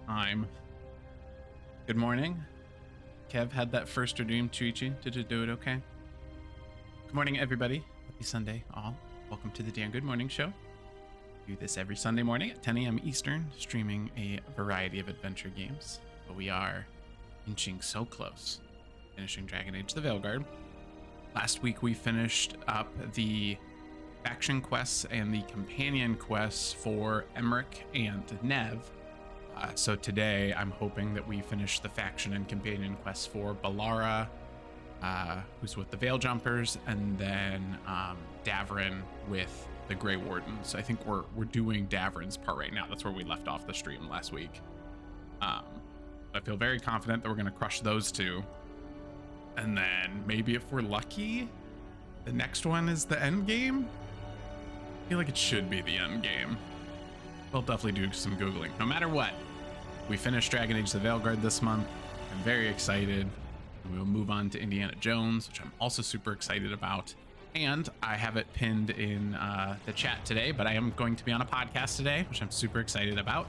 time. Good morning. Kev had that first dream, Chuichi. Did you do it okay? Good morning, everybody. Happy Sunday, all. Welcome to the Dan Good Morning Show. Do this every Sunday morning at 10 a.m. Eastern, streaming a variety of adventure games. But we are inching so close, finishing Dragon Age the Veilguard. Last week we finished up the faction quests and the companion quests for Emmerich and Nev. So today I'm hoping that we finish the faction and companion quests for Balara, who's with the Veil Jumpers, and then Davrin with the Grey Warden. So I think we're doing Davrin's part right now. That's where we left off the stream last week. I feel very confident that we're going to crush those two. And then maybe if we're lucky, the next one is the end game. I feel like it should be the end game. We'll definitely do some Googling. No matter what, we finished Dragon Age the Veilguard this month. I'm very excited. And we will move on to Indiana Jones, which I'm also super excited about. And I have it pinned in the chat today, but I am going to be on a podcast today, which I'm super excited about.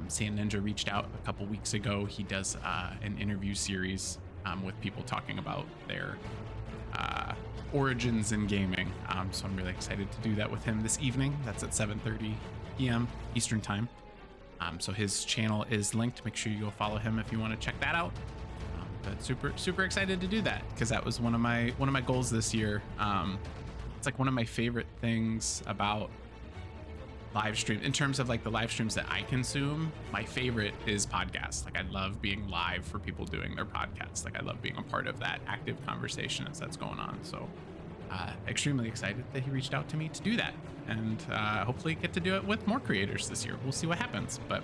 Sand Ninja reached out a couple weeks ago. He does an interview series with people talking about their origins in gaming. So I'm really excited to do that with him this evening. That's at 7:30 p.m. Eastern time. So his channel is linked. Make sure you go follow him if you want to check that out. But super excited to do that because that was one of my goals this year. It's like one of my favorite things about live stream in terms of like the live streams that I consume. My favorite is podcasts. Like I love being live for people doing their podcasts. Like I love being a part of that active conversation as that's going on. So extremely excited that he reached out to me to do that, and hopefully get to do it with more creators this year. We'll see what happens. But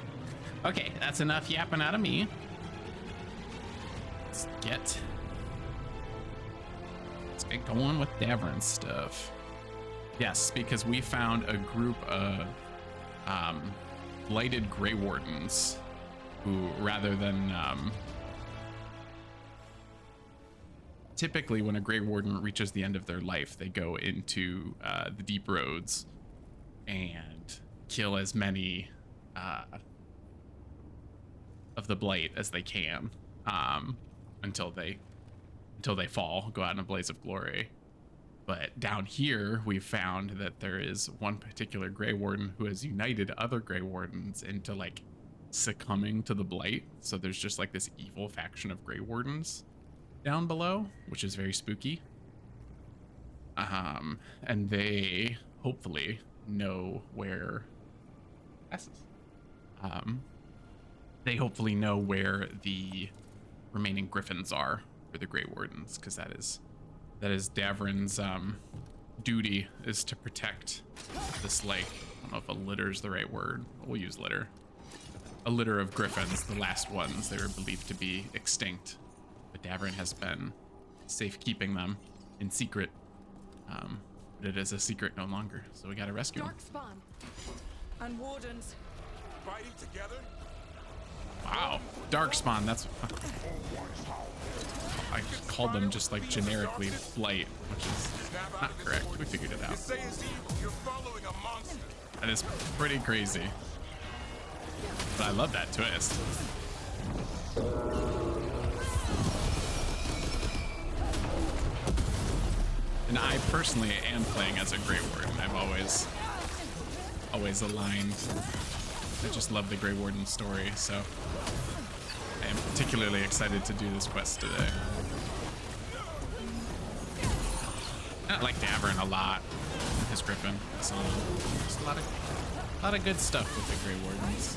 okay, that's enough yapping out of me. Let's get going with Davrin's stuff. Yes, because we found a group of blighted Grey Wardens who, rather than typically when a Grey Warden reaches the end of their life, they go into the deep roads and kill as many of the blight as they can until they fall, go out in a blaze of glory. But down here, we've found that there is one particular Grey Warden who has united other Grey Wardens into like succumbing to the blight. So there's just like this evil faction of Grey Wardens down below, which is very spooky. And they hopefully know where they hopefully know where the remaining griffins are for the Grey Wardens, because that is Davrin's duty, is to protect this, like, I don't know if a litter is the right word. We'll use litter. A litter of griffins, the last ones. They were believed to be extinct, but Davrin has been safekeeping them in secret. But it is a secret no longer, so we gotta rescue them. Darkspawn and Wardens fighting together. Wow, Darkspawn. That's. I called them just like generically blight, which is not correct. We figured it out. That is pretty crazy. But I love that twist. And I personally am playing as a Grey Warden. I've always aligned. I just love the Grey Warden story, so I am particularly excited to do this quest today. I like Davrin a lot. His Griffin. So just a lot of good stuff with the Grey Wardens.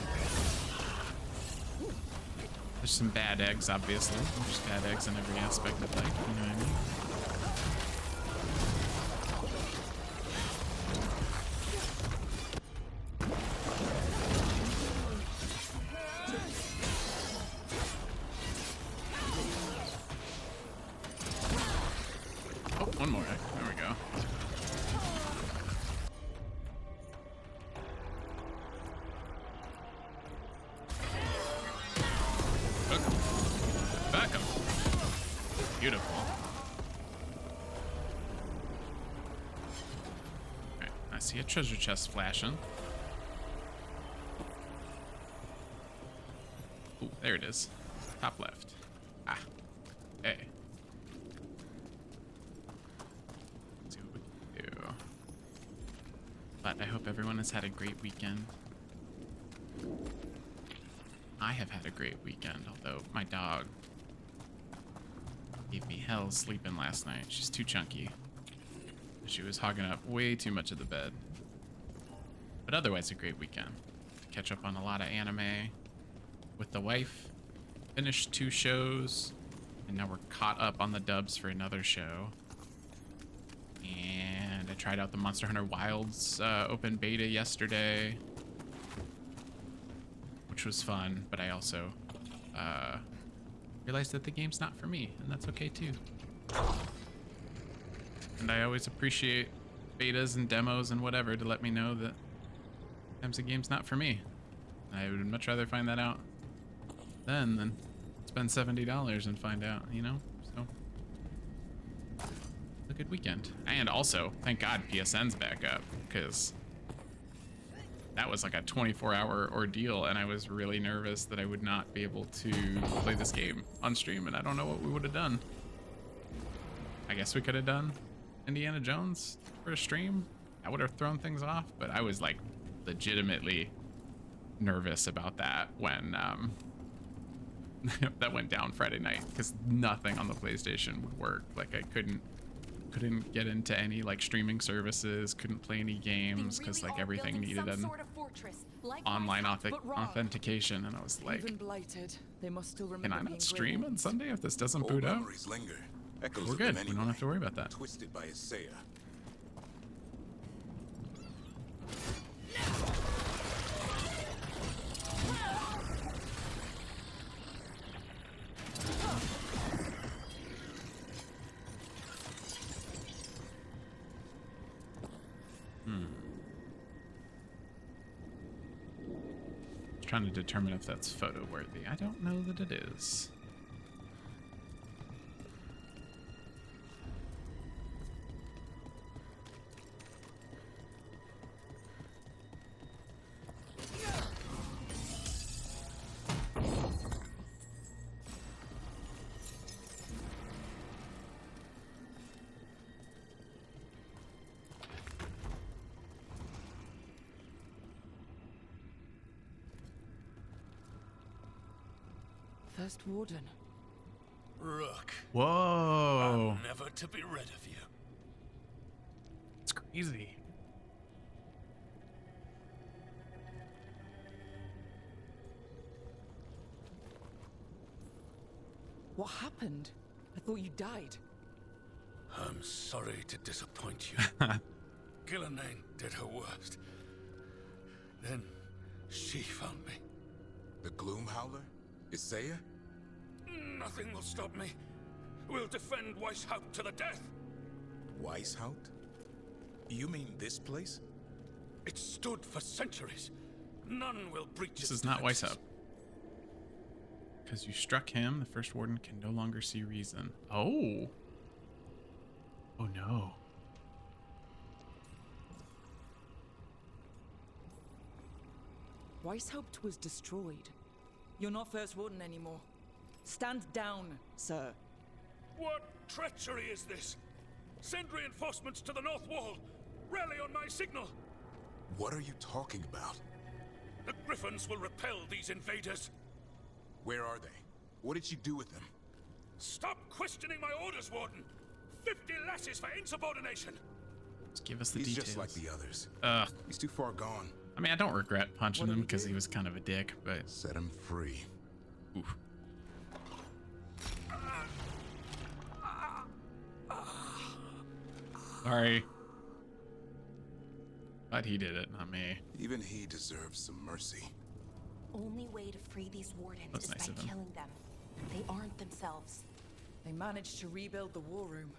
There's some bad eggs, obviously. There's bad eggs in every aspect of life, you know what I mean? One more egg. There we go. Back him. Beautiful. Alright, I see a treasure chest flashing. There it is. Top left. Ah. Hey. Let's see what we can do. But I hope everyone has had a great weekend. I have had a great weekend, although my dog gave me hell sleeping last night. She's too chunky. She was hogging up way too much of the bed. But otherwise a great weekend. Catch up on a lot of anime with the wife. Finished 2 shows. And now we're caught up on the dubs for another show. And I tried out the Monster Hunter Wilds open beta yesterday, which was fun, but I also realized that the game's not for me, and that's okay too. And I always appreciate betas and demos and whatever to let me know that sometimes a game's not for me. I would much rather find that out then than spend $70 and find out, you know? So, a good weekend. And also, thank God PSN's back up, because that was like a 24-hour ordeal, and I was really nervous that I would not be able to play this game on stream, and I don't know what we would have done. I guess we could have done Indiana Jones for a stream. That would have thrown things off, but I was like legitimately nervous about that when that went down Friday night, because nothing on the PlayStation would work. Like I couldn't get into any like streaming services, couldn't play any games because like everything needed an online authentication, and I was like, can I not stream on Sunday if this doesn't boot up? We're good. We don't have to worry about that. Twisted by Isaiah. Trying to determine if that's photo worthy. I don't know that it is. First Warden. Rook. Whoa. I'm never to be rid of you. It's crazy. What happened? I thought you died. I'm sorry to disappoint you. Gillenane did her worst. Then she found me. The Gloom Howler? Isaiah? Nothing will stop me. We'll defend Weishaupt to the death. Weishaupt? You mean this place? It stood for centuries. None will breach This its is not defenses. Weishaupt. Because you struck him, the First Warden can no longer see reason. Oh. Oh no. Weishaupt was destroyed. You're not First Warden anymore. Stand down, sir. What treachery is this? Send reinforcements to the North Wall. Rally on my signal. What are you talking about? The Griffins will repel these invaders. Where are they? What did you do with them? Stop questioning my orders, Warden. 50 lasses for insubordination. Just give us the He's details. just like the others. Ugh. He's too far gone. I mean, I don't regret punching What did him he because do? he was kind of a dick, but Set him free. oof. Sorry. But he did it, not me. Even he deserves some mercy. Only way to free these wardens That's is nice by of him. killing them. They aren't themselves. They managed to rebuild the war room.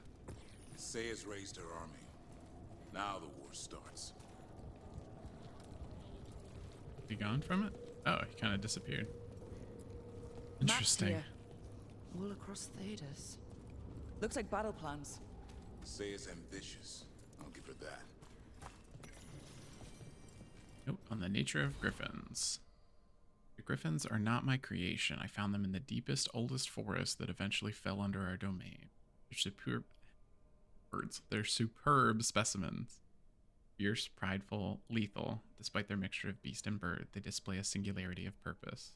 Isaiah's raised her army. Now the war starts. He gone from it? Oh, he kind of disappeared. Interesting. Maps here. All across Thedas. Looks like battle plans. Isaiah's ambitious. I'll give her that. Nope, on the nature of griffins. The griffins are not my creation. I found them in the deepest, oldest forest that eventually fell under our domain. They're superb birds. They're superb specimens. Fierce, prideful, lethal. Despite their mixture of beast and bird, they display a singularity of purpose.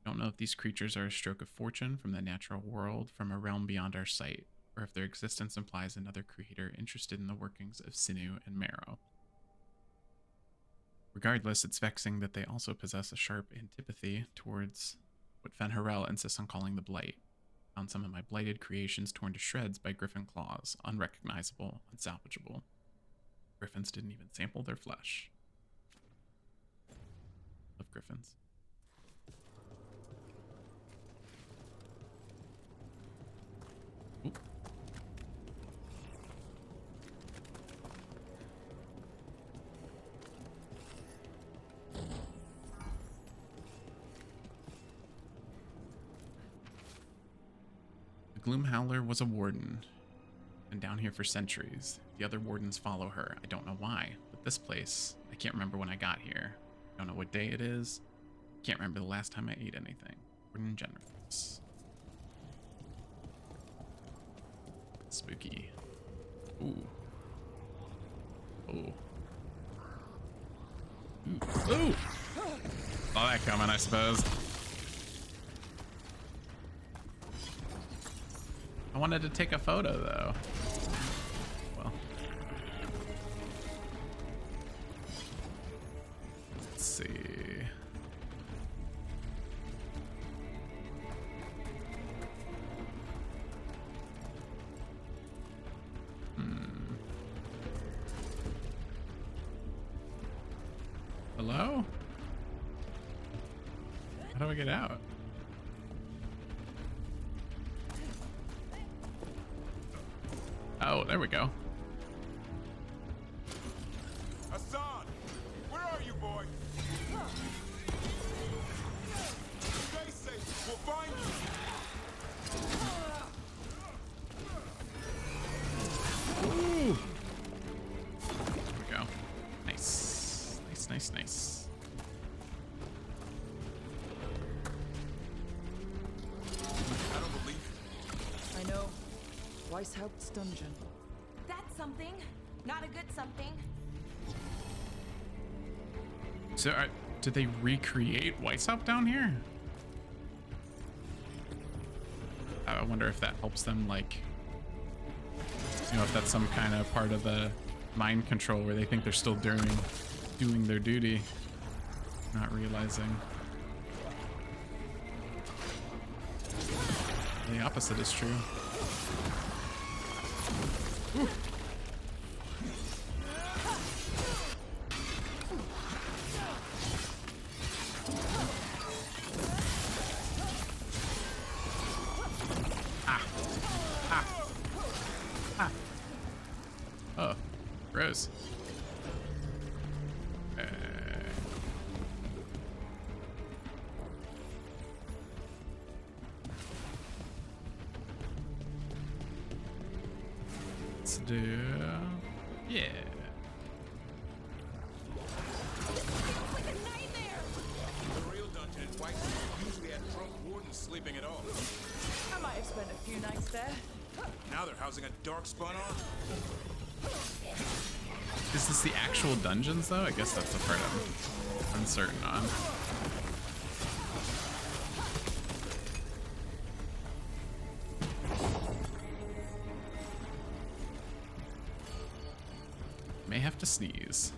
I don't know if these creatures are a stroke of fortune from the natural world, from a realm beyond our sight, or if their existence implies another creator interested in the workings of sinew and marrow. Regardless, it's vexing that they also possess a sharp antipathy towards what Fen'Harel insists on calling the Blight. I found some of my blighted creations torn to shreds by griffin claws, unrecognizable, unsalvageable. Griffins didn't even sample their flesh. Love griffins. Ooh. The Gloom Howler was a warden. Been down here for centuries. The other wardens follow her. I don't know why, but this place, I can't remember when I got here. I don't know what day it is. Can't remember the last time I ate anything. Warden generous. Spooky. Ooh. Ooh. Ooh. Ooh! Saw that coming, I suppose. I wanted to take a photo, though. Well. Let's see. Hello? How do I get out? Oh, there we go. Hassan! Where are you, boy? Stay safe. We'll find you. Ooh. There we go. Nice. Nice, nice, nice. I don't believe it. I know. Weishaupt's dungeon. That's something. Not a good something. So, did they recreate Weishaupt down here? I wonder if that helps them, like, you know, if that's some kind of part of the mind control where they think they're still doing their duty, not realizing. The opposite is true. Ooh. Oh, gross. Let's do, yeah. Like a nightmare. The real dungeon in White usually had drunk wardens sleeping at all. I might have spent a few nights there. Now they're housing a darkspawn army. Is this the actual dungeons, though? I guess that's the part I'm uncertain on. May have to sneeze.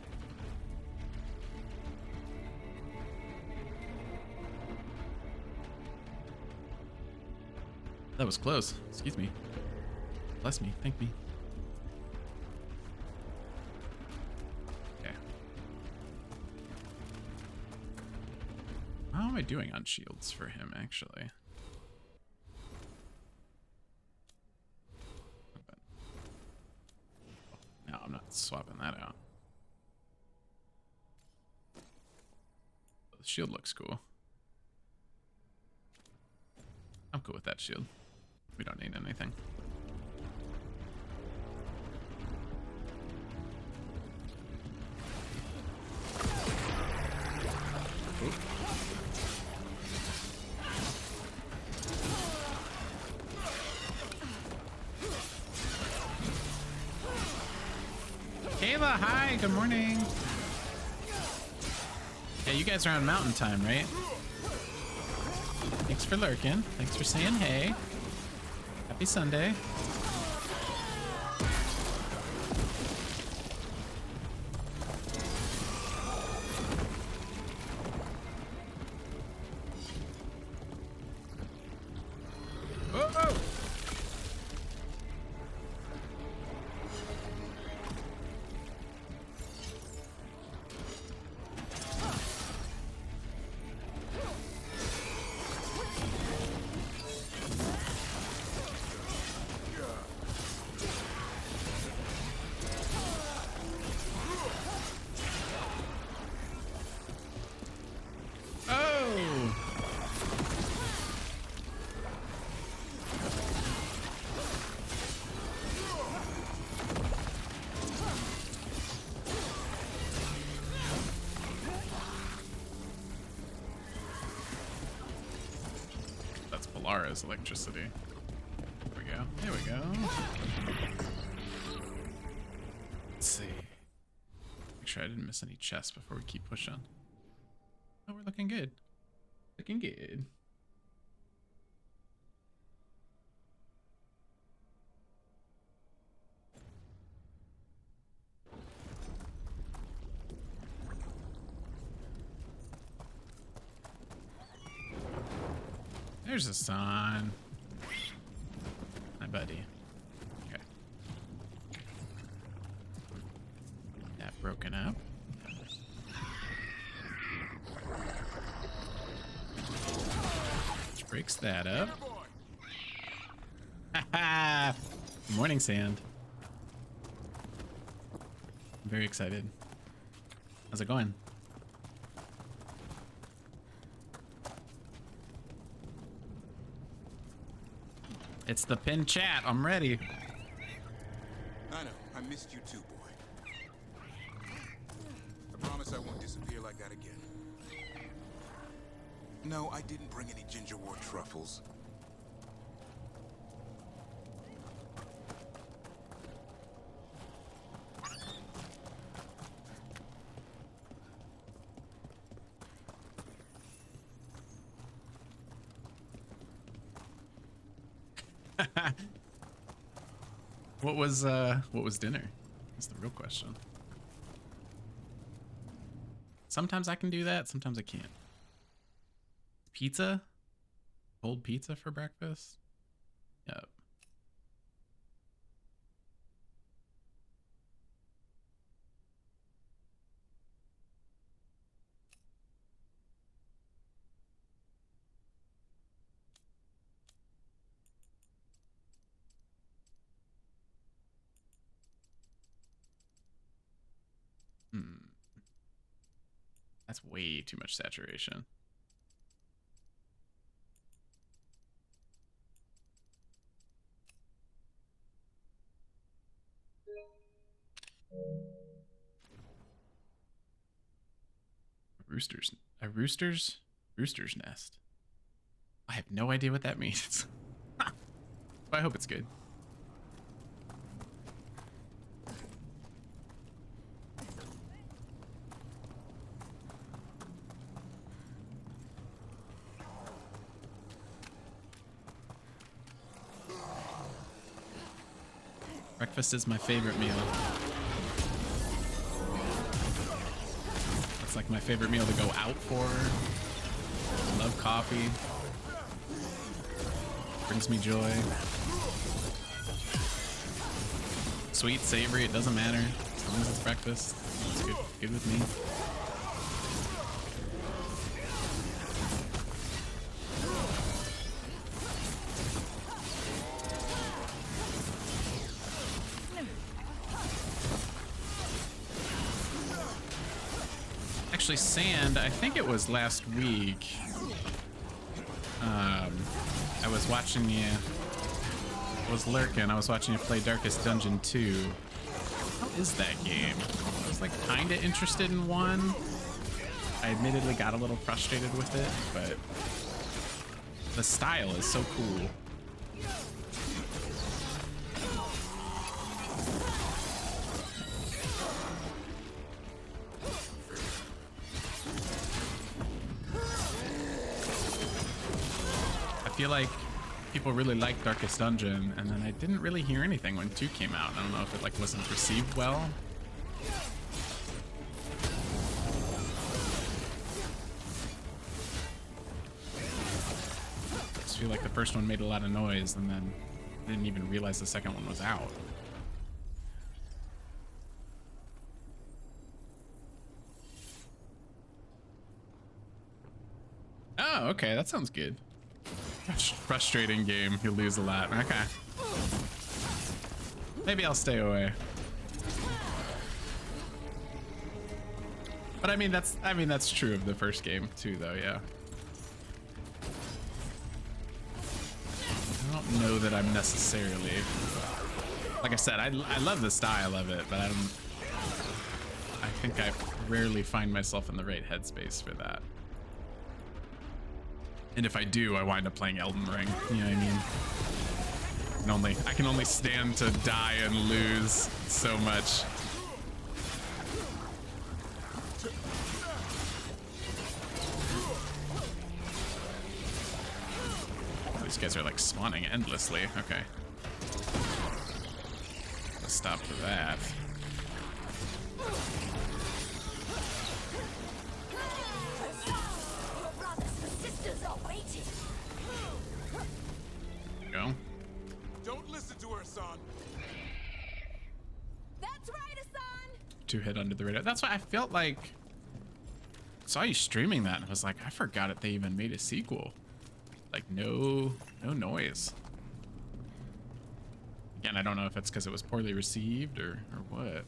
That was close. Excuse me. Bless me. Thank me. Okay. How am I doing on shields for him, actually? No, I'm not swapping that out. The shield looks cool. I'm cool with that shield. We don't need anything. Oop. Kayla, hi, good morning. Yeah, you guys are on mountain time, right? Thanks for lurking. Thanks for saying hey. Happy Sunday. Lara's electricity. There we go. There we go. Let's see. Make sure I didn't miss any chests before we keep pushing. Oh, we're looking good. Looking good. There's a sign. Hi, buddy. Okay. That broken up. Which breaks that up. Haha! Good morning, Sand. I'm very excited. How's it going? It's the pin chat. I'm ready. I know. I missed you too, boy. I promise I won't disappear like that again. No, I didn't bring any ginger wort truffles. What was dinner? That's the real question. Sometimes I can do that, sometimes I can't. Pizza? Cold pizza for breakfast? Yep. That's way too much saturation. Rooster's nest. I have no idea what that means. But I hope it's good. Breakfast is my favorite meal. It's like my favorite meal to go out for. I love coffee. Brings me joy. Sweet, savory, it doesn't matter. As long as it's breakfast, it's good with me. Actually, Sand, I think it was last week. I was watching you. I was lurking. I was watching you play Darkest Dungeon 2. How is that game? I was like kind of interested in one. I admittedly got a little frustrated with it, but the style is so cool. feel like people really liked Darkest Dungeon, and then I didn't really hear anything when 2 came out. I don't know if it like wasn't received well. I just feel like the first one made a lot of noise, and then didn't even realize the second one was out. Oh, okay, that sounds good. Frustrating game, you lose a lot. Okay. Maybe I'll stay away. But I mean that's true of the first game too though, yeah. I don't know that I'm necessarily, like I said, I love the style of it, but I think I rarely find myself in the right headspace for that. And if I do, I wind up playing Elden Ring. You know what I mean? I can only stand to die and lose so much. These guys are like spawning endlessly. Okay. Let's stop for that. Go. Don't listen to her, son. That's right, Hassan. 2 hit under the radar. That's why I felt like I saw you streaming that and I was like, I forgot it. They even made a sequel. Like no noise. Again, I don't know if it's because it was poorly received or what.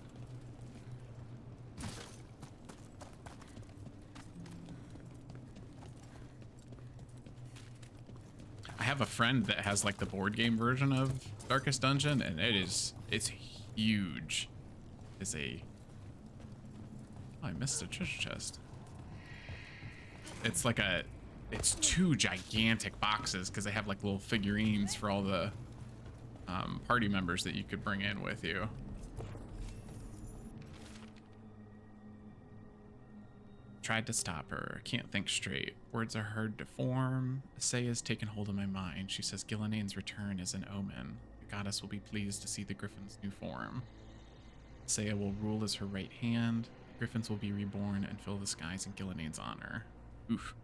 I have a friend that has like the board game version of Darkest Dungeon, and it's huge. It's a, oh, I missed a treasure chest. It's like it's 2 gigantic boxes because they have like little figurines for all the party members that you could bring in with you. Tried to stop her. Can't think straight. Words are hard to form. Say has taken hold of my mind. She says Gillian's return is an omen. The goddess will be pleased to see the griffin's new form. Saya will rule as her right hand. Griffins will be reborn and fill the skies in Gillian's honor. Oof.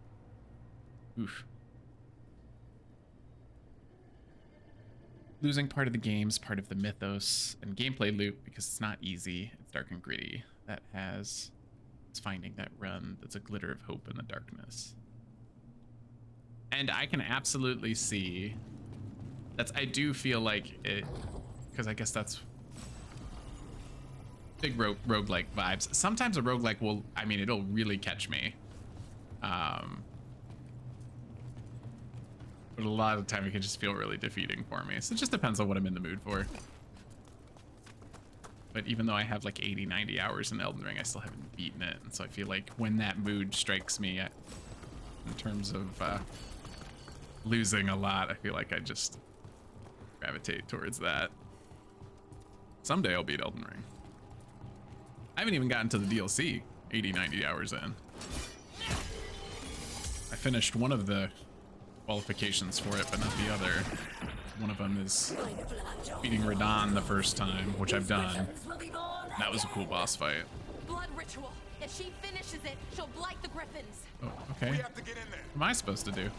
Oof. Losing part of the game's part of the mythos and gameplay loop because it's not easy. It's dark and gritty. That has... It's finding that run that's a glitter of hope in the darkness. And I can absolutely see I do feel like it, because I guess that's big roguelike vibes. Sometimes a roguelike will, I mean, it'll really catch me. But a lot of the time it can just feel really defeating for me. So it just depends on what I'm in the mood for. But even though I have like 80, 90 hours in Elden Ring, I still haven't beaten it. And so I feel like when that mood strikes me in terms of losing a lot, I feel like I just gravitate towards that. Someday I'll beat Elden Ring. I haven't even gotten to the DLC 80, 90 hours in. I finished one of the qualifications for it, but not the other. One of them is beating Radon the first time, which I've done. That was a cool boss fight. Blood ritual. If she finishes it, she'll blight the griffins. Oh, okay. We have to get in there. What am I supposed to do?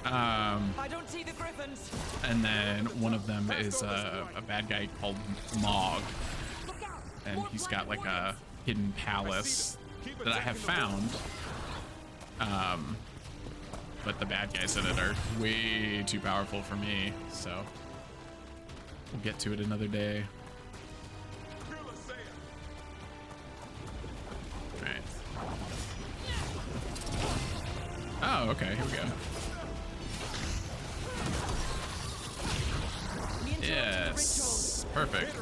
I don't see the griffins. And then one of them is a bad guy called Mog. And he's got like a hidden palace that I have found. But the bad guys in it are way too powerful for me, so we'll get to it another day. Right. Oh, okay, here we go. Yes, perfect.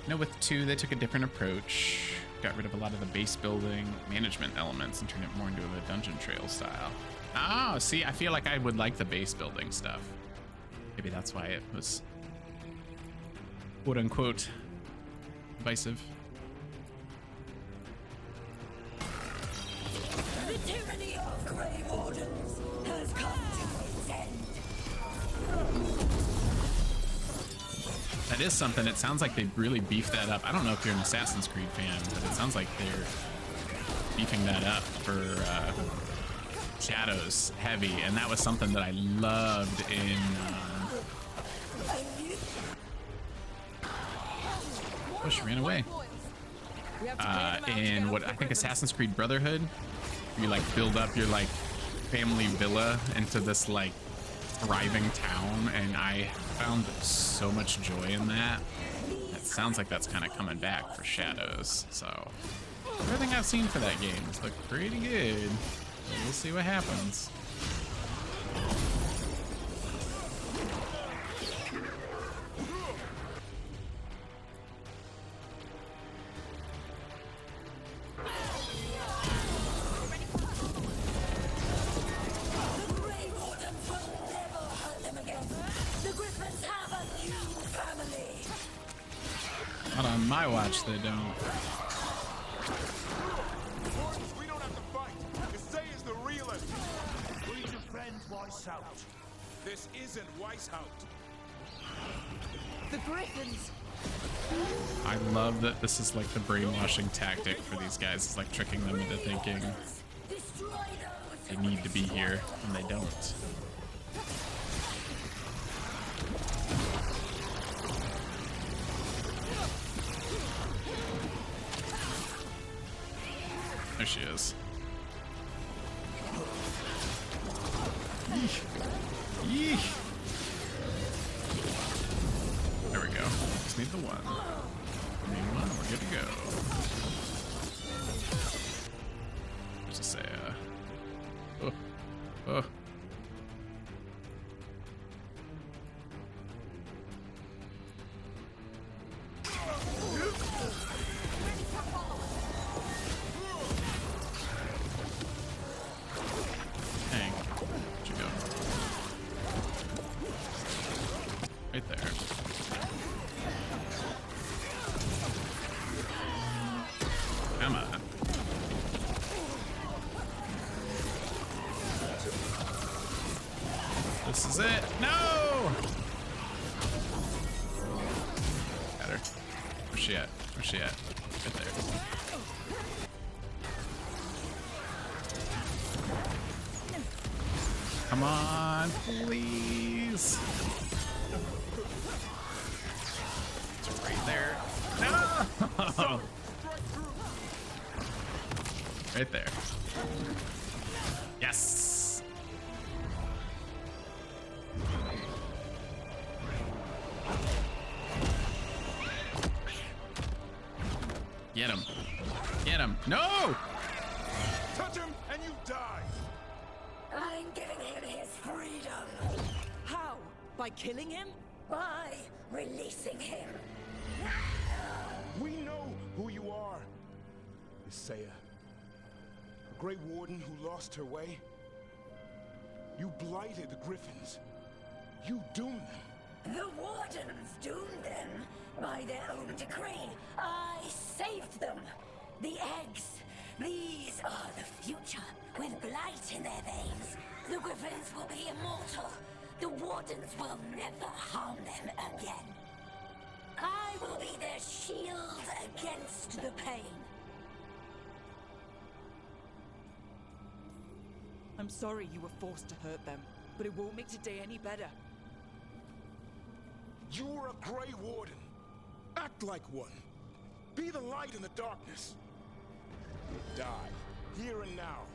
You know, with 2, they took a different approach. Got rid of a lot of the base building management elements and turned it more into a dungeon trail style. Oh, see, I feel like I would like the base building stuff. Maybe that's why it was quote unquote divisive. Grey Wardens has come to its end. That is something. It sounds like they really beefed that up. I don't know if you're an Assassin's Creed fan, but it sounds like they're beefing that up for Shadows heavy, and that was something that I loved in oh, she ran away. In what I think Assassin's Creed Brotherhood, you like build up your like family villa into this like thriving town, and I found so much joy in that. It sounds like that's kind of coming back for Shadows, so everything I've seen for that game has looked pretty good. We'll see what happens. Not on my watch, they don't. We don't have to fight. Isaya's the realist. We defend Weishaupt. This isn't Weishaupt. The Griffins! I love that this is like the brainwashing tactic for these guys. It's like tricking them into thinking they need to be here, and they don't. There she is. Yeesh. Yeesh. There we go. Just need the one. Need one, we're good to go. There's Isaiah. Oh. Oh. Dang. Where'd you go? Right there. Come on. This is it. No! Got her. Where's she at? Where's she at? Right there. Come on, please. It's right there. No! Right there. Yes. Get him. Get him. No! Touch him and you die. I'm giving him his freedom How? By killing him? by releasing him. We know who you are. Isaiah. A Grey Warden who lost her way. You blighted the Griffins. You doomed them. The Wardens doomed them by their own decree. I saved them. The eggs. These are the future, with blight in their veins. The Griffins will be immortal. The Wardens will never harm them again. I will be their shield against the pain. I'm sorry you were forced to hurt them, but it won't make today any better. You're a Grey Warden. Act like one. Be the light in the darkness. Die, here and now.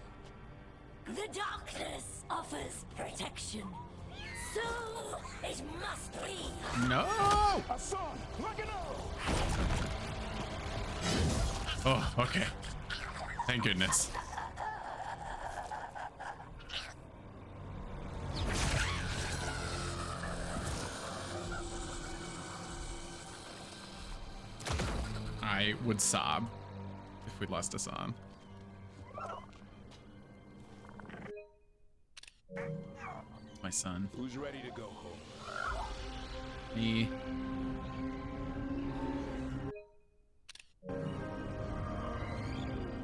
The darkness offers protection. So it must be. No! Hassan, look it up! Oh, okay. Thank goodness. I would sob if we lost Hassan. My son. Who's ready to go home? Me.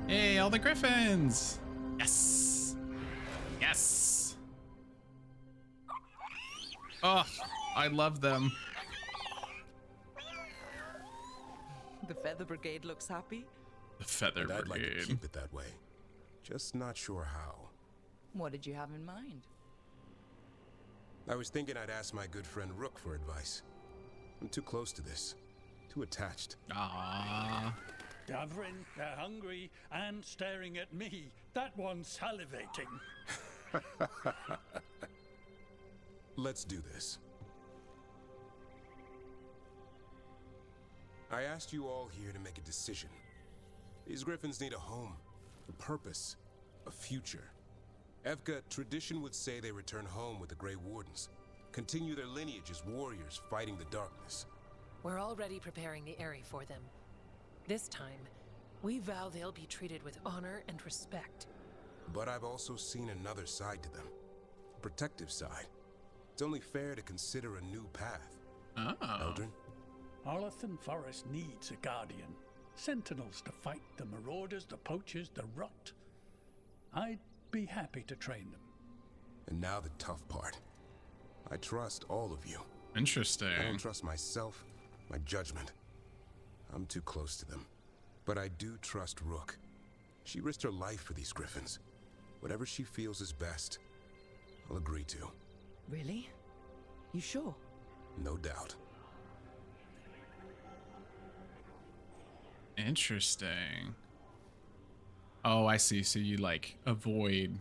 Hey, all the Griffins! Yes! Yes! Oh, I love them. The Feather Brigade looks happy. The Feather And I'd like to Brigade. keep it that way. Just not sure how. What did you have in mind? I was thinking I'd ask my good friend Rook for advice. I'm too close to this. Too attached. Ah. Davrin, they're hungry and staring at me. That one's salivating. Let's do this. I asked you all here to make a decision. These griffins need a home, a purpose, a future. Evka, tradition would say they return home with the Grey Wardens. Continue their lineage as warriors fighting the darkness. We're already preparing the Eyrie for them. This time, we vow they'll be treated with honor and respect. But I've also seen another side to them. A protective side. It's only fair to consider a new path. Oh. Eldrin? Arlathan Forest needs a guardian. Sentinels to fight the marauders, the poachers, the rot. I'd be happy to train them. And now the tough part. I trust all of you. Interesting. I don't trust myself, my judgment. I'm too close to them. But I do trust Rook. She risked her life for these griffins. Whatever she feels is best, I'll agree to. Really? You sure? No doubt. Interesting. Oh, I see. So you, like, avoid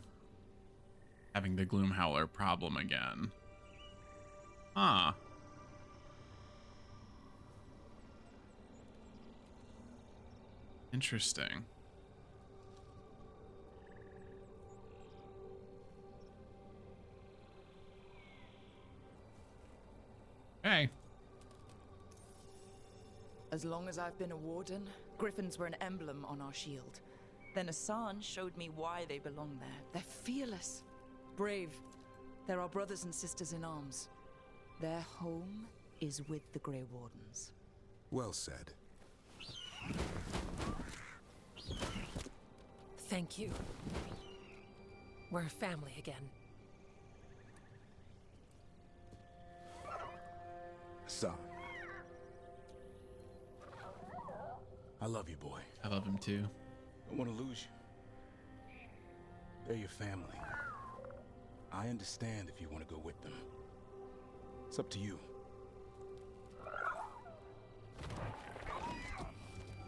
having the Gloomhowler problem again. Huh. Interesting. Okay. As long as I've been a warden, griffins were an emblem on our shield. Then Asan showed me why they belong there. They're fearless, brave. They're our brothers and sisters in arms. Their home is with the Grey Wardens. Well said. Thank you. We're a family again. Son. I love you, boy. I love him too. I don't want to lose you. They're your family. I understand if you want to go with them. It's up to you.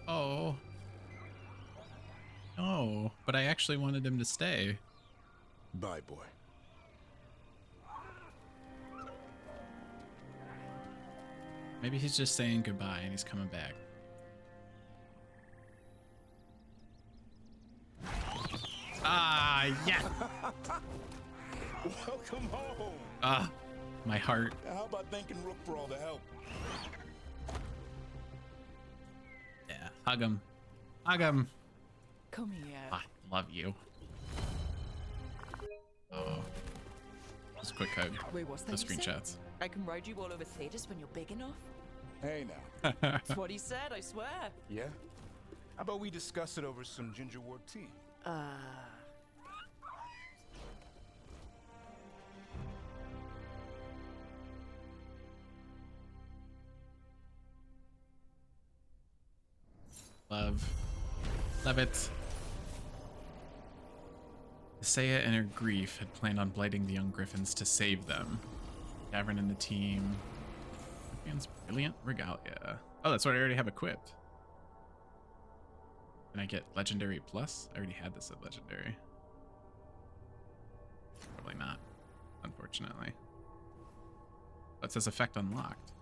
Oh. No, but I actually wanted him to stay. Bye, boy. Maybe he's just saying goodbye and he's coming back. Ah, yeah. Welcome home. Ah, my heart. How about thanking Rook for all the help? Yeah, hug him. Hug him. Come here. I love you. Oh. Just a quick hug. Wait, what's that The you said? screenshots. I can ride you all over Thetis when you're big enough? Hey, now. That's what he said, I swear. Yeah? How about we discuss it over some gingerwort tea? Love. Love it. Isaiah, in her grief, had planned on blighting the young griffins to save them. Davrin and the team. Man's brilliant regalia. Oh, that's what I already have equipped. Can I get legendary plus? I already had this at legendary. Probably not, unfortunately. That says effect unlocked.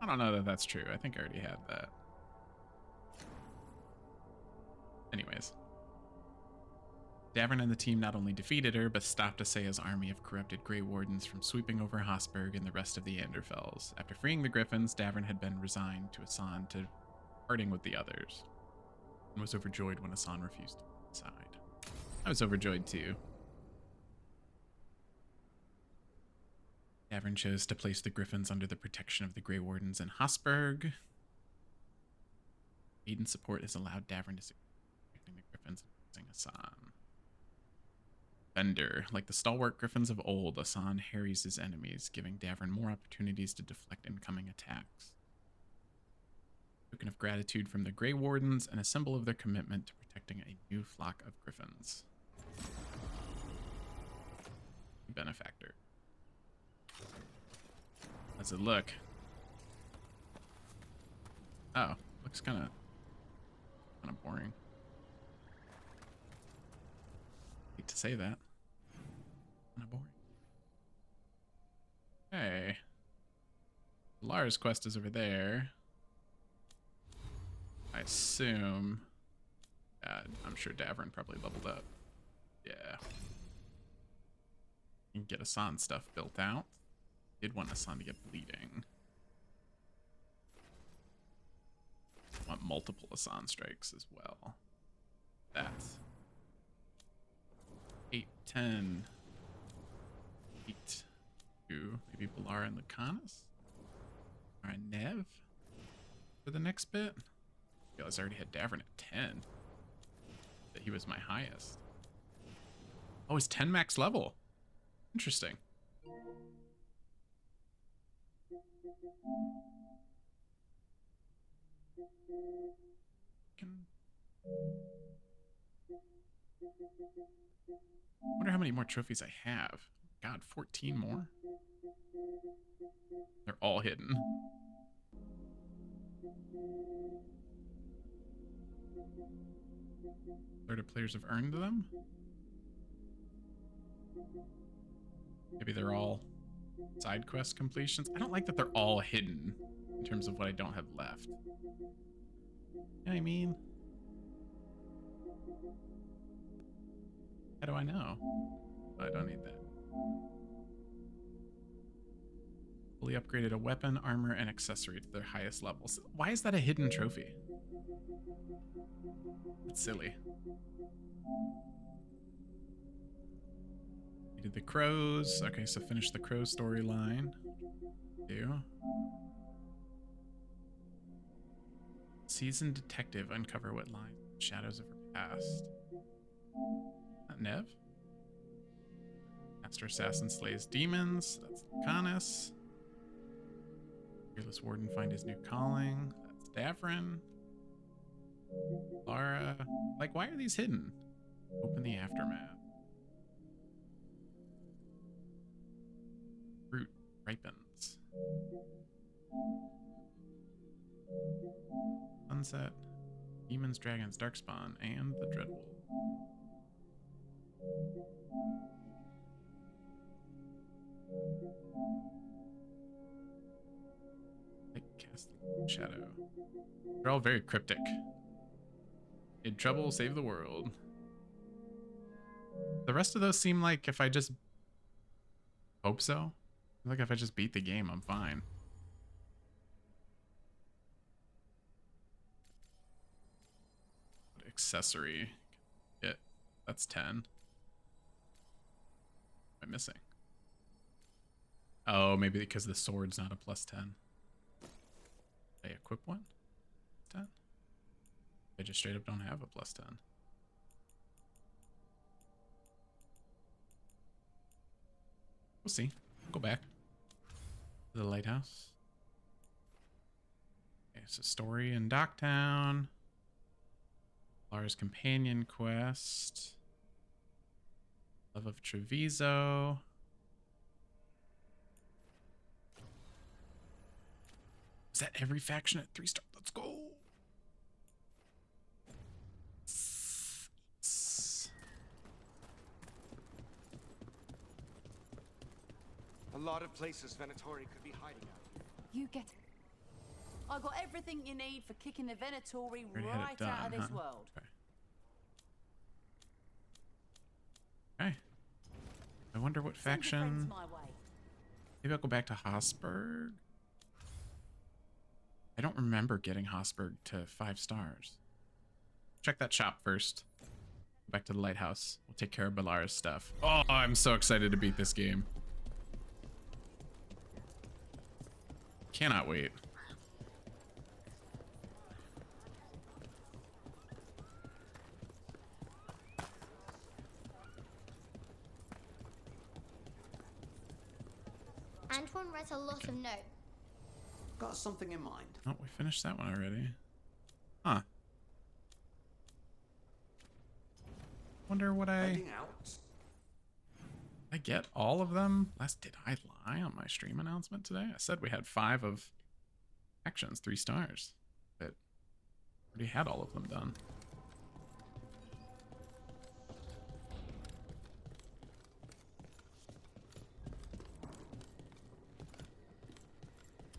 I don't know that that's true. I think I already had that. Anyways. Davrin and the team not only defeated her, but stopped Asaya's army of corrupted Grey Wardens from sweeping over Hosberg and the rest of the Anderfells. After freeing the Griffins, Davrin had been resigned to Asan to parting with the others, and was overjoyed when Asan refused to side. I was overjoyed too. Davrin chose to place the Griffins under the protection of the Grey Wardens in Hosberg. Aid and support has allowed Davrin to succeed in protecting the Griffins and using Asan. Defender. Like the stalwart griffins of old, Asan harries his enemies, giving Davern more opportunities to deflect incoming attacks. Token of gratitude from the Grey Wardens and a symbol of their commitment to protecting a new flock of griffins. Benefactor. How's it look? Oh, looks kind of boring. Hate to say that. Kind of boring. Hey, Lara's quest is over there. I assume. I'm sure Davern probably leveled up. Yeah. You can get Asan stuff built out. Did want Asan to get bleeding. Want multiple Asan strikes as well. That's 8, 10, 8, 2, maybe Balara and Lucanus. Alright, Nev for the next bit. I realized I already had Davern at 10. That he was my highest. Oh, he's 10 max level. Interesting. Wonder how many more trophies I have. God, 14 more? They're all hidden. Third of players have earned them? Maybe they're all side quest completions. I don't like that they're all hidden in terms of what I don't have left. You know what I mean? How do I know? Oh, I don't need that. Fully upgraded a weapon, armor, and accessory to their highest levels. Why is that a hidden trophy? That's silly. We did the crows. Okay, so finish the crow storyline. Do. Seasoned detective, uncover what lies in the shadows of her past. Not Nev? Master assassin slays demons. That's Lucanus. Fearless warden find his new calling. That's Davern. Lara. Like, why are these hidden? Open the aftermath. Fruit ripens. Sunset. Demons, dragons, darkspawn, and the Dreadwolf. Like cast shadow. They're all very cryptic. In trouble, save the world. The rest of those seem like if I just hope so. Like if I just beat the game, I'm fine. Accessory. That's 10. What am I missing? Oh, maybe because the sword's not a plus 10. Did I equip one? 10? I just straight up don't have a plus 10. We'll see. Go back to the lighthouse. Okay, so story in Docktown. Lara's companion quest. Love of Treviso. Is that every faction at 3-star? Let's go. A lot of places Venatori could be hiding out. You get it. I got everything you need for kicking the Venatori Already had it right done, out of this huh? world. Okay. Okay. I wonder what Send your friends faction. my way. Maybe I'll go back to Habsburg. I don't remember getting Habsburg to 5 stars. Check that shop first. Go back to the lighthouse. We'll take care of Balara's stuff. Oh, I'm so excited to beat this game. Cannot wait. Antoine writes a lot of notes. Got something in mind. Oh, we finished that one already. Huh. Wonder what I get all of them? Did I lie on my stream announcement today? I said we had 5 of actions, 3 stars. But already had all of them done.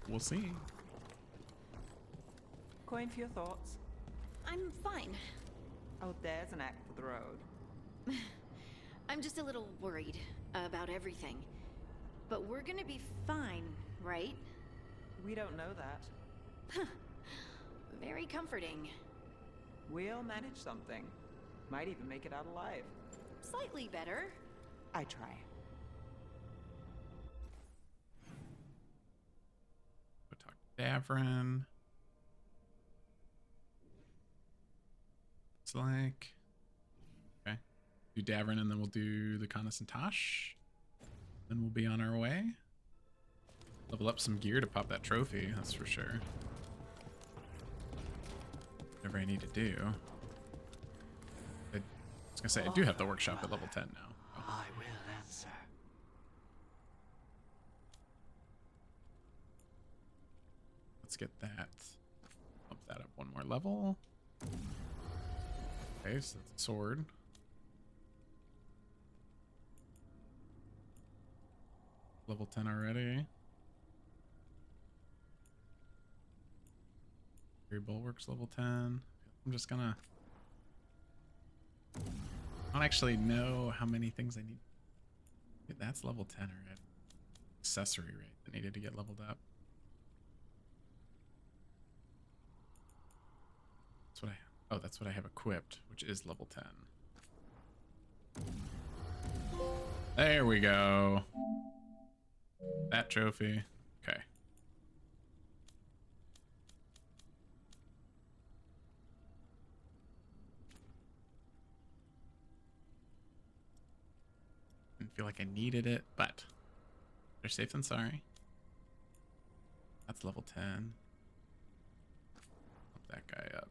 We'll see. Coin for your thoughts. I'm fine. Oh, there's an act for the road. I'm just a little worried about everything. But we're gonna be fine, right? We don't know that. Very comforting. We'll manage something. Might even make it out alive. Slightly better. I try. We'll talk to Davrin. It's like... Okay. Do Davrin and then we'll do the Connassantash. Then we'll be on our way. Level up some gear to pop that trophy, that's for sure. Whatever I need to do. I was gonna say, I do have the workshop at level 10 now. Oh. I will answer. Let's get that. Bump that up one more level. Okay, so that's a sword. Level 10 already. Three bulwarks level 10. I'm just gonna... I don't actually know how many things I need. Okay, that's level 10 already. Accessory rate that needed to get leveled up. That's what I... Oh, that's what I have equipped, which is level 10. There we go. That trophy. Okay. Didn't feel like I needed it, but better safe than sorry. That's level 10. Pump that guy up.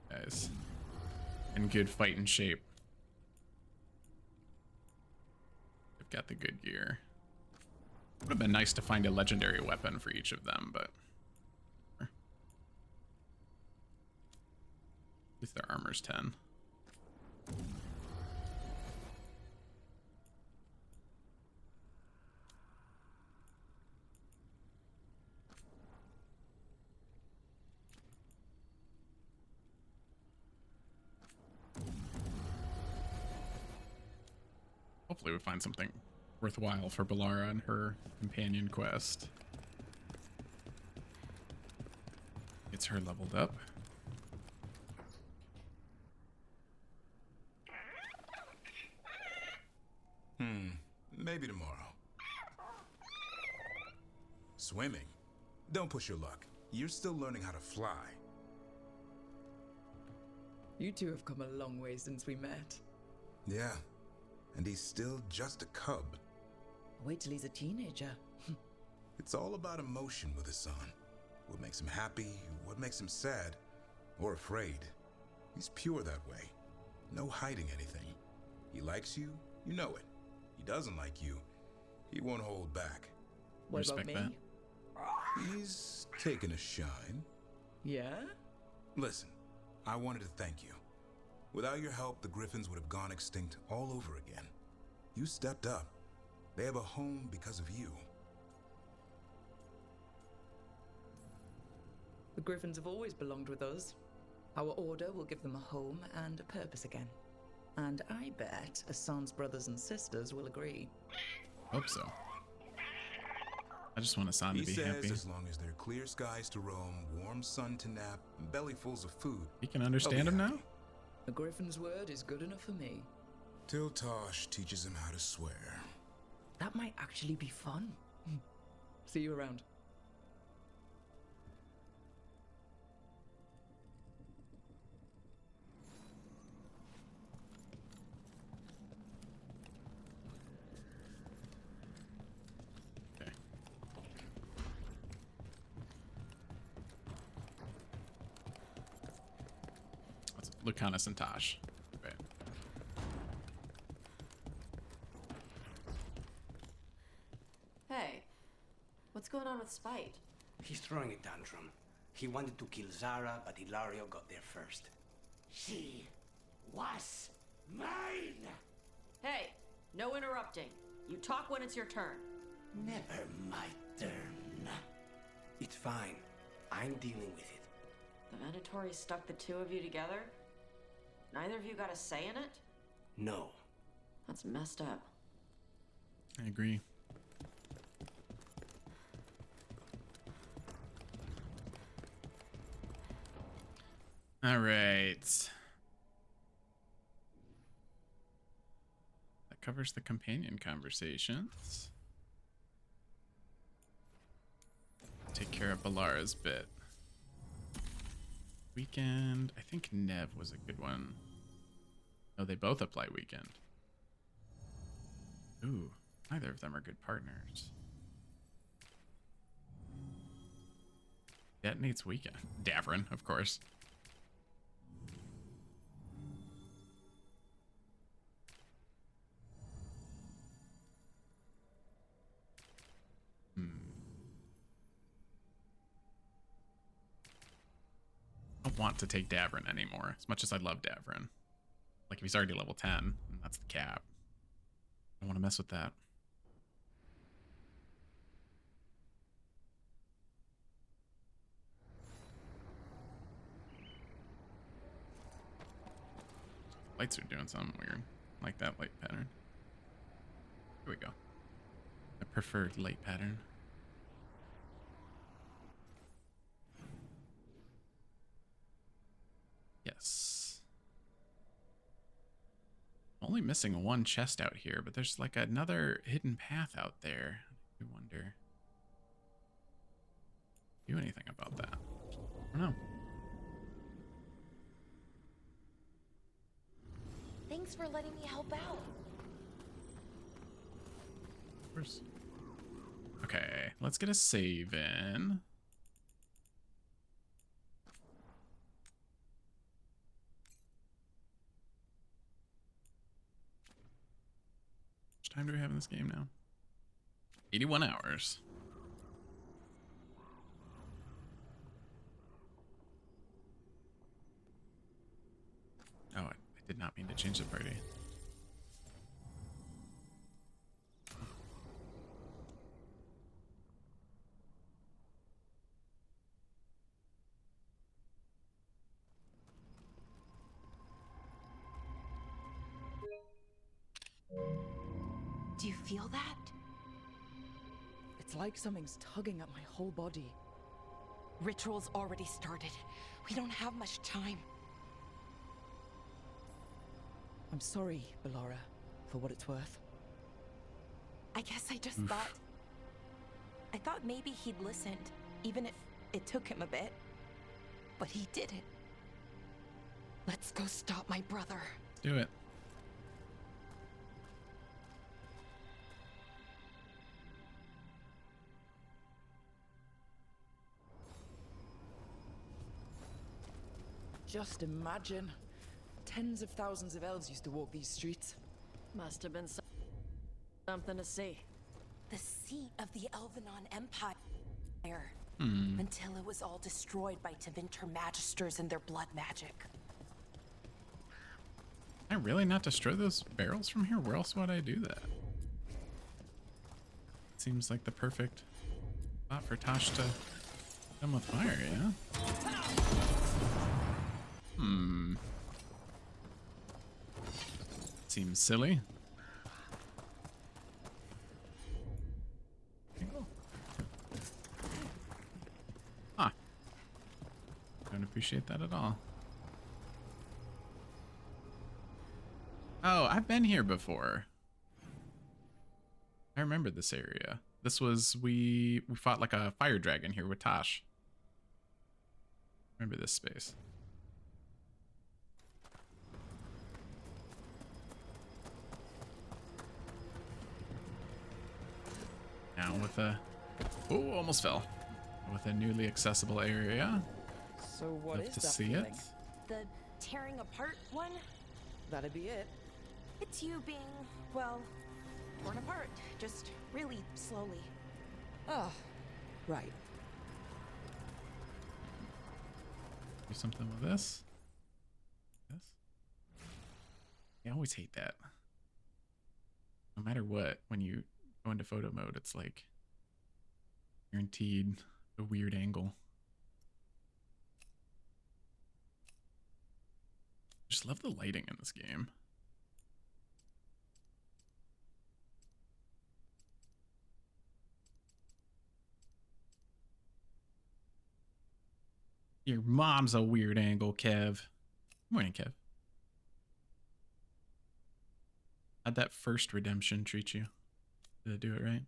Guys. In good fighting shape. They've got the good gear. Would have been nice to find a legendary weapon for each of them, but at least their armor's 10. Hopefully we find something worthwhile for Balara and her companion quest. Gets her leveled up. Maybe tomorrow. Swimming? Don't push your luck. You're still learning how to fly. You two have come a long way since we met. Yeah. And he's still just a cub. Wait till he's a teenager. It's all about emotion with his son. What makes him happy, what makes him sad, or afraid. He's pure that way. No hiding anything. He likes you, you know it. He doesn't like you, he won't hold back. What about me? That. He's taken a shine. Yeah? Listen, I wanted to thank you. Without your help, the Griffins would have gone extinct all over again. You stepped up. They have a home because of you. The Griffins have always belonged with us. Our order will give them a home and a purpose again. And I bet Hassan's brothers and sisters will agree. Hope so. I just want Hassan to be happy. He says as long as there are clear skies to roam, warm sun to nap, and bellyfuls of food. He can understand him now? The Griffin's word is good enough for me. Till Tosh teaches him how to swear. That might actually be fun. See you around. Lucanus and Tosh. Right. Hey, what's going on with Spite? He's throwing a tantrum. He wanted to kill Zara, but Hilario got there first. She was mine! Hey, no interrupting. You talk when it's your turn. Never my turn. It's fine. I'm dealing with it. The Venatori stuck the two of you together? Neither of you got a say in it? No. That's messed up. I agree. All right. That covers the companion conversations. Take care of Balara's bit. Weekend. I think Nev was a good one. Oh, they both apply weekend. Ooh, neither of them are good partners. Detonates weekend. Davrin, of course. I don't want to take Davrin anymore, as much as I love Davrin. Like, if he's already level 10, then that's the cap. I don't want to mess with that. Lights are doing something weird. Like that light pattern. Here we go. I prefer light pattern. Yes. Only missing one chest out here, but there's like another hidden path out there. I wonder. Do anything about that? I don't know. Thanks for letting me help out. Of course. Okay, let's get a save in. How much time do we have in this game now? 81 hours. Oh, I did not mean to change the party. Do you feel that? It's like something's tugging at my whole body. Ritual's already started. We don't have much time. I'm sorry, Balara, for what it's worth. I guess I just thought... I thought maybe he'd listened, even if it took him a bit. But he didn't. Let's go stop my brother. Do it. Just imagine. Tens of thousands of elves used to walk these streets. Must have been something to see. The seat of the Elvenon Empire. Hmm. Until it was all destroyed by Tevinter Magisters and their blood magic. Can I really not destroy those barrels from here? Where else would I do that? Seems like the perfect spot for Tosh to come with fire, yeah? Hmm. Seems silly. Huh. Don't appreciate that at all. Oh, I've been here before. I remember this area. This was, we fought like a fire dragon here with Tosh. Remember this space. Now with a, oh, almost fell. With a newly accessible area. So what Love is to that see feeling? it. The tearing apart one? That'd be it. It's you being, well, torn apart. Just really slowly. Oh, right. Do something with this. This. I always hate that. No matter what, when you go into photo mode, it's like guaranteed a weird angle. Just love the lighting in this game. Your mom's a weird angle, Kev. Good morning, Kev. How'd that first redemption treat you? Did I do it right?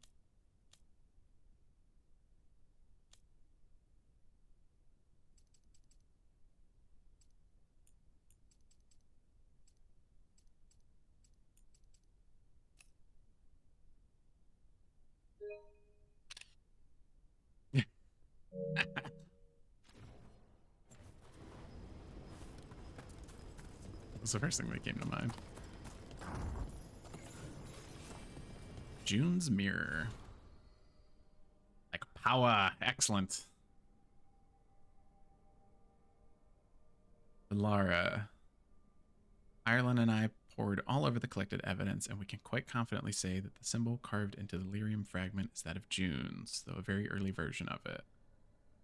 That's the first thing that came to mind. June's mirror. Like power. Excellent. Lara. Ireland and I pored all over the collected evidence, and we can quite confidently say that the symbol carved into the lyrium fragment is that of June's, though a very early version of it.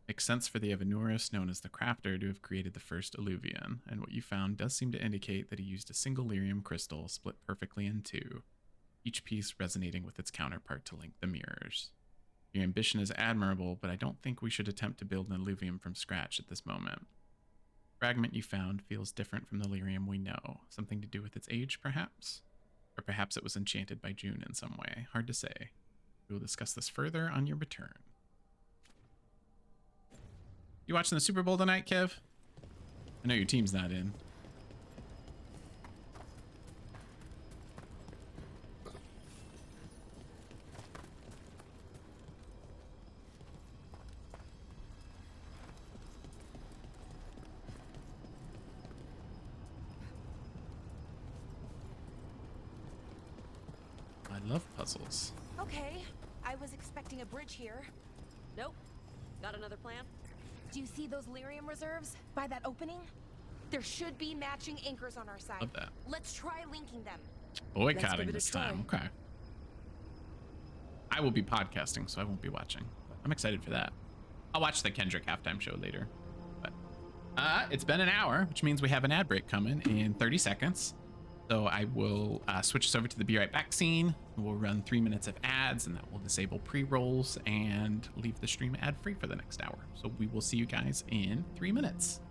Makes sense for the Evanurus, known as the Crafter, to have created the first Illuvian, and what you found does seem to indicate that he used a single lyrium crystal split perfectly in two, each piece resonating with its counterpart to link the mirrors. Your ambition is admirable, but I don't think we should attempt to build an Illuvium from scratch at this moment. The fragment you found feels different from the lyrium we know, something to do with its age, perhaps? Or perhaps it was enchanted by June in some way, hard to say. We will discuss this further on your return. You watching the Super Bowl tonight, Kev? I know your team's not in. I love puzzles. Okay, I was expecting a bridge here. Nope. Got another plan? Do you see those lyrium reserves by that opening? There should be matching anchors on our side. Love that. Let's try linking them. Boycotting this time. Okay. I will be podcasting, so I won't be watching. But I'm excited for that. I'll watch the Kendrick halftime show later. But it's been an hour, which means we have an ad break coming in 30 seconds. So I will switch us over to the Be Right Back scene. We'll run 3 minutes of ads, and that will disable pre-rolls and leave the stream ad-free for the next hour. So we will see you guys in 3 minutes.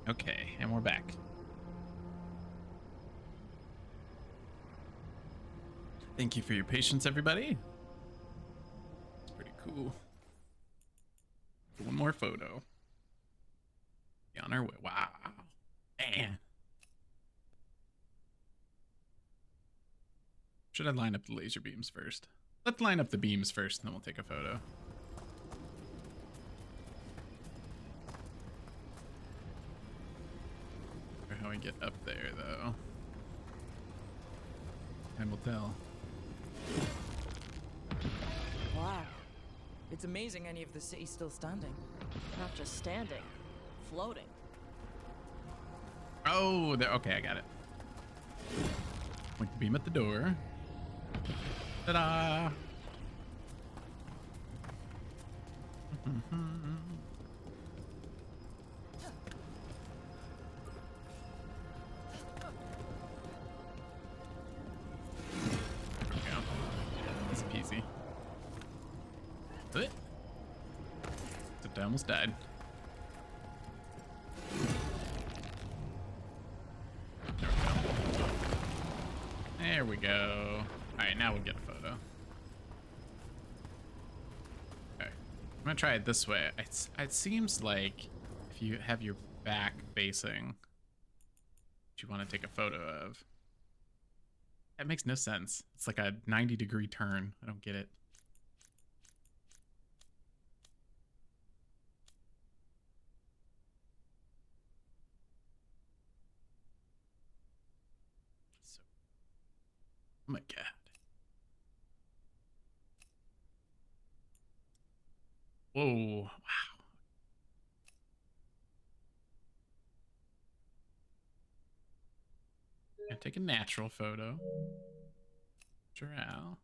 Okay, and we're back. Thank you for your patience, everybody. It's pretty cool. One more photo. Be on our way. Wow. Man. Should I line up the laser beams first? Let's line up the beams first, and then we'll take a photo. Or how we get up there, though. Time will tell. Wow. It's amazing any of the city's still standing. Not just standing, floating. Oh, there. Okay, I got it. Point the beam at the door. Ta-da! There we go. Easy peasy. Except I almost died. There we go. All right, now we'll get a photo. Okay, I'm gonna try it this way. It seems like if you have your back facing what you want to take a photo of, that makes no sense. It's like a 90-degree turn. I don't get it. my god. Whoa, wow. Gonna take a natural photo. Drow.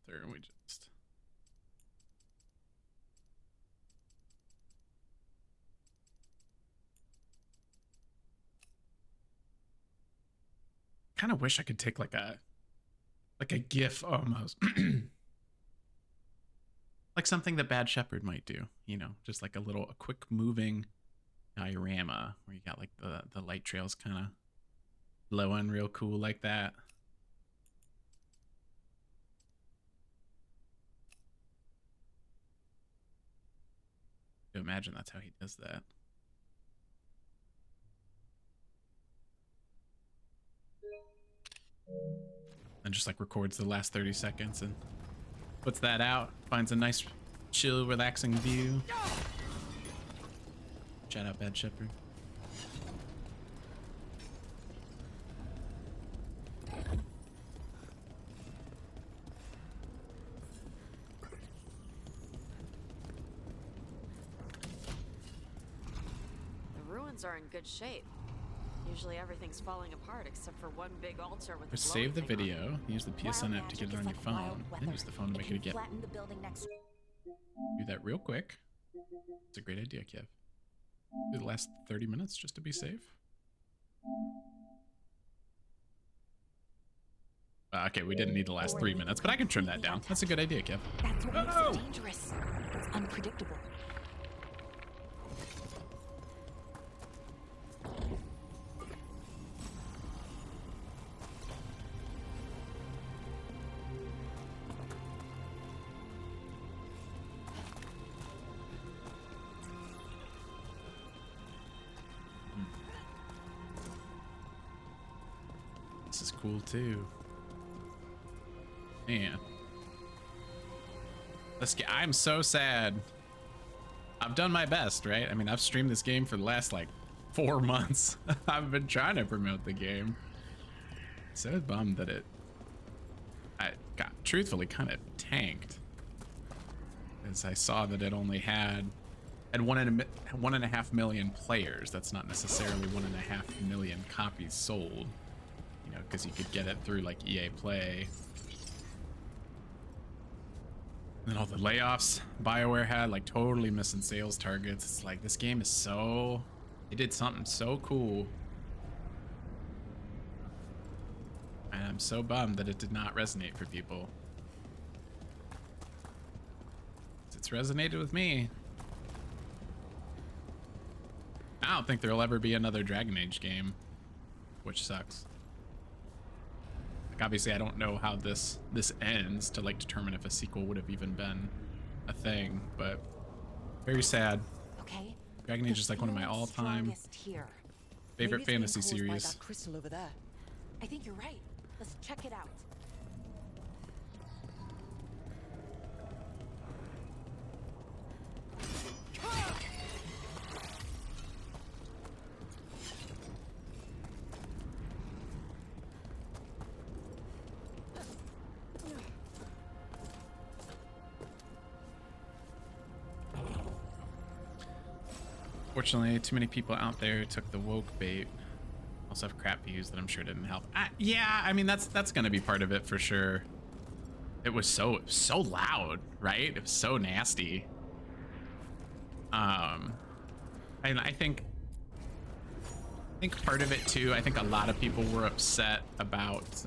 There we just. Kind of wish I could take like a GIF almost. Like something that Bad Shepherd might do, you know, just like a quick moving diorama where you got like the light trails kind of blowing real cool like that. I imagine that's how he does that. And just like records the last 30 seconds and puts that out, finds a nice chill relaxing view. Shout out Bad Shepherd. The ruins are in good shape. Usually everything's falling apart except for one big altar with Just a save the glowing thing video, on it. use the PSN app to get it on your phone, then use the phone to make it a GIF. Do that real quick. It's a great idea, Kev. Do the last 30 minutes just to be safe. Okay, we didn't need the last 3 minutes, but I can trim that down. That's a good idea, Kev. That's what makes it dangerous. It's unpredictable. This is cool too. Man. I'm so sad. I've done my best, right? I mean, I've streamed this game for the last like 4 months. I've been trying to promote the game. So bummed that I got truthfully kind of tanked. As I saw that it only had 1.5 million players. That's not necessarily 1.5 million copies sold. You know, because you could get it through like EA Play. And all the layoffs Bioware had, like totally missing sales targets. It's like this game is so... They did something so cool. And I'm so bummed that it did not resonate for people. It's resonated with me. I don't think there'll ever be another Dragon Age game, which sucks. Like obviously I don't know how this ends to like determine if a sequel would have even been a thing, but very sad. Okay. Dragon Age is like one of my all-time favorite fantasy series. That crystal over there. I think you're right. Let's check it out. Fortunately, too many people out there took the woke bait. Also have crap views that I'm sure didn't help. Yeah, I mean that's gonna be part of it for sure. It was so loud, right? It was so nasty. And I think part of it too. I think a lot of people were upset about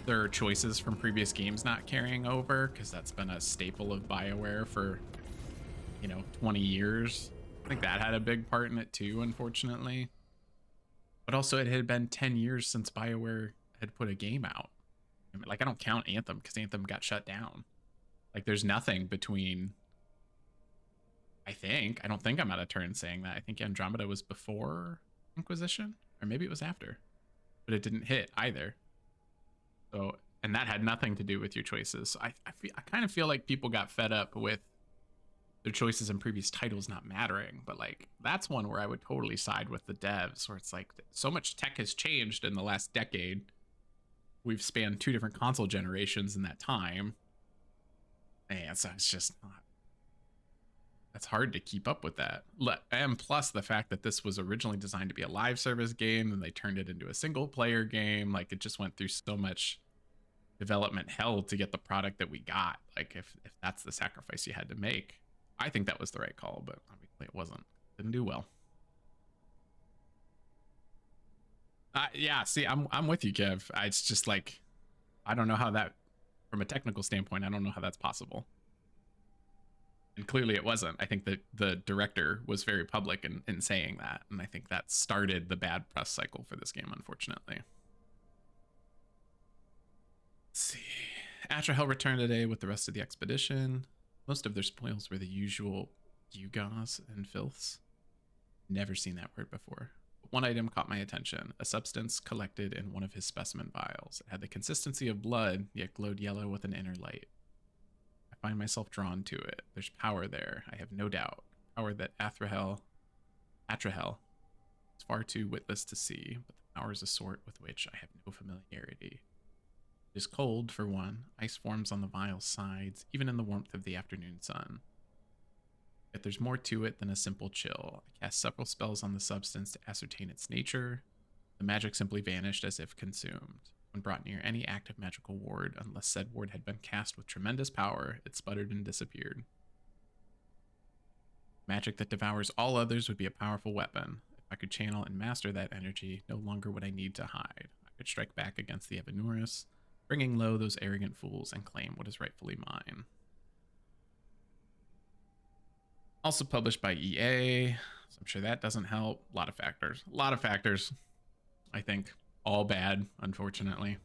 their choices from previous games not carrying over, because that's been a staple of Bioware for 20 years. I think that had a big part in it too, unfortunately. But also it had been 10 years since Bioware had put a game out. I mean, like, I don't count Anthem because Anthem got shut down. Like, there's nothing between I think. I don't think I'm out of turn saying that. I think Andromeda was before Inquisition, or maybe it was after, but it didn't hit either. So, and that had nothing to do with your choices. So I kind of feel like people got fed up with their choices in previous titles not mattering, but like that's one where I would totally side with the devs, where it's like so much tech has changed in the last decade. We've spanned 2 different console generations in that time, and so it's just not, that's hard to keep up with that. And plus the fact that this was originally designed to be a live service game and they turned it into a single player game, like it just went through so much development hell to get the product that we got. Like if that's the sacrifice you had to make, I think that was the right call, but obviously it wasn't. Didn't do well. Yeah, see, I'm with you, Kev. It's just like, I don't know how that, from a technical standpoint, I don't know how that's possible. And clearly it wasn't. I think that the director was very public in saying that, and I think that started the bad press cycle for this game, unfortunately. Let's see. Atrahel returned today with the rest of the expedition. Most of their spoils were the usual gewgaws and filths. Never seen that word before. But one item caught my attention, a substance collected in one of his specimen vials. It had the consistency of blood, yet glowed yellow with an inner light. I find myself drawn to it. There's power there, I have no doubt. Power that Atrahel is far too witless to see, but the power is a sort with which I have no familiarity. It is cold, for one. Ice forms on the vial's sides, even in the warmth of the afternoon sun. Yet there's more to it than a simple chill. I cast several spells on the substance to ascertain its nature. The magic simply vanished as if consumed. When brought near any active magical ward, unless said ward had been cast with tremendous power, it sputtered and disappeared. Magic that devours all others would be a powerful weapon. If I could channel and master that energy, no longer would I need to hide. I could strike back against the Evanuris, bringing low those arrogant fools and claim what is rightfully mine. Also published by EA, so I'm sure that doesn't help. A lot of factors. I think all bad, unfortunately.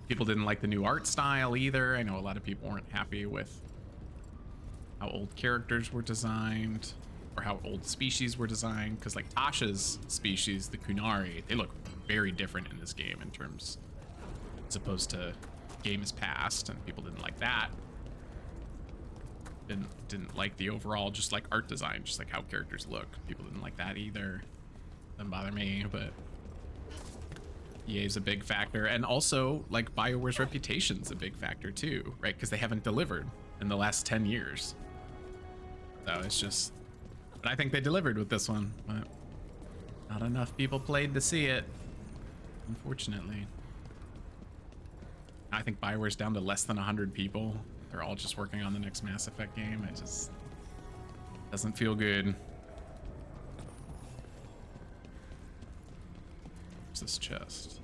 People didn't like the new art style either. I know a lot of people weren't happy with how old characters were designed, or how old species were designed, because like Tasha's species, the Kunari, they look very different in this game in terms, as opposed to games past, and people didn't like that. Didn't like the overall just like art design, just like how characters look. People didn't like that either. Doesn't bother me, but EA is a big factor, and also like BioWare's reputation's a big factor too, right? Because they haven't delivered in the last 10 years. So it's just, but I think they delivered with this one, but not enough people played to see it, unfortunately. I think BioWare's down to less than 100 people. They're all just working on the next Mass Effect game. It just doesn't feel good. What's this chest?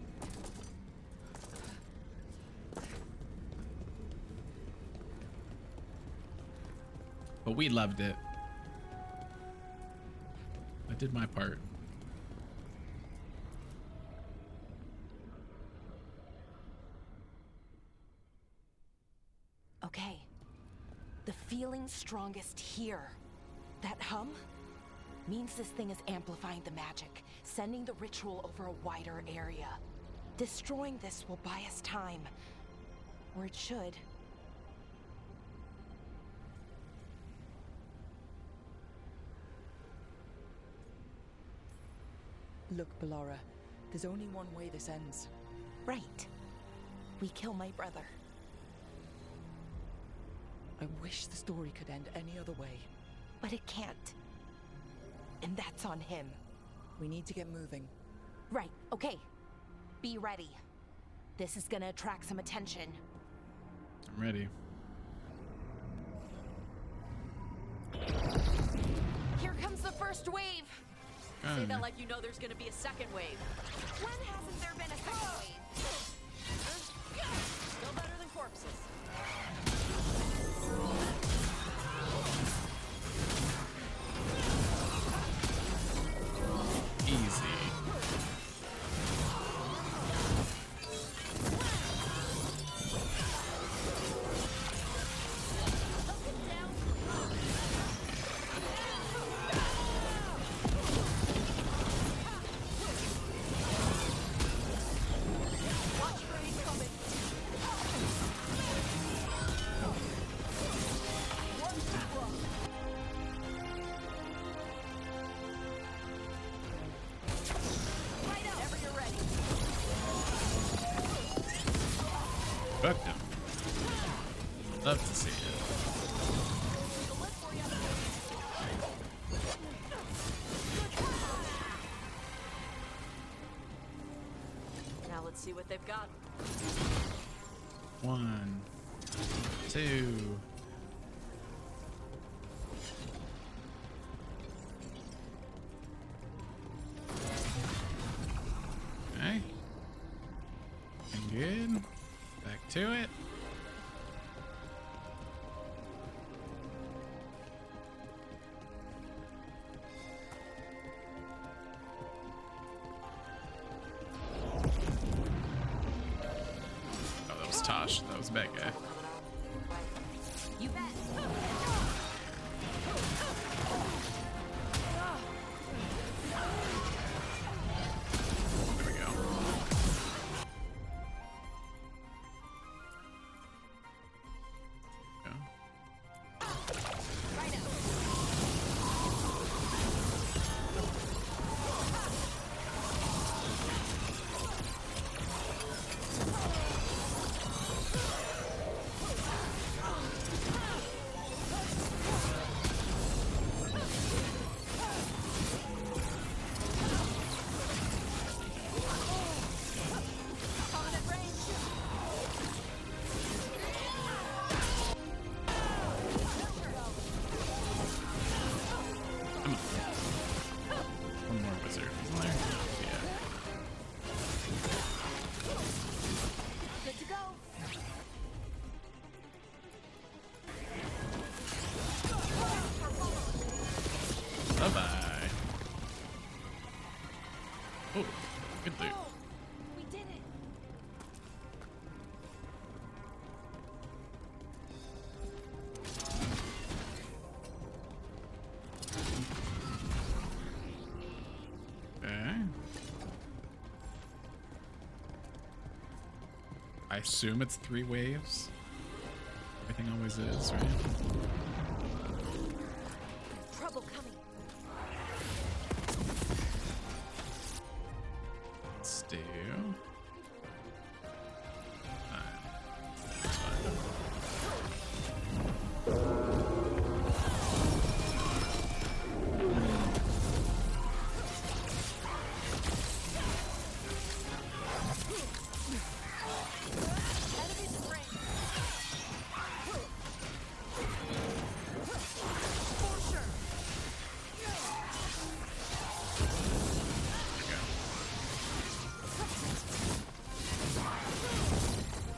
But we loved it. I did my part. Okay. The feeling's strongest here. That hum means this thing is amplifying the magic, sending the ritual over a wider area. Destroying this will buy us time. Or it should. Look, Ballora, there's only one way this ends. Right. We kill my brother. I wish the story could end any other way. But it can't. And that's on him. We need to get moving. Right, okay. Be ready. This is gonna attract some attention. I'm ready. Here comes the first wave. Say that like you know there's gonna be a second wave. When hasn't there been a second wave? Still better than corpses. Easy. Cooked him. Love to see it. Now let's see what they've got. 1, 2. Okay. And good. Back to it. Oh, that was Tosh. That was a bad guy. You bet. There we go. One more wizard, isn't there? Yeah. Good to go. Bye-bye. Oh, good loot. We did it. Okay. I assume it's 3 waves. Everything always is, right? Trouble coming. Let's do.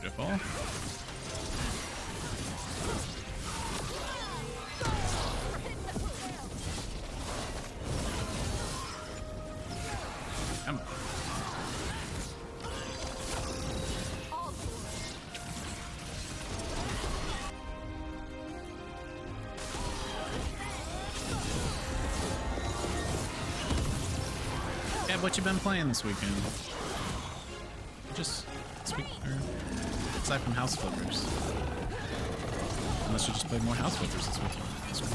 Beautiful. Come on. Yeah, what you been playing this weekend? Just this week, or aside from House Flippers. Unless you just played more House Flippers this weekend. That's cool.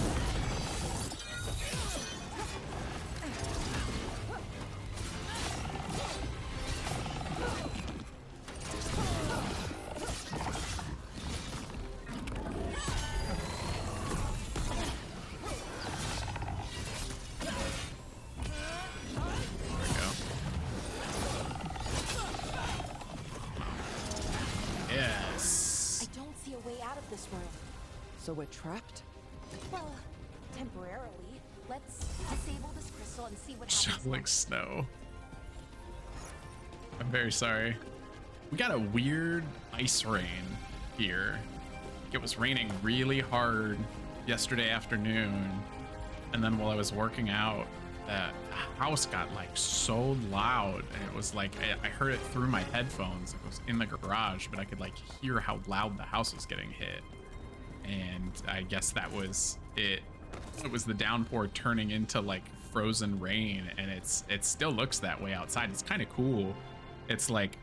Yes. I don't see a way out of this room. So we're trapped? Well, temporarily. Let's disable this crystal and see what happens. Shoveling snow. I'm very sorry. We got a weird ice rain here. It was raining really hard yesterday afternoon, and then while I was working out, that house got like so loud, and it was like I heard it through my headphones. It was in the garage, but I could like hear how loud the house was getting hit. And I guess that was it. It was the downpour turning into like frozen rain, and it still looks that way outside. It's kind of cool. It's like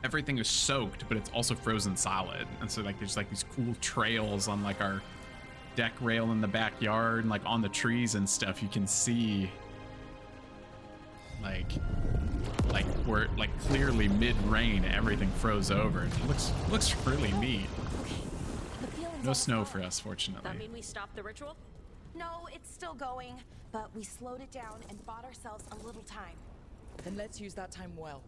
everything is soaked, but it's also frozen solid, and so like there's like these cool trails on like our deck rail in the backyard, and like on the trees and stuff you can see like like we're like clearly mid-rain, everything froze over. It looks really neat. No snow for us, fortunately. That mean we stopped the ritual? No, it's still going, but we slowed it down and bought ourselves a little time. Then let's use that time well.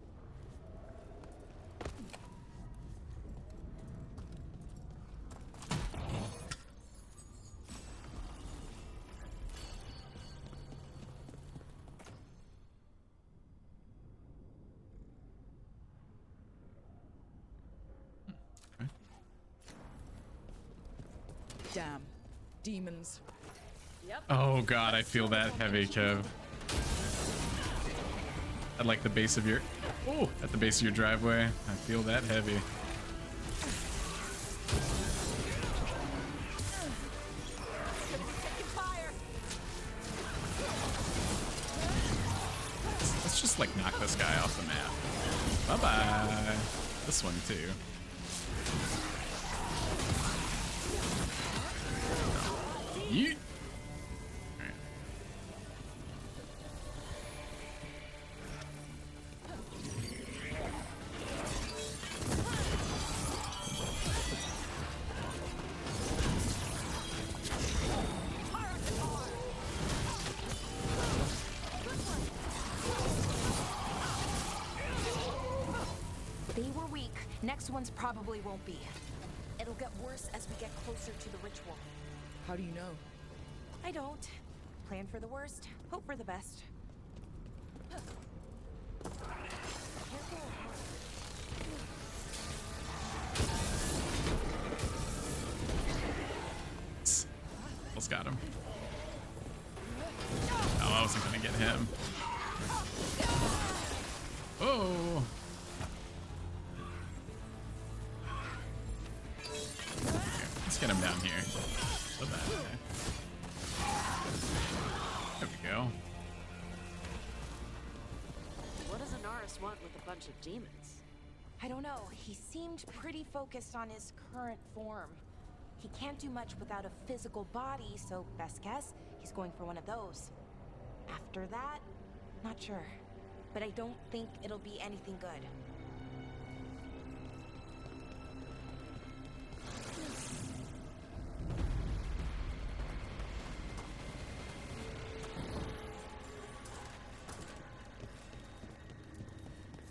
Damn. Demons. Yep. Oh god, I feel that heavy, Kev. At like the base of your... Oh, at the base of your driveway. I feel that heavy. Let's just like knock this guy off the map. Bye-bye. This one too. Yeet. Alright. They were weak. Next ones probably won't be. It'll get worse as we get closer to the ritual. How do you know? I don't. Plan for the worst, hope for the best. Almost got him. Oh, I wasn't gonna get him. Oh! Let's get him down here. So bad. Okay. There we go. What does Anaris want with a bunch of demons? I don't know. He seemed pretty focused on his current form. He can't do much without a physical body, so best guess, he's going for one of those. After that, not sure. But I don't think it'll be anything good.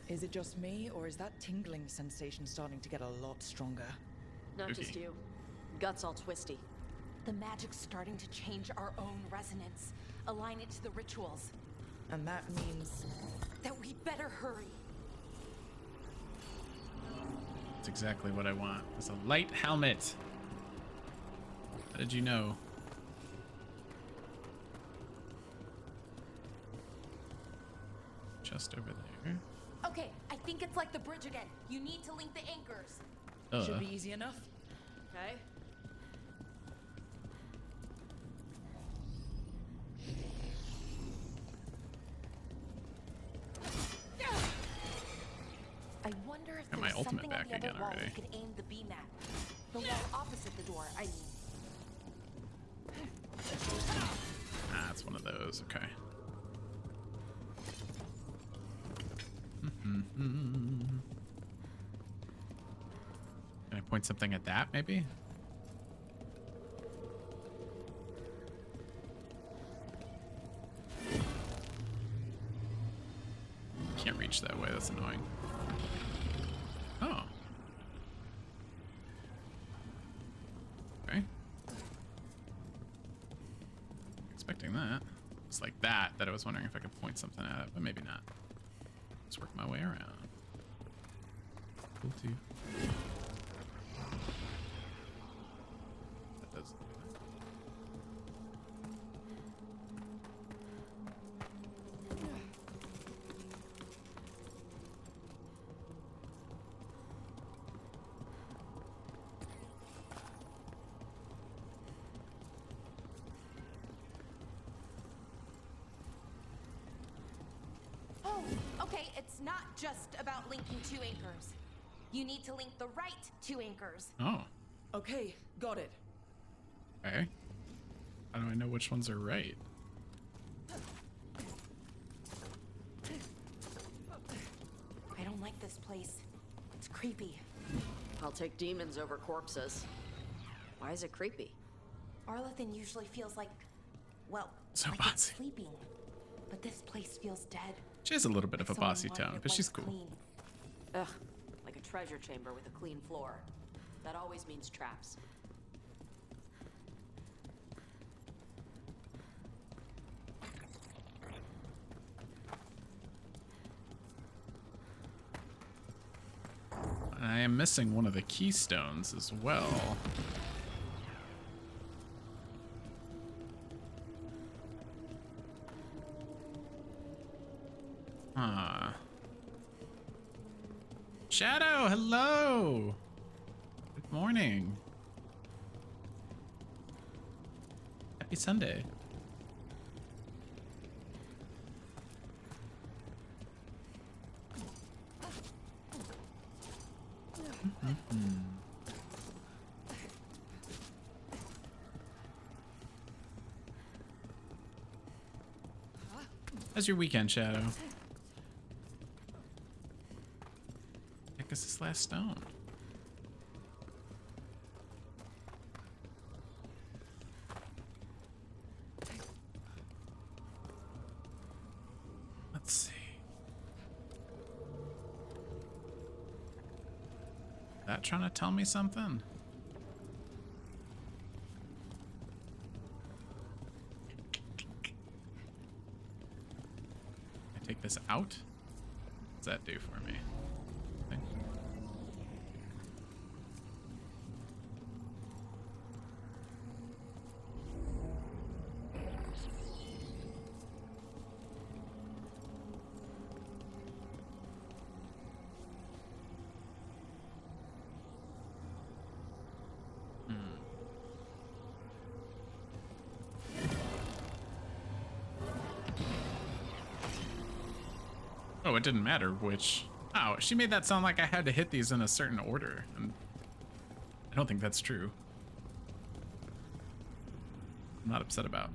Is it just me, or is that tingling sensation starting to get a lot stronger? Not just you. Gut's all twisty. The magic's starting to change our own resonance, align it to the rituals. And that means... that we better hurry. That's exactly what I want. It's a light helmet. How did you know? Just over there. Okay, I think it's like the bridge again. You need to link the anchors. Should be easy enough. Okay. I wonder if Got my there's ultimate something back on the other again wall already. we could aim the beam at. The wall opposite the door, I mean. Ah, it's one of those. Okay. Can I point something at that, maybe? Can't reach that way. That's annoying. Oh. Okay. Expecting that. It's like that I was wondering if I could point something at it, but maybe not. Let's work my way around. Cool too. That does. Oh, okay, it's not just about linking two anchors. You need to link the right two anchors. Oh. Okay, got it. Okay. How do I know which ones are right? this place. It's creepy. I'll take demons over corpses. Why is it creepy? Arlathan usually feels like, well, So like it's bossy. sleeping. But this place feels dead. She has a little bit of a Someone bossy wanted tone, it but she's wiped cool. clean. Ugh, like a treasure chamber with a clean floor. That always means traps. I am missing one of the keystones as well. Huh. Shadow, hello. Good morning. Happy Sunday. How's your weekend, Shadow? Heck is this last stone? Let's see. That trying to tell me something? I take this out? What's that do for me? Nothing. Oh, it didn't matter which. Oh, she made that sound like I had to hit these in a certain order. And I don't think that's true. I'm not upset about.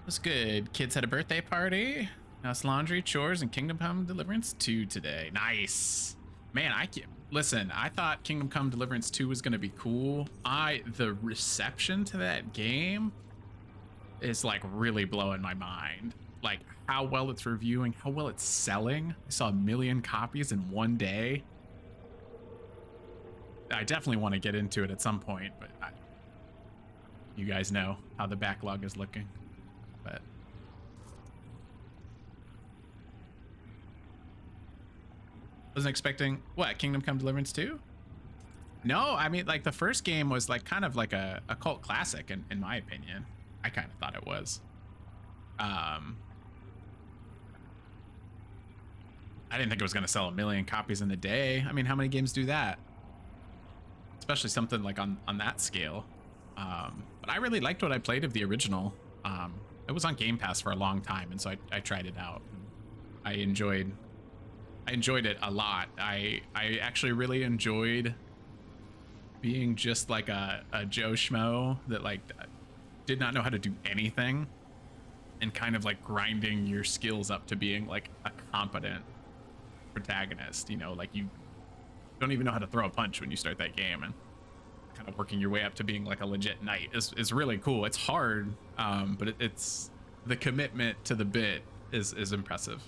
That's good. Kids had a birthday party. House laundry, chores, and Kingdom Come Deliverance 2 today. Nice. Man, I can't. Listen, I thought Kingdom Come Deliverance 2 was going to be cool. The reception to that game is like really blowing my mind. Like how well it's reviewing, how well it's selling. I saw 1 million copies in one day. I definitely want to get into it at some point, but you guys know how the backlog is looking. But wasn't expecting what, Kingdom Come Deliverance 2? No, I mean, like the first game was like kind of like a cult classic in my opinion. I kind of thought it was. I didn't think it was going to sell 1 million copies in a day. I mean, how many games do that? Especially something like on that scale. But I really liked what I played of the original. It was on Game Pass for a long time, and so I tried it out. I enjoyed it a lot. I actually really enjoyed being just like a Joe Schmo that like did not know how to do anything, and kind of like grinding your skills up to being like a competent protagonist. You know, like you don't even know how to throw a punch when you start that game, and kind of working your way up to being like a legit knight is really cool. It's hard, but it's the commitment to the bit is impressive.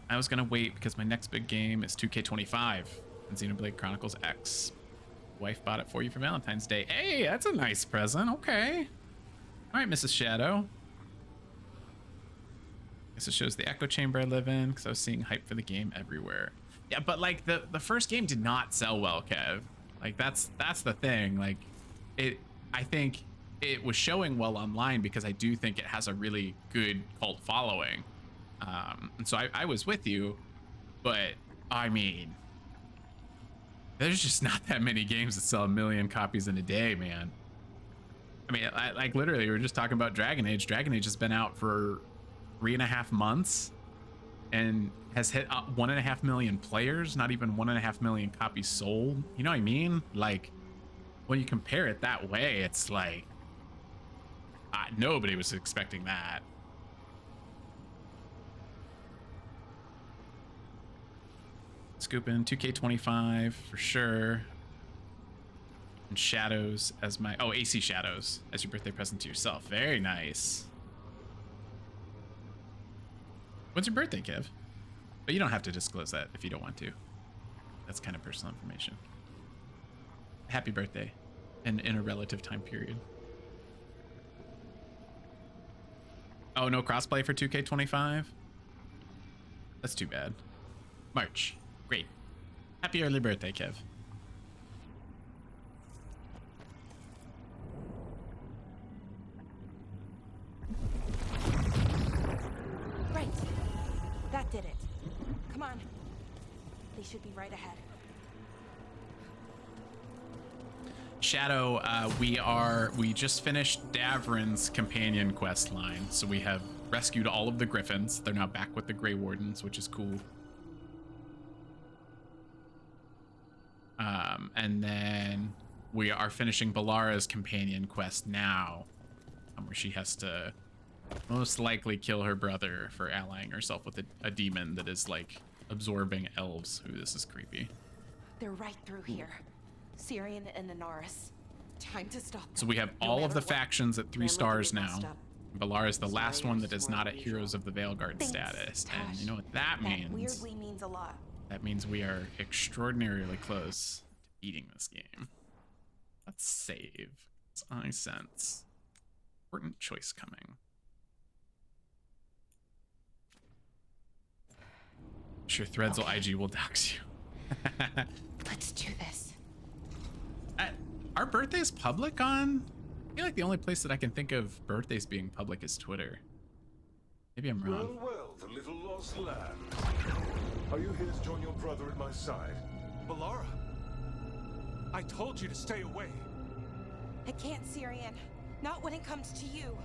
I was gonna wait because my next big game is 2K25 and Xenoblade Chronicles X. Wife bought it for you for Valentine's Day. Hey, that's a nice present. Okay. All right, Mrs. Shadow. Guess it shows the echo chamber I live in because I was seeing hype for the game everywhere. Yeah, but like the first game did not sell well, Kev. Like that's the thing. Like I think it was showing well online because I do think it has a really good cult following. And so I was with you, but I mean, there's just not that many games that sell 1 million copies in a day, man. I mean, like literally, we were just talking about Dragon Age. Dragon Age has been out for 3.5 months and has hit 1.5 million players, not even 1.5 million copies sold. You know what I mean? Like, when you compare it that way, it's like, Nobody was expecting that. Scooping 2K25 for sure. And shadows as my AC shadows as your birthday present to yourself. Very nice. When's your birthday, Kev? But you don't have to disclose that if you don't want to. That's kind of personal information. Happy birthday, and in a relative time period. Oh, no crossplay for 2K25? That's too bad. March. Great. Happy early birthday, Kev. Right. That did it. Come on. They should be right ahead. Shadow, we just finished Davrin's companion quest line, so we have rescued all of the Griffins. They're now back with the Grey Wardens, which is cool. And then we are finishing Balara's companion quest now, where she has to most likely kill her brother for allying herself with a demon that is like absorbing elves. Ooh, this is creepy. They're right through here. Syrian and Anaris. Time to stop them. So we have all of the factions at 3 stars now. Balara's the last one that is not at Heroes of the Veilguard status. And you know what that means? Weirdly means a lot. That means we are extraordinarily close to beating this game. Let's save. I sense important choice coming. Sure, Threads IG will dox you. Let's do this. Are birthdays public on? I feel like the only place that I can think of birthdays being public is Twitter. Maybe I'm wrong. Well, the little lost lamb. Are you here to join your brother at my side? Balara, I told you to stay away. I can't, Syrian. Not when it comes to you.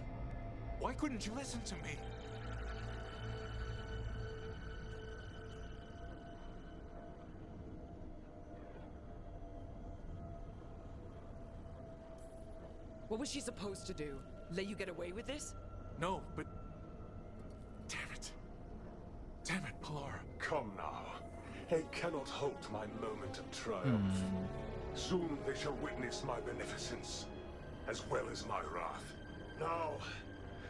Why couldn't you listen to me? What was she supposed to do? Let you get away with this? No, but... Damn it. Damn it, Balara. Come now. They cannot halt my moment of triumph. Soon they shall witness my beneficence, as well as my wrath. Now,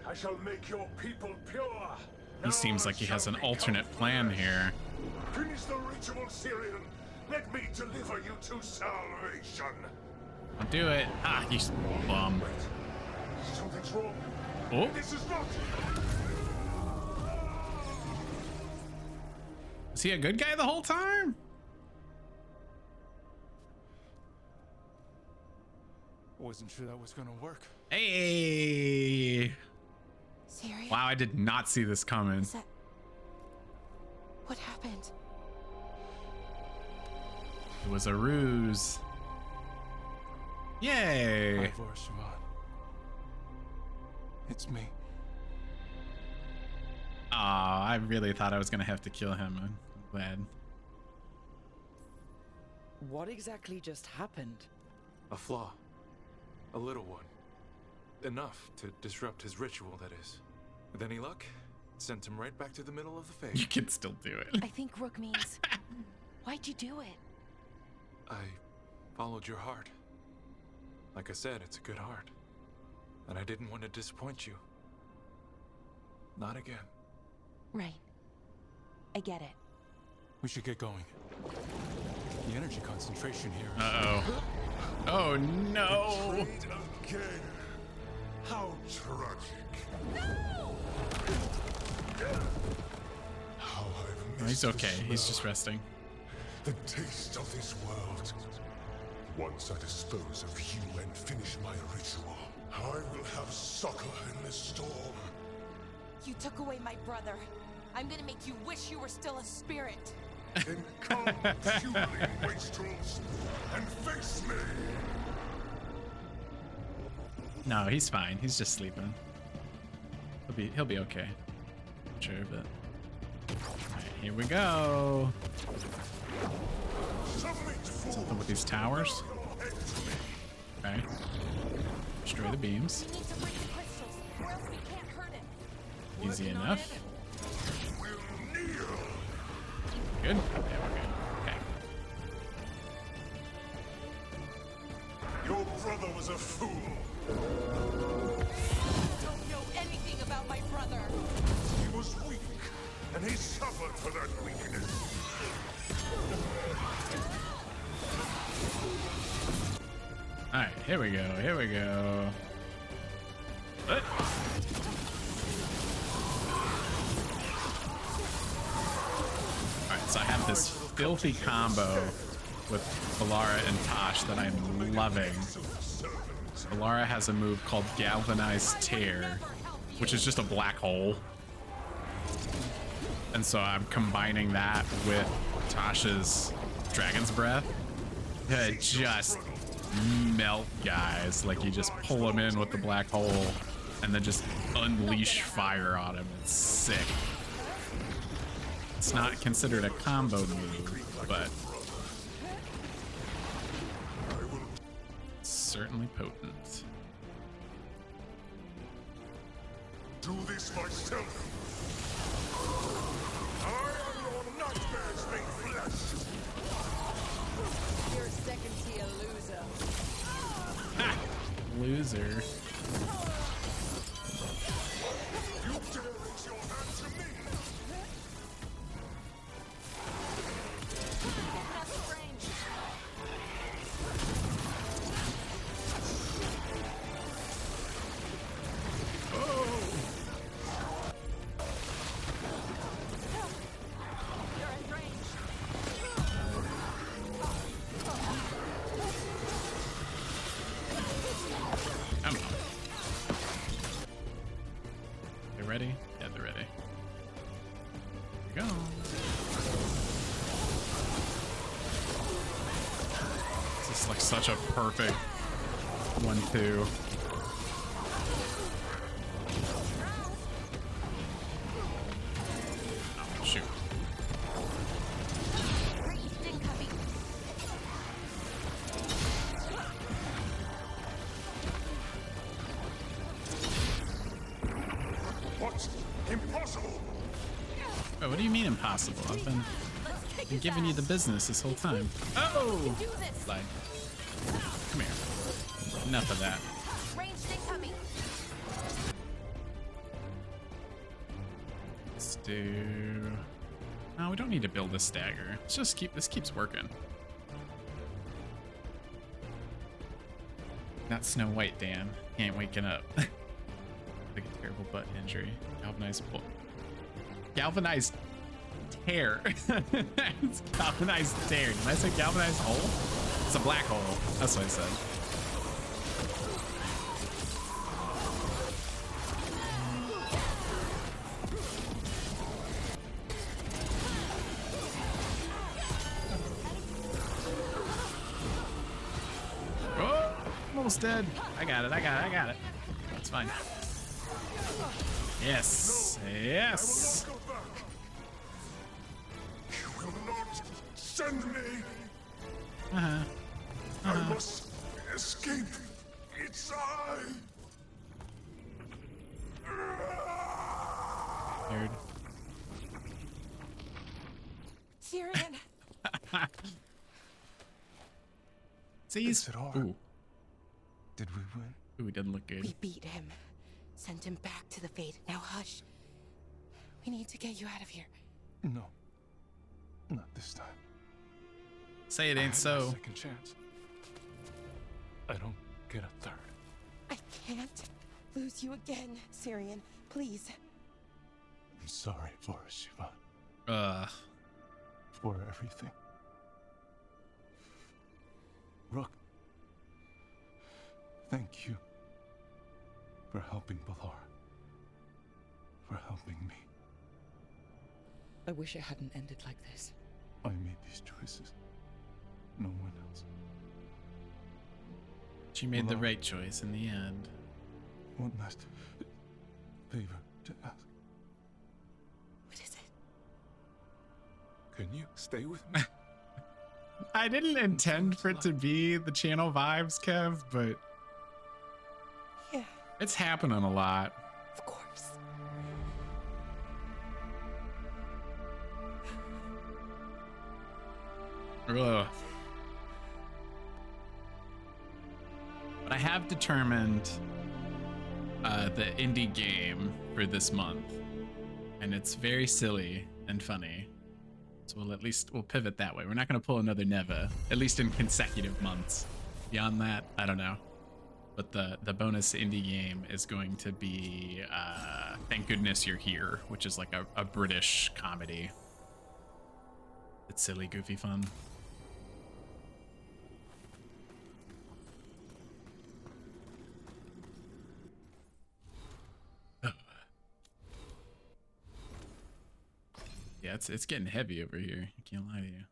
I shall make your people pure. He seems like he has an alternate plan here. Finish the ritual, Syrian. Let me deliver you to salvation. I'll do it. Ah, you bum. Something's wrong. Oh. This is not. Is he a good guy the whole time? Wasn't sure that was gonna work. Hey. Syrian? Wow, I did not see this coming. What happened? It was a ruse. Yay. It's me. Aw, I really thought I was gonna have to kill him. I'm glad. What exactly just happened? A flaw. A little one. Enough to disrupt his ritual, that is. With any luck, sent him right back to the middle of the fade. You can still do it. I think Rook means... Why'd you do it? I followed your heart. Like I said, it's a good heart. And I didn't want to disappoint you. Not again. Right. I get it. We should get going. The energy concentration here is... Uh-oh. Oh, no. Betrayed again. How tragic. No! How I've Oh, he's okay. He's just resting. The taste of this world. Once I dispose of you and finish my ritual, I will have succor in this storm. You took away my brother. I'm gonna make you wish you were still a spirit. Then come, fueling wastrels, and face me! No, he's fine. He's just sleeping. He'll be okay. I'm sure of it. Alright, here we go. Something with these towers. Okay. Destroy the beams. We need to break the crystals. Easy enough. Good. Yeah, we're good. Okay. Your brother was a fool. Don't know anything about my brother. He was weak, and he suffered for that weakness. All right, here we go. Here we go. What? All right, so I have this filthy combo with Valara and Tosh that I'm loving. Valara has a move called Galvanized Tear, which is just a black hole. And so I'm combining that with Tosh's Dragon's Breath to just melt guys. Like you just pull them in with the black hole and then just unleash fire on them. It's sick. It's not considered a combo move, but it's certainly potent. Do this myself. I am your nightmares made flesh. You're a second-tier loser. Ha! Loser. You dare raise your hand to me? Such a perfect 1-2. Oh, shoot. What? Impossible! Oh, what do you mean impossible? I've been giving you the business this whole time. Oh! Slide. Come here. Enough of that. Let's do. No, we don't need to build a stagger. Let's just keep this keeps working. Not Snow White, Dan. He ain't waking up. Like a terrible butt injury. Galvanized pull. Galvanized tear. It's galvanized tear. Did I say galvanized hole? It's a black hole. That's what I said. Oh, I'm almost dead. I got it. It's fine. Yes. Yes. You will not send me. Uh-huh. I must escape. It's I. Weird. Tyrion. See, Is it all? Ooh. Did we win? Ooh, it didn't look good. We beat him. Sent him back to the Fade. Now hush. We need to get you out of here. No. Not this time. Say it ain't so. Second chance. I don't get a third. I can't lose you again, Syrian. Please. I'm sorry for Siobhan. For everything. Rook. Thank you. For helping Valar. For helping me. I wish it hadn't ended like this. I made these choices. No one else. She made the right choice in the end. One last favor to ask. What is it? Can you stay with me? I didn't intend for it to be the channel vibes, Kev, but yeah, it's happening a lot. Of course. Ugh. But I have determined the indie game for this month, and it's very silly and funny. So we'll pivot that way. We're not going to pull another Neva, at least in consecutive months. Beyond that, I don't know. But the bonus indie game is going to be Thank Goodness You're Here, which is like a British comedy. It's silly, goofy fun. Yeah, it's getting heavy over here. I can't lie to you.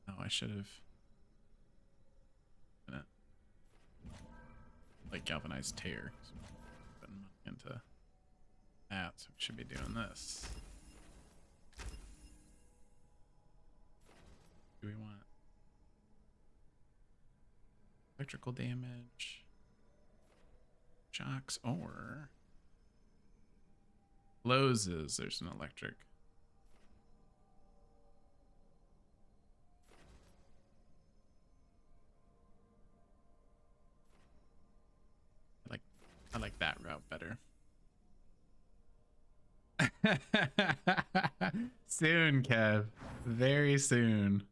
Oh, I should have. Like galvanized tear. So putting money into that, so we should be doing this. What do we want? Electrical damage, shocks, or closes. There's an electric. I like that route better. Soon, Kev. Very soon.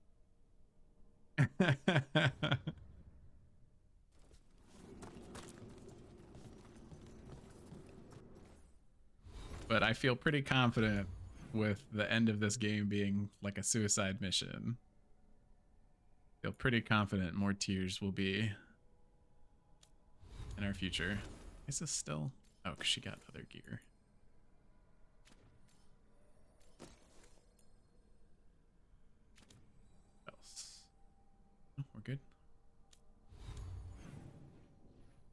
But I feel pretty confident with the end of this game being like a suicide mission. I feel pretty confident more tears will be in our future. Is this still? Oh, because she got other gear. What else? Oh, we're good.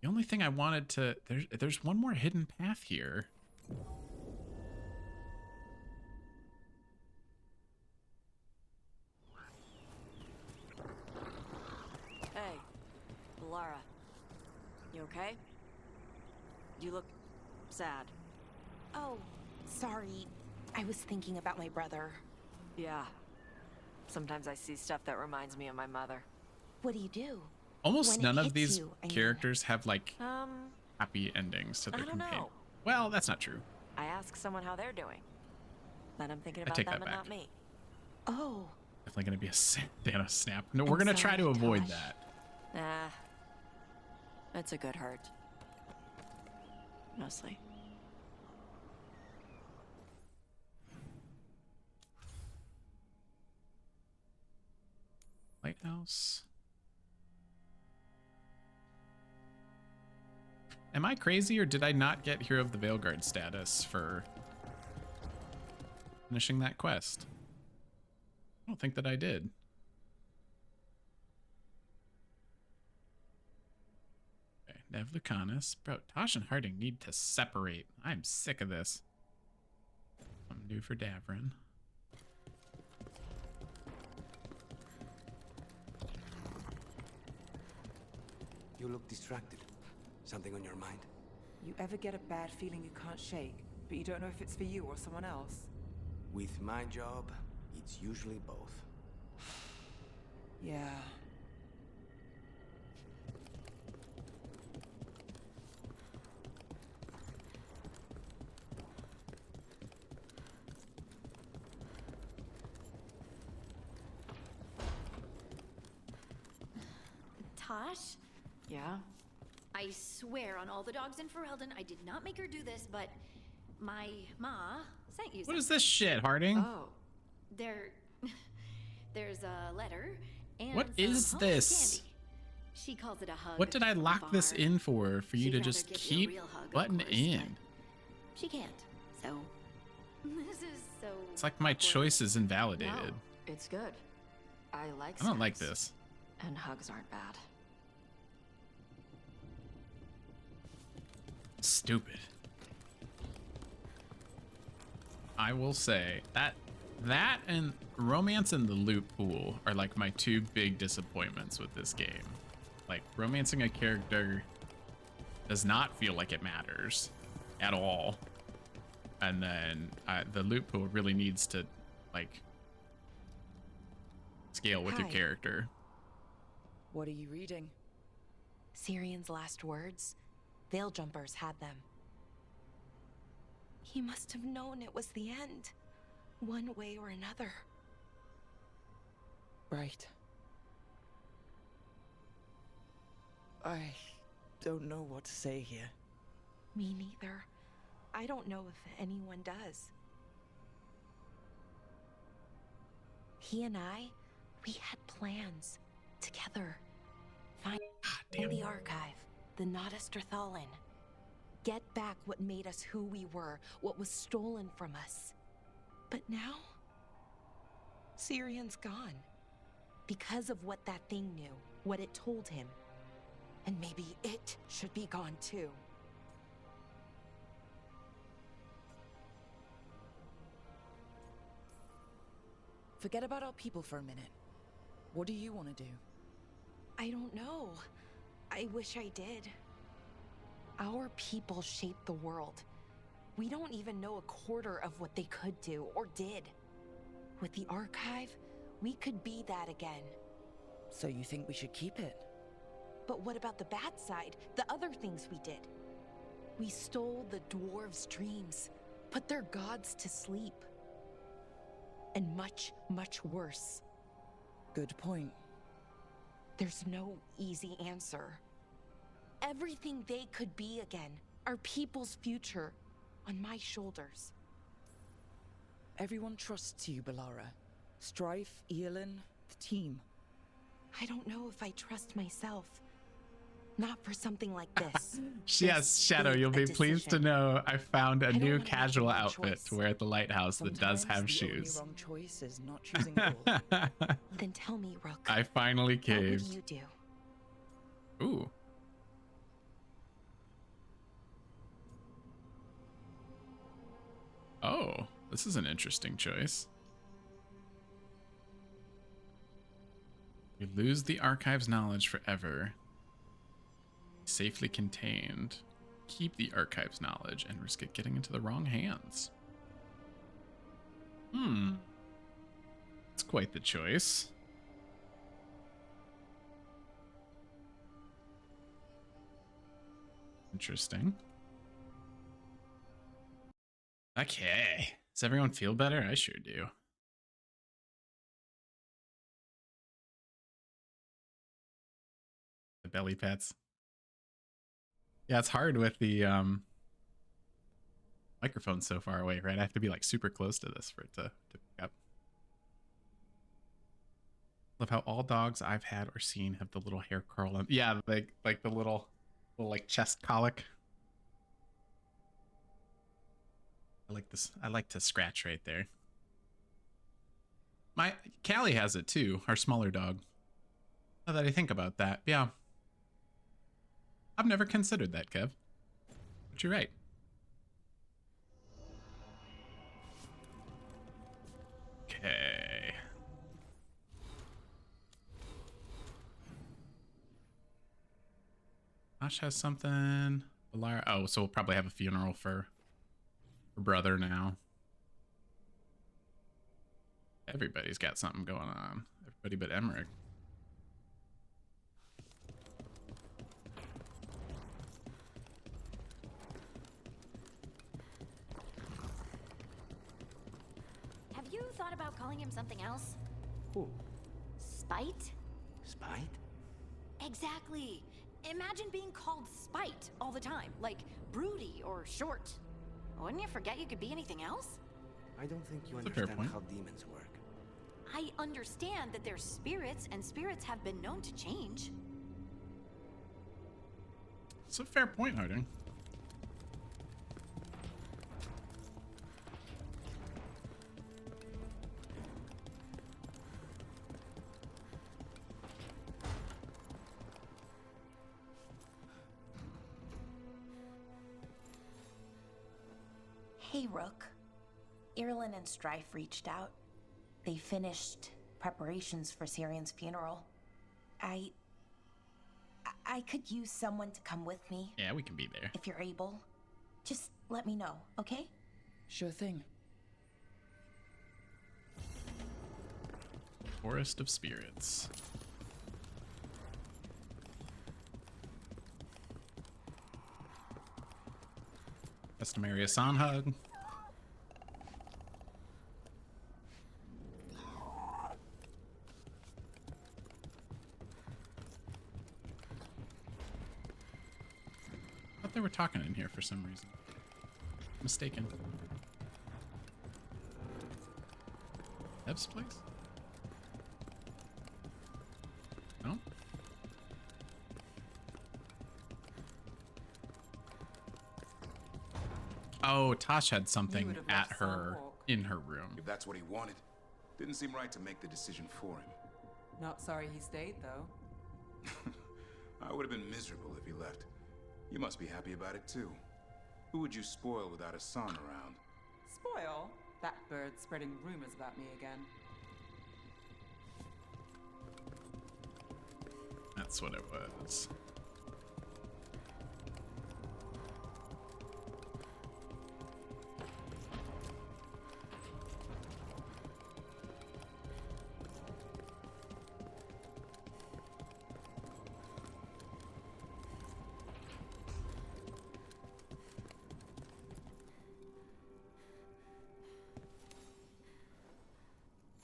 The only thing I wanted to... There's one more hidden path here. Hey, Lara. You okay? You look sad. Oh, sorry. I was thinking about my brother. Yeah. Sometimes I see stuff that reminds me of my mother. What do you do? Almost When it none of hits these you, I mean. characters have like happy endings to their I don't campaign. know. Well, that's not true. I ask someone how they're doing. Then I'm thinking I about take them that and back. not me. Oh. Definitely gonna be a Thanos snap. No, we're gonna try to avoid that. Nah. It's a good hurt. Mostly. Lighthouse. Am I crazy, or did I not get Hero of the Veilguard status for finishing that quest? I don't think that I did. Okay, Nev Lucanus. Bro, Tosh and Harding need to separate. I'm sick of this. I'm due for Davrin. You look distracted. Something on your mind? You ever get a bad feeling you can't shake, but you don't know if it's for you or someone else? With my job, it's usually both. Yeah. Tosh? Yeah? I swear on all the dogs in Ferelden, I did not make her do this, but my ma sent you What is this shit, Harding? Oh. There's a letter and What some is homemade this? candy. She calls it a hug. What did I lock this in for you She'd to rather just give you a keep real hug, of button course, in? She can't. So this is so It's like my choice is invalidated. No, it's good. I like I don't like snacks. this. And hugs aren't bad. Stupid. I will say that and romance and the loot pool are like my two big disappointments with this game. Like romancing a character does not feel like it matters at all. And then the loot pool really needs to, like, scale with your Hi. character. What are you reading? Syrian's last words? Veil Jumpers had them. He must have known it was the end, one way or another. Right. I don't know what to say here. Me neither. I don't know if anyone does. He and I, we had plans together. Find the archive, the Nodasterthalin. Get back what made us who we were, what was stolen from us. But now, Syrian's gone. Because of what that thing knew, what it told him. And maybe it should be gone too. Forget about our people for a minute. What do you want to do? I don't know. I wish I did. Our people shaped the world. We don't even know a quarter of what they could do or did. With the archive, we could be that again. So you think we should keep it? But what about the bad side? The other things we did? We stole the dwarves' dreams, put their gods to sleep. And much, much worse. Good point. There's no easy answer. Everything they could be again, our people's future, on my shoulders. Everyone trusts you, Balara. Strife, Eolin, the team. I don't know if I trust myself. Not for something like this. Yes, Shadow, you'll be pleased to know I found a new casual outfit to wear at the lighthouse that does have shoes. The only wrong choice is not choosing at all. Then tell me, Rook. I finally caved. What would you do? Ooh. Oh, this is an interesting choice. You lose the archive's knowledge forever. Safely contained. Keep the archive's knowledge and risk it getting into the wrong hands. It's quite the choice. Interesting. Okay. Does everyone feel better? I sure do. The belly pets. Yeah, it's hard with the microphone so far away, right? I have to be like super close to this for it to pick up. Love how all dogs I've had or seen have the little hair curl on. Yeah, like the little like chest colic. I like this. I like to scratch right there. My Callie has it too, our smaller dog. Now that I think about that, yeah. I've never considered that, Kev. But you're right. Okay. Ash has something. Valara. Oh, so we'll probably have a funeral for her brother now. Everybody's got something going on. Everybody but Emmerich. Have you thought about calling him something else? Who? Spite? Spite? Exactly. Imagine being called Spite all the time, like broody or short. Wouldn't you forget you could be anything else? I don't think you That's a fair understand point. how demons work. I understand that they're spirits, and spirits have been known to change. It's a fair point, Harding. Hey, Rook. Irlin and Strife reached out. They finished preparations for Syrian's funeral. I I could use someone to come with me. Yeah, we can be there. If you're able. Just let me know, okay? Sure thing. Forest of Spirits. Customary Asan hug. I thought they were talking in here for some reason. Mistaken. Ev's place? No? Oh, Tosh had something at her in her room. If that's what he wanted, didn't seem right to make the decision for him. Not sorry he stayed, though. I would have been miserable if he left. You must be happy about it too. Who would you spoil without a son around? Spoil? That bird's spreading rumors about me again. That's what it was.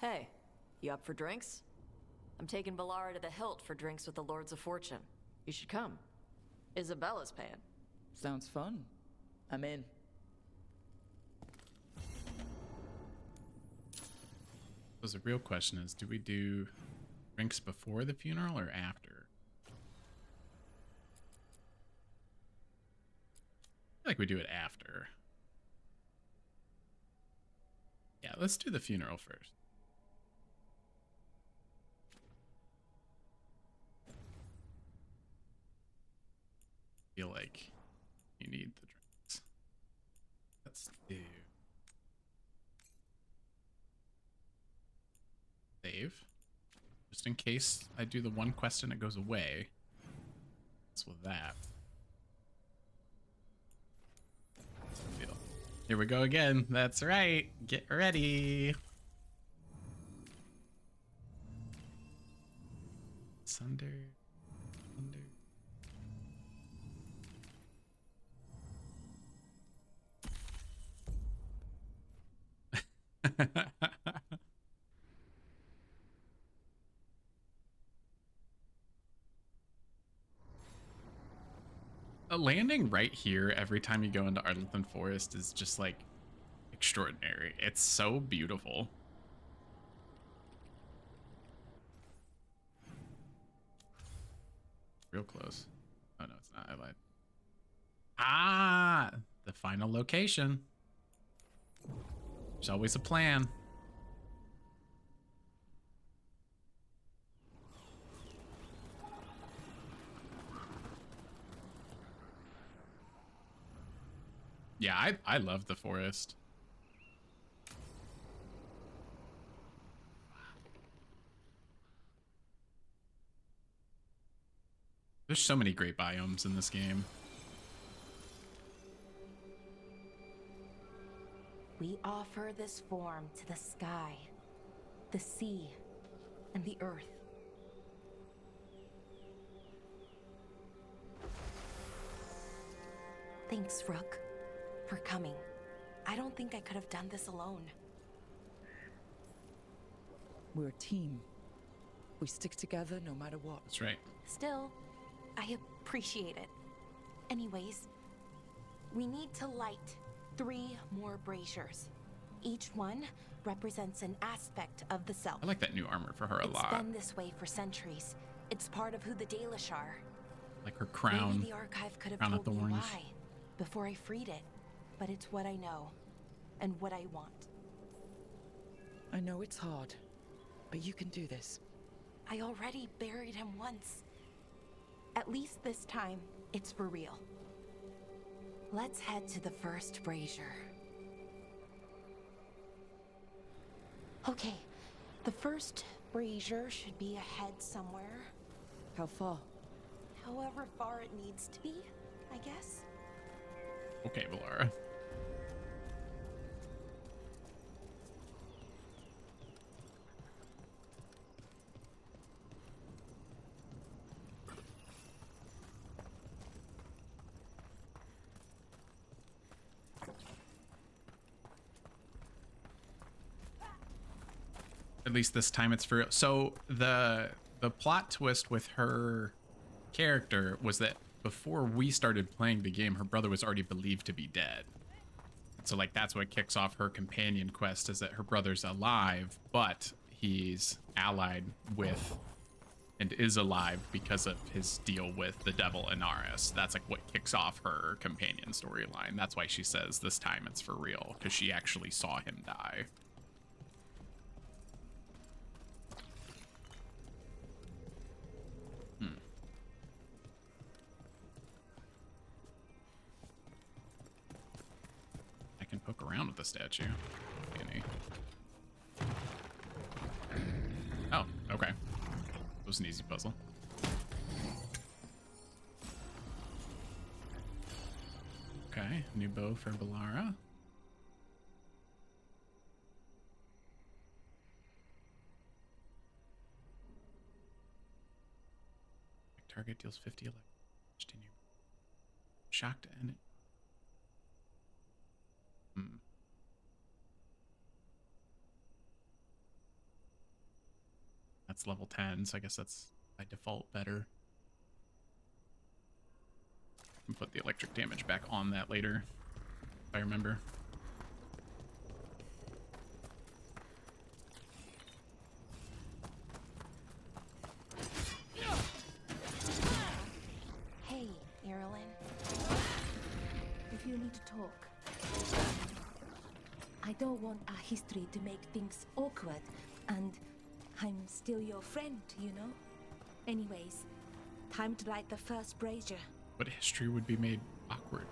Hey, you up for drinks? I'm taking Valara to the Hilt for drinks with the Lords of Fortune. You should come. Isabella's paying. Sounds fun. I'm in. So the real question is, do we do drinks before the funeral or after? I feel like we do it after. Yeah, let's do the funeral first. Feel like you need the drinks. Let's do save, just in case I do the one quest and it goes away. What's with that? Here we go again. That's right. Get ready. Sunder. A landing right here every time you go into Arlington Forest is just like extraordinary. It's so beautiful. Real close. Oh no, it's not. I lied. Ah, the final location. There's always a plan. Yeah, I love the forest. There's so many great biomes in this game. We offer this form to the sky, the sea, and the earth. Thanks, Rook, for coming. I don't think I could have done this alone. We're a team. We stick together no matter what. That's right. Still, I appreciate it. Anyways, we need to light 3 more braziers. Each one represents an aspect of the self. I like that new armor for her a lot. It's been this way for centuries. It's part of who the Dalish are. Like her crown. Maybe the archive could have crown of told me thorns. why before I freed it, but it's what I know and what I want. I know it's hard, but you can do this. I already buried him once. At least this time, it's for real. Let's head to the first brazier. Okay, the first brazier should be ahead somewhere. How far? however far it needs to be, I guess. Okay, Valara. At least this time it's for real. So the plot twist with her character was that before we started playing the game, her brother was already believed to be dead. So like that's what kicks off her companion quest, is that her brother's alive, but he's allied with and is alive because of his deal with the devil Inaris. That's like what kicks off her companion storyline. That's why she says this time it's for real, because she actually saw him die. I can poke around with the statue. Annie. Oh, okay. That was an easy puzzle. Okay, new bow for Valara. Target deals 50 damage to new. Shocked and That's level 10, so I guess that's by default better. I'll put the electric damage back on that later, if I remember. Hey, Irulan. If you need to talk. I don't want our history to make things awkward, and I'm still your friend, you know? Anyways, time to light the first brazier. What history would be made awkward?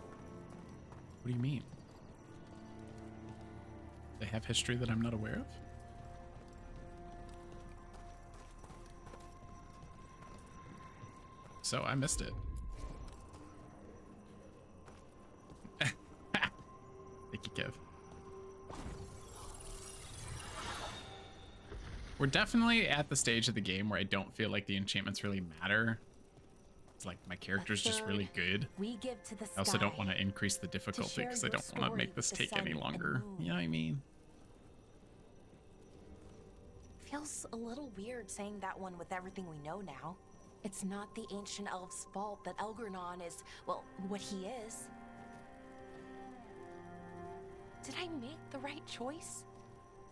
What do you mean? They have history that I'm not aware of? So I missed it. Thank you, Kev. We're definitely at the stage of the game where I don't feel like the enchantments really matter. It's like my character's just really good. We give to the I also sky don't want to increase the difficulty because I don't want to make this take any longer. You know what I mean? Feels a little weird saying that one with everything we know now. It's not the ancient elf's fault that Elgornon is, well, what he is. Did I make the right choice?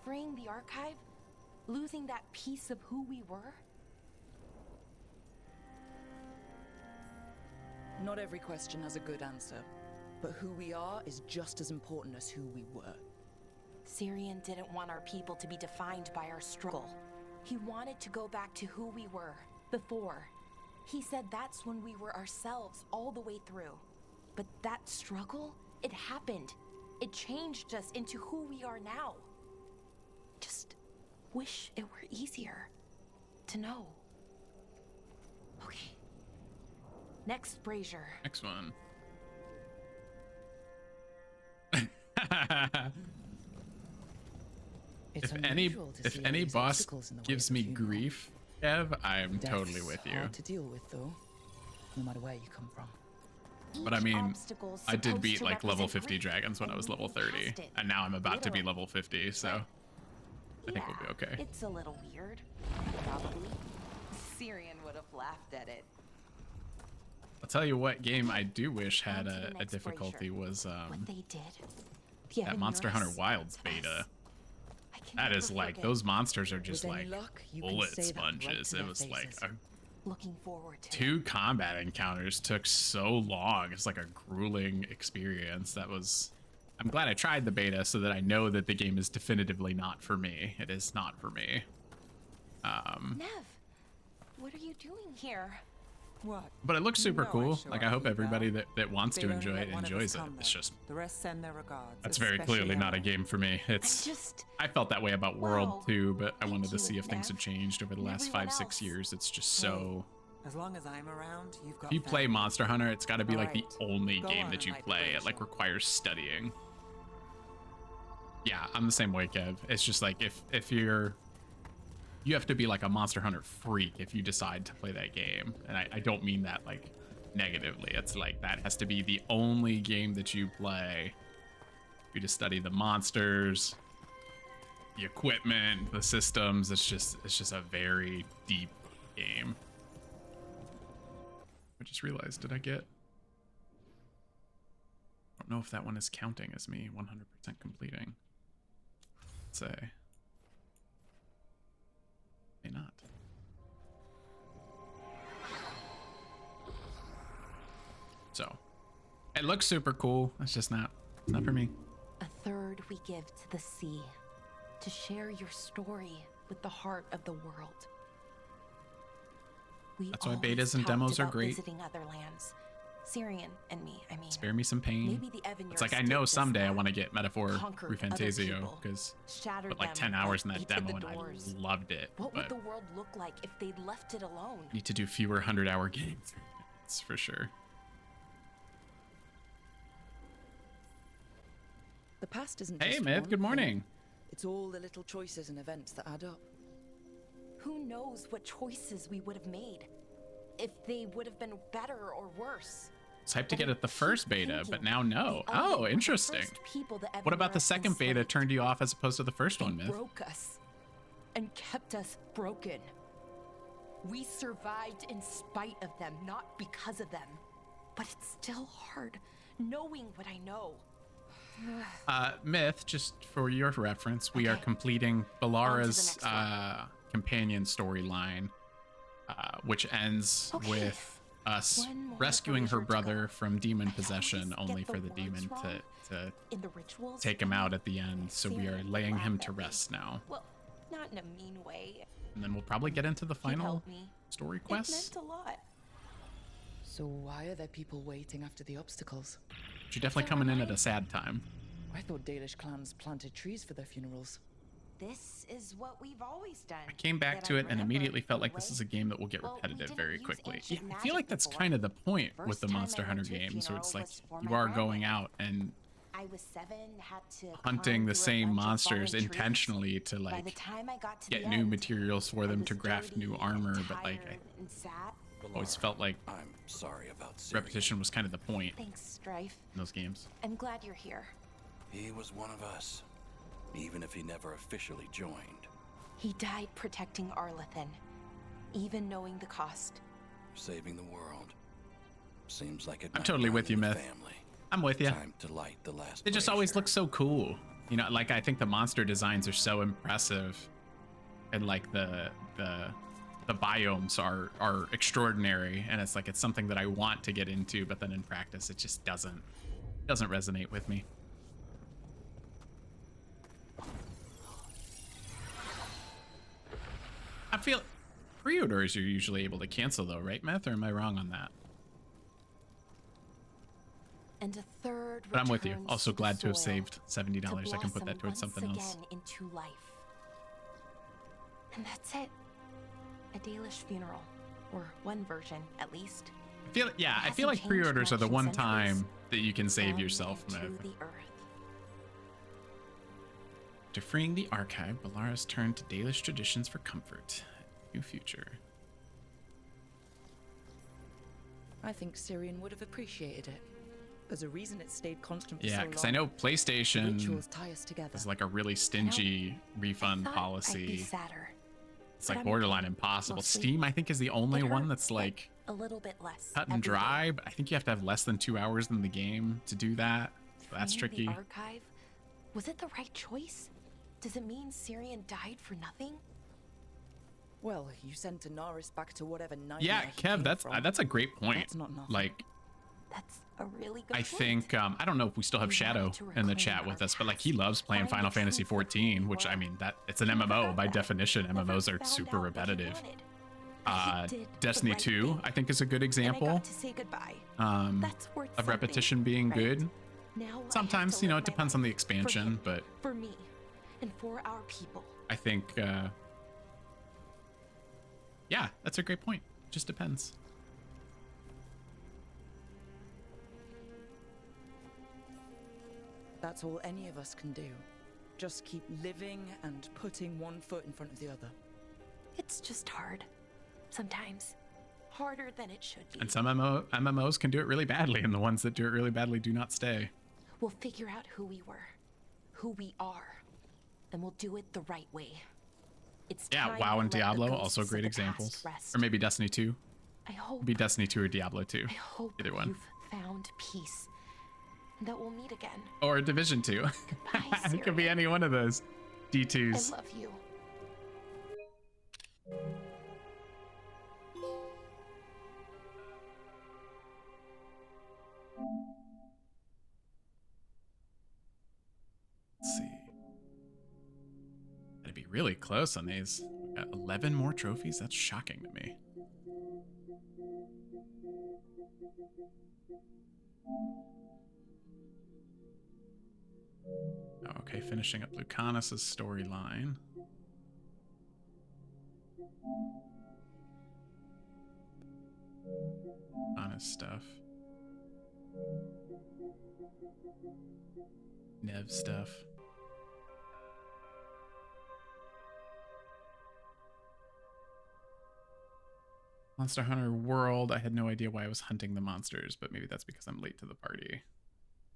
Freeing the archive? Losing that piece of who we were? Not every question has a good answer, but who we are is just as important as who we were. Syrian didn't want our people to be defined by our struggle. He wanted to go back to who we were before. He said that's when we were ourselves all the way through. But that struggle, it happened. It changed us into who we are now. Just wish it were easier to know. Okay. Next brazier. Next one. If any boss gives me grief, Kev, I'm totally with you. Hard to deal with, though, no matter where you come from. But I mean, I did beat like level 50 dragons when I was level 30, and now I'm about to be level 50, so I think we'll be okay. It's a little weird, probably. Syrian would have laughed at it. I'll tell you what game I do wish had a difficulty was what they did. that Monster Hunter Wilds beta. That is like, those monsters are just like bullet sponges. It was like Looking forward to 2 combat encounters took so long. It's like a grueling experience. That was, I'm glad I tried the beta so that I know that the game is definitively not for me. It is not for me. Nev, what are you doing here? What? But it looks super cool. Like I hope you, everybody Val. that wants They to don't enjoy let it one of us enjoys it. come It's then. just, The rest send their regards. that's very especially clearly not a Ella. game for me. It's, I felt that way about World too, but I wanted to see if things had changed over the last 5-6 years. It's just so As long as I'm around, you've got If you play family. Monster Hunter, it's got to be like the Alright, only go game on that you and play. It like requires studying. Yeah, I'm the same way, Kev. It's just like if you have to be like a Monster Hunter freak if you decide to play that game. And I don't mean that like negatively. It's like that has to be the only game that you play. You just study the monsters, the equipment, the systems. It's just a very deep game. I just realized, did I get... I don't know if that one is counting as me 100% completing. Let's say. May not. So, it looks super cool. It's just not for me. A third we give to the sea, to share your story with the heart of the world. That's why betas and demos are great. Visiting other lands. Syrian and me, I mean. Spare me some pain. Maybe the Evan It's like I Yours know did someday I this want to get Metaphor Conquered other Refantasio people, because shattered put like them, 10 hours in that opened demo the and doors. I loved it. What But would the world look like if they left it alone? need to do fewer 100-hour games. That's for sure. The past isn't Hey, just Myth. one Good thing. morning. It's all the little choices and events that add up. Who knows what choices we would have made? If they would have been better or worse. It's hyped to get at the first beta, but now no. Oh, interesting. What about the second beta turned you off as opposed to the first one, Myth? Broke us and kept us broken. We survived in spite of them, not because of them. But it's still hard knowing what I know. Myth, just for your reference, we are completing Balara's companion storyline, which ends with us rescuing her brother from demon possession, only for the demon to take him out at the end. So we are laying him to rest now. Well, not in a mean way. And then we'll probably get into the final story quest. It meant a lot. So why are there people waiting after the obstacles? You're definitely coming in at a sad time. I thought Dalish clans planted trees for their funerals. This is what we've always done. I came back to it and immediately felt like this is a game that will get repetitive very quickly. Yeah, I feel like that's kind of the point with the Monster Hunter games, where it's like you are going out and I was 7, had to hunting the climb through a same bunch of monsters fallen trees. intentionally to By the like time I got to get the new end, materials for them to craft new armor, but like I and sad. always felt like I'm sorry about Syria. repetition was kind of the point Thanks, Strife. in those games. I'm glad you're here. He was one of us, even if he never officially joined. He died protecting Arlathan, even knowing the cost. Saving the world. Seems like it. I'm totally with you, Myth. I'm with you. Time to light the last. They just always look so cool. You know, like I think the monster designs are so impressive, and like the biomes are extraordinary, and it's like it's something that I want to get into, but then in practice it just doesn't resonate with me. I feel pre-orders you're usually able to cancel though, right, Myth? Or am I wrong on that? And a third. But I'm with you. returns Also to the glad to have soil saved $70. I can put that towards blossom something once else. again into life. And that's it. A Dalish funeral, or one version at least. I feel like pre-orders are the one time that you can save yourself, Myth. The earth. After freeing the archive, Balara's turned to Dalish traditions for comfort. New future. I think Syrian would have appreciated it. There's a reason it stayed constant for Yeah, so because I long. know The PlayStation rituals tie us together. is like a really stingy refund I'd be policy. sadder. It's but like I'm borderline okay, impossible. mostly. Steam, I think, is the only It one hurt, that's like a little bit less. cut and every day. dry, but I think you have to have less than 2 hours in the game to do that. So that's Freeing tricky. The archive? Was it the right choice? Does it mean Syrian died for nothing? Well, you sent Anaris back to whatever nightmare Yeah, he Kev, came that's from. a great point. That's not nothing. Like, That's a really good I point. think I don't know if we still have Shadow in the chat with us, but like he loves playing Final Fantasy 14, which I mean that it's an MMO by definition. MMOs are super repetitive. Destiny 2, I think, is a good example To say goodbye. of something, repetition being right? good. Now I have Sometimes, to you know, live it my depends on the life expansion, for him, but for me and for our people. I think yeah, that's a great point. Just depends. That's all any of us can do. Just keep living and putting one foot in front of the other. It's just hard. Sometimes. Harder than it should be. And some MMOs can do it really badly, and the ones that do it really badly do not stay. We'll figure out who we were, who we are, and we'll do it the right way. It's Yeah, WoW and Diablo, also great examples. Or maybe Destiny 2. I hope. Be Destiny 2 or Diablo 2. I hope Either one. you've found peace, and that we'll meet again. Or Division 2. It could be any one of those D2s. I love you. Let's see. Gotta be really close on these. We got 11 more trophies? That's shocking to me. Oh, okay, finishing up Lucanus' storyline. Honest stuff. Nev stuff. Monster Hunter World. I had no idea why I was hunting the monsters, but maybe that's because I'm late to the party.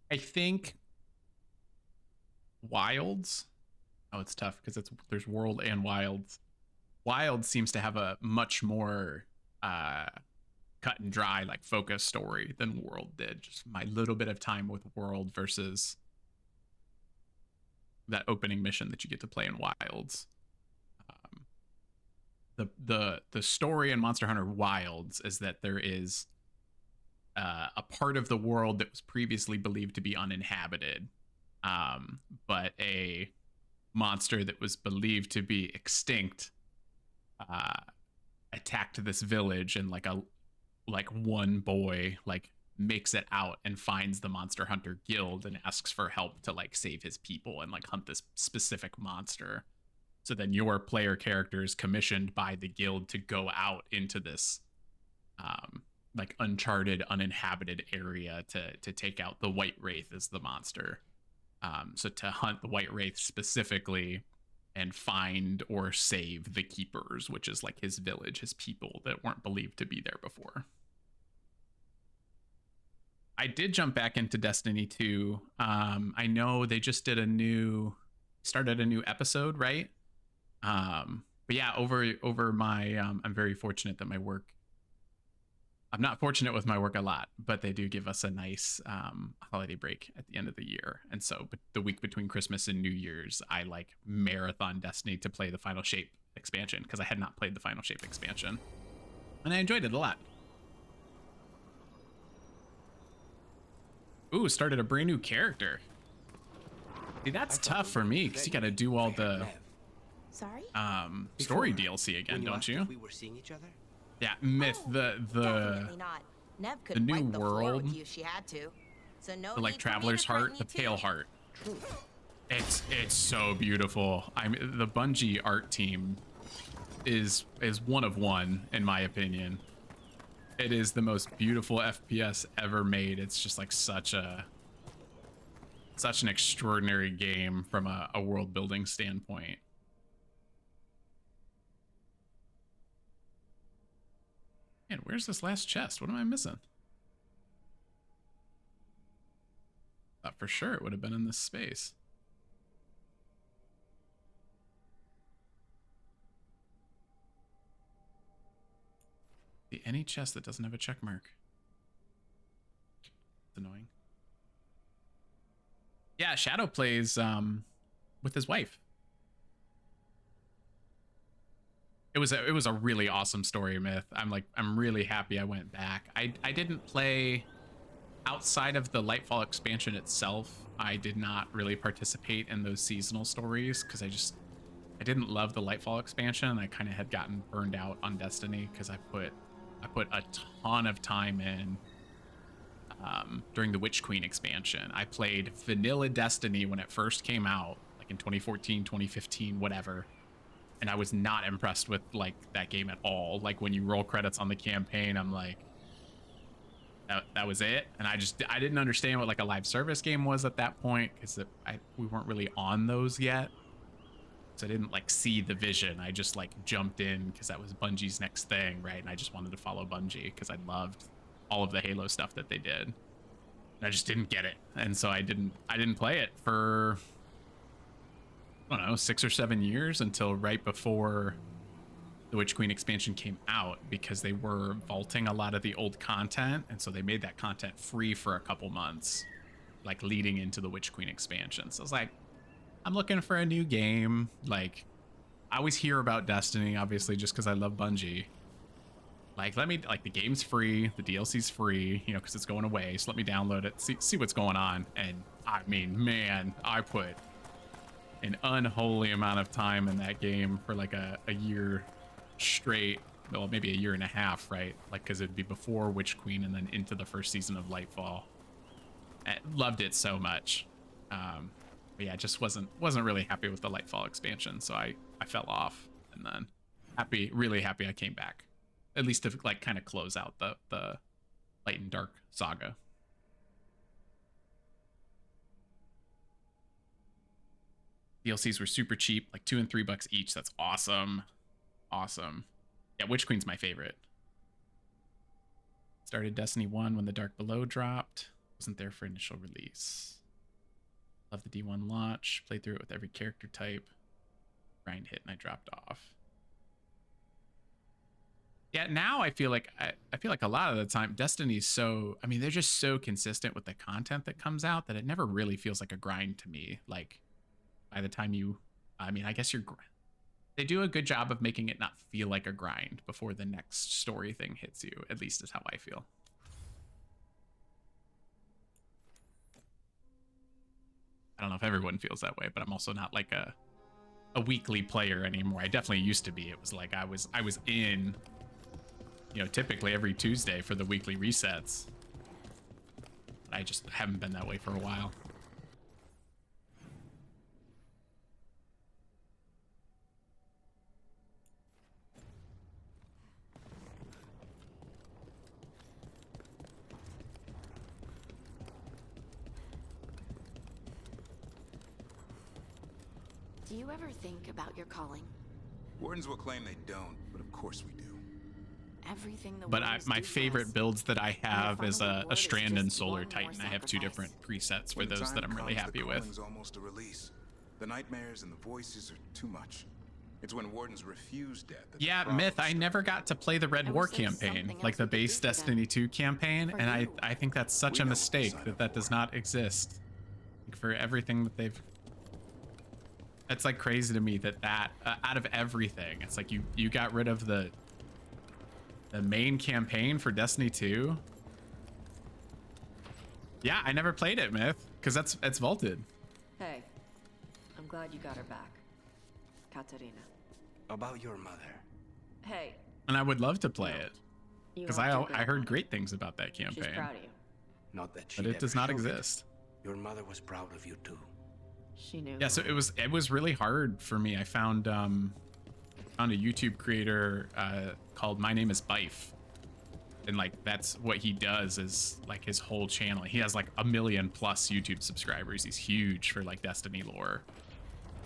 I think Wilds. Oh, it's tough because there's World and Wilds. Wild seems to have a much more cut and dry, like focused story than World did. Just my little bit of time with World versus that opening mission that you get to play in Wilds. The story in Monster Hunter Wilds is that there is a part of the world that was previously believed to be uninhabited, but a monster that was believed to be extinct attacked this village, and like one boy like makes it out and finds the Monster Hunter Guild and asks for help to like save his people and like hunt this specific monster. So then your player character is commissioned by the guild to go out into this like uncharted, uninhabited area to take out the White Wraith as the monster. So to hunt the White Wraith specifically and find or save the Keepers, which is like his village, his people that weren't believed to be there before. I did jump back into Destiny 2. I know they just started a new episode, right? But yeah, over my, I'm very fortunate that my work, I'm not fortunate with my work a lot, but they do give us a nice, holiday break at the end of the year. And so the week between Christmas and New Year's, I like marathon Destiny to play the Final Shape expansion because I had not played the Final Shape expansion and I enjoyed it a lot. Ooh, started a brand new character. See, that's tough for me because you got to do all the Sorry? Story DLC again, don't you? We were seeing each other? Yeah, Myth, Definitely not. Nev could the new wipe the floor world, with you if she had to. So no the like need for me Traveler's to Heart, threaten the you Pale too. Heart. It's so beautiful. The Bungie art team is one of one in my opinion. It is the most beautiful FPS ever made. It's just like such an extraordinary game from a world building standpoint. Man, where's this last chest? What am I missing? Thought for sure it would have been in this space. See any chest that doesn't have a check mark. It's annoying. Yeah, Shadow plays with his wife. It was a really awesome story, Myth. I'm really happy I went back. I didn't play outside of the Lightfall expansion itself. I did not really participate in those seasonal stories because I didn't love the Lightfall expansion, and I kind of had gotten burned out on Destiny because I put a ton of time in during the Witch Queen expansion. I played vanilla Destiny when it first came out, like in 2014, 2015, whatever. And I was not impressed with like that game at all. Like when you roll credits on the campaign, I'm like, that was it. And I didn't understand what like a live service game was at that point, because we weren't really on those yet. So I didn't like see the vision. I just like jumped in because that was Bungie's next thing, right? And I just wanted to follow Bungie because I loved all of the Halo stuff that they did. And I just didn't get it. And so I didn't play it for, I don't know, 6 or 7 years, until right before the Witch Queen expansion came out, because they were vaulting a lot of the old content. And so they made that content free for a couple months, like leading into the Witch Queen expansion. So I was like, I'm looking for a new game. Like, I always hear about Destiny, obviously, just because I love Bungie. Like, let me, like, the game's free, the DLC's free, you know, because it's going away. So let me download it, see what's going on. And I mean, man, I put an unholy amount of time in that game for like a year straight. Well, maybe a year and a half, right? Like, because it'd be before Witch Queen and then into the first season of Lightfall. I loved it so much. But yeah, just wasn't really happy with the Lightfall expansion, so I fell off. And then really happy I came back, at least to like kind of close out the Light and Dark saga. DLCs were super cheap, like $2 and $3 each. That's awesome. Awesome. Yeah, Witch Queen's my favorite. Started Destiny 1 when the Dark Below dropped. Wasn't there for initial release. Love the D1 launch. Played through it with every character type. Grind hit and I dropped off. Yeah, now I feel like a lot of the time Destiny's so, I mean, they're just so consistent with the content that comes out that it never really feels like a grind to me. Like, by the time I mean, I guess they do a good job of making it not feel like a grind before the next story thing hits you, at least is how I feel. I don't know if everyone feels that way, but I'm also not like a weekly player anymore. I definitely used to be. It was like I was in, you know, typically every Tuesday for the weekly resets. I just haven't been that way for a while. Do you ever think about your calling? Wardens will claim they don't, but of course we do. Everything the But Wardens my do favorite for us. builds that I have is a reward is Strand and just Solar one Titan. more I have two sacrifice. different presets for When the those that time I'm really comes, happy the with. calling's almost a release. The nightmares and the voices are too much. It's when Wardens refuse death. that the Yeah, problems Myth, I never got to play the Red War campaign, like the base Destiny 2 campaign, and I think that's such a mistake that does not exist. Like, for everything that they've... It's like crazy to me that out of everything, it's like you got rid of the main campaign for Destiny 2. Yeah, I never played it, Myth, because it's vaulted. Hey, I'm glad you got her back. Katerina. About your mother. Hey. And I would love to play it, You because helped your I heard grandmother. great things about that campaign. She's proud of you. Not that she But it does not exist. Your mother was proud of you too. She knew. Yeah, so it was really hard for me. I found a YouTube creator called My Name is Bife. And like that's what he does is like his whole channel. He has like 1 million+ YouTube subscribers. He's huge for like Destiny lore.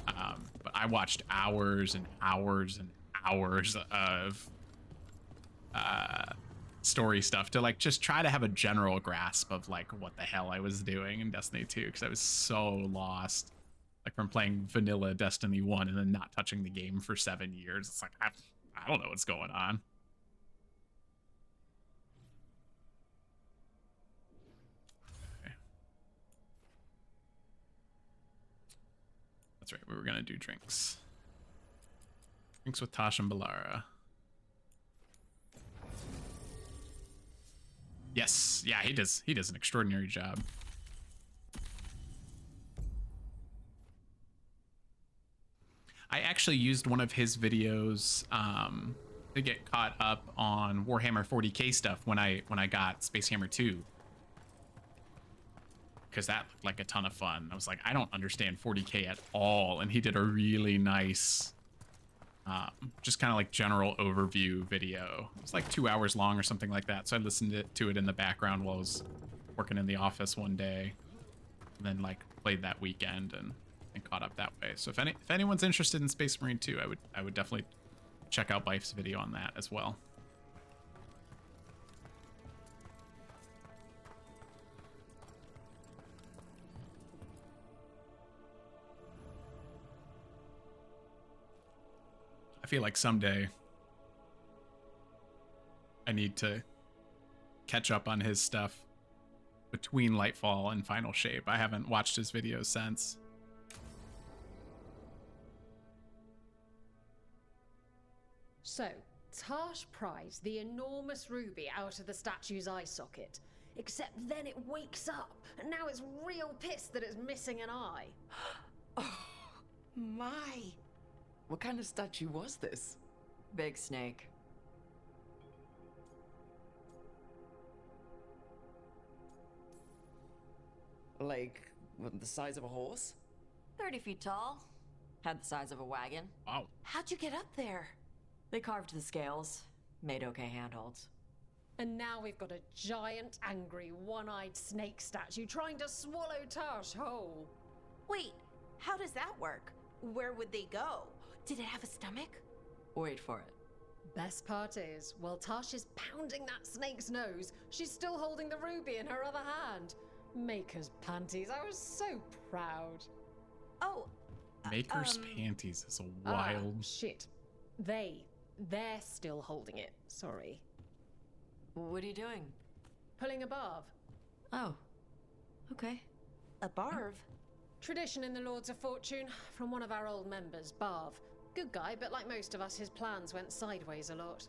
But I watched hours and hours and hours of story stuff to like just try to have a general grasp of like what the hell I was doing in Destiny 2, because I was so lost. Like from playing vanilla Destiny 1 and then not touching the game for 7 years. It's like I don't know what's going on. Okay. That's right, we were gonna do drinks. Drinks with Tosh and Balara. Yes, yeah, he does an extraordinary job. I actually used one of his videos to get caught up on Warhammer 40k stuff when I got Space Hammer 2. Because that looked like a ton of fun. I was like, I don't understand 40k at all. And he did a really nice just kind of like general overview video. It's like 2 hours long or something like that. So I listened to it in the background while I was working in the office one day, and then like played that weekend and caught up that way. So if anyone's interested in Space Marine 2, I would definitely check out Bife's video on that as well. I feel like someday I need to catch up on his stuff between Lightfall and Final Shape. I haven't watched his videos since. So, Tarsh pries the enormous ruby out of the statue's eye socket. Except then it wakes up, and now it's real pissed that it's missing an eye. Oh, my. What kind of statue was this? Big snake. Like, the size of a horse? 30 feet tall. Had the size of a wagon. Wow. How'd you get up there? They carved the scales. Made okay handholds. And now we've got a giant, angry, one-eyed snake statue trying to swallow Tarsh whole. Wait, how does that work? Where would they go? Did it have a stomach? Wait for it. Best part is, while Tarsh is pounding that snake's nose, she's still holding the ruby in her other hand. Maker's panties, I was so proud. Oh. Maker's panties is a wild... shit. They're still holding it, sorry. What are you doing? Pulling a barv. Oh. Okay. A barv? Tradition in the Lords of Fortune, from one of our old members, Barv. Good guy, but like most of us, his plans went sideways a lot.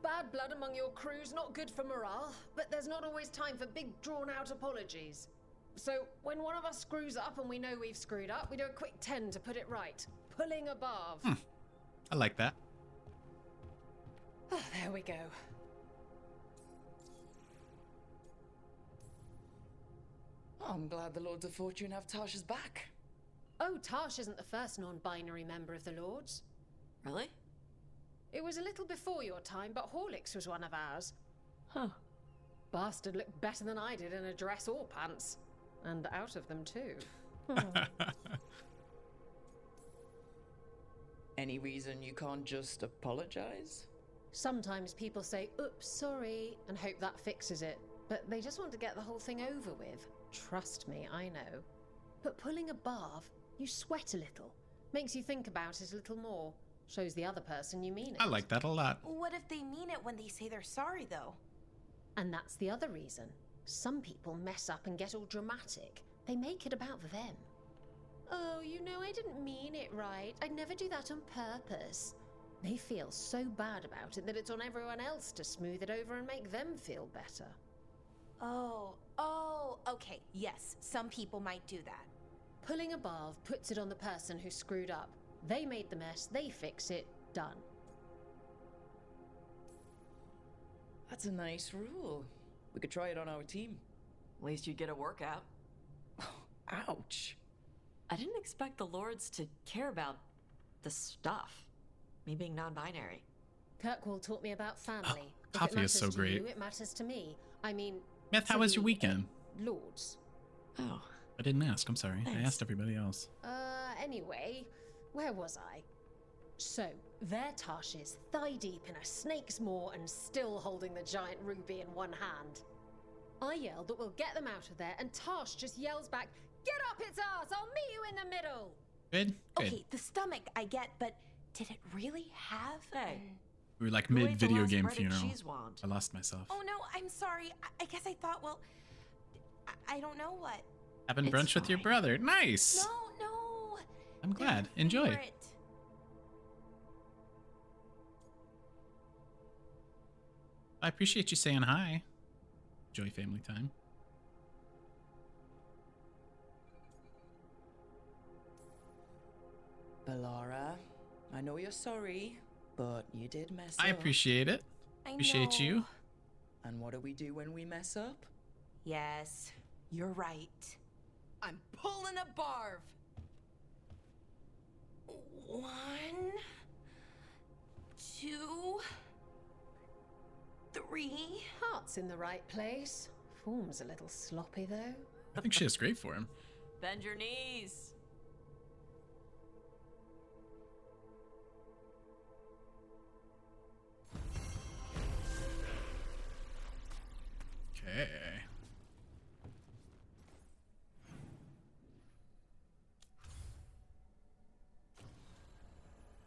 Bad blood among your crew's not good for morale, but there's not always time for big, drawn-out apologies. So, when one of us screws up and we know we've screwed up, we do a quick 10 to put it right. Pulling a barv. I like that. Oh, there we go. I'm glad the Lords of Fortune have Tarsh's back. Oh, Tarsh isn't the first non-binary member of the Lords. Really? It was a little before your time, but Horlicks was one of ours. Huh. Bastard looked better than I did in a dress or pants. And out of them, too. Any reason you can't just apologize? Sometimes people say, oops, sorry, and hope that fixes it. But they just want to get the whole thing over with. Trust me, I know. But pulling a barv, you sweat a little. Makes you think about it a little more. Shows the other person you mean it. I like that a lot. What if they mean it when they say they're sorry, though? And that's the other reason. Some people mess up and get all dramatic. They make it about them. Oh, you know, I didn't mean it right. I'd never do that on purpose. They feel so bad about it that it's on everyone else to smooth it over and make them feel better. Oh, okay. Yes, some people might do that. Pulling a barv puts it on the person who screwed up. They made the mess, they fix it, done. That's a nice rule. We could try it on our team. At least you'd get a workout. Ouch. I didn't expect the Lords to care about the stuff. Me being non-binary. Kirkwall taught me about family. Coffee is so great. It matters to me. I mean... Meth, how was your weekend? Lords. Oh. I didn't ask, I'm sorry. Thanks. I asked everybody else. Anyway, where was I? So, there Tarsh is, thigh-deep in a snake's maw and still holding the giant ruby in one hand. I yelled that we'll get them out of there, and Tarsh just yells back, "Get up its ass! I'll meet you in the middle!" Good? Good. Okay, the stomach I get, but did it really have We were like Who ate the mid-video last game breaded funeral. cheese wand? I lost myself. Oh no, I'm sorry. I guess I thought, well, I don't know what. Having brunch with your brother. Nice! No. I'm glad. Enjoy. Favorite. I appreciate you saying hi. Enjoy family time. Bellara, I know you're sorry, but you did mess up. I appreciate it. Appreciate you. And what do we do when we mess up? Yes, you're right. I'm pulling a barv. 1, 2, 3. Heart's in the right place. Form's a little sloppy, though. I think she has great for him. Bend your knees. Okay.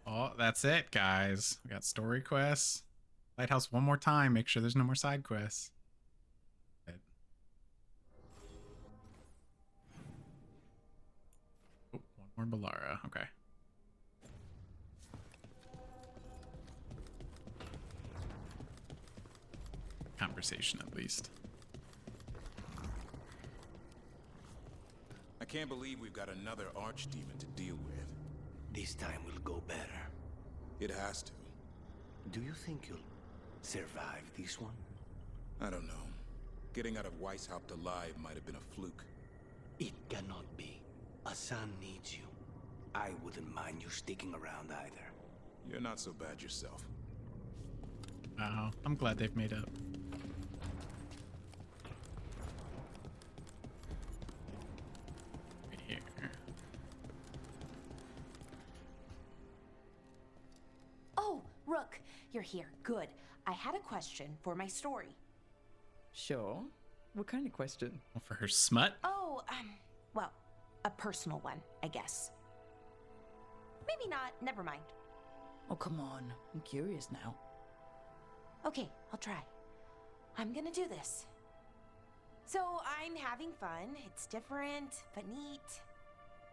Oh, that's it, guys. We got story quests. Lighthouse one more time. Make sure there's no more side quests. Oh, one more Balara. Okay. Conversation, at least. I can't believe we've got another archdemon to deal with. This time will go better. It has to. Do you think you'll survive this one? I don't know. Getting out of Weishaupt alive might have been a fluke. It cannot be. A son needs you. I wouldn't mind you sticking around either. You're not so bad yourself. Wow, I'm glad they've made up. Right here. Oh, Rook, you're here. Good. I had a question for my story. Sure. What kind of question? Well, for her smut? Oh, well, a personal one, I guess. Maybe not. Never mind. Oh, come on. I'm curious now. Okay, I'll try. I'm gonna do this. So I'm having fun. It's different, but neat.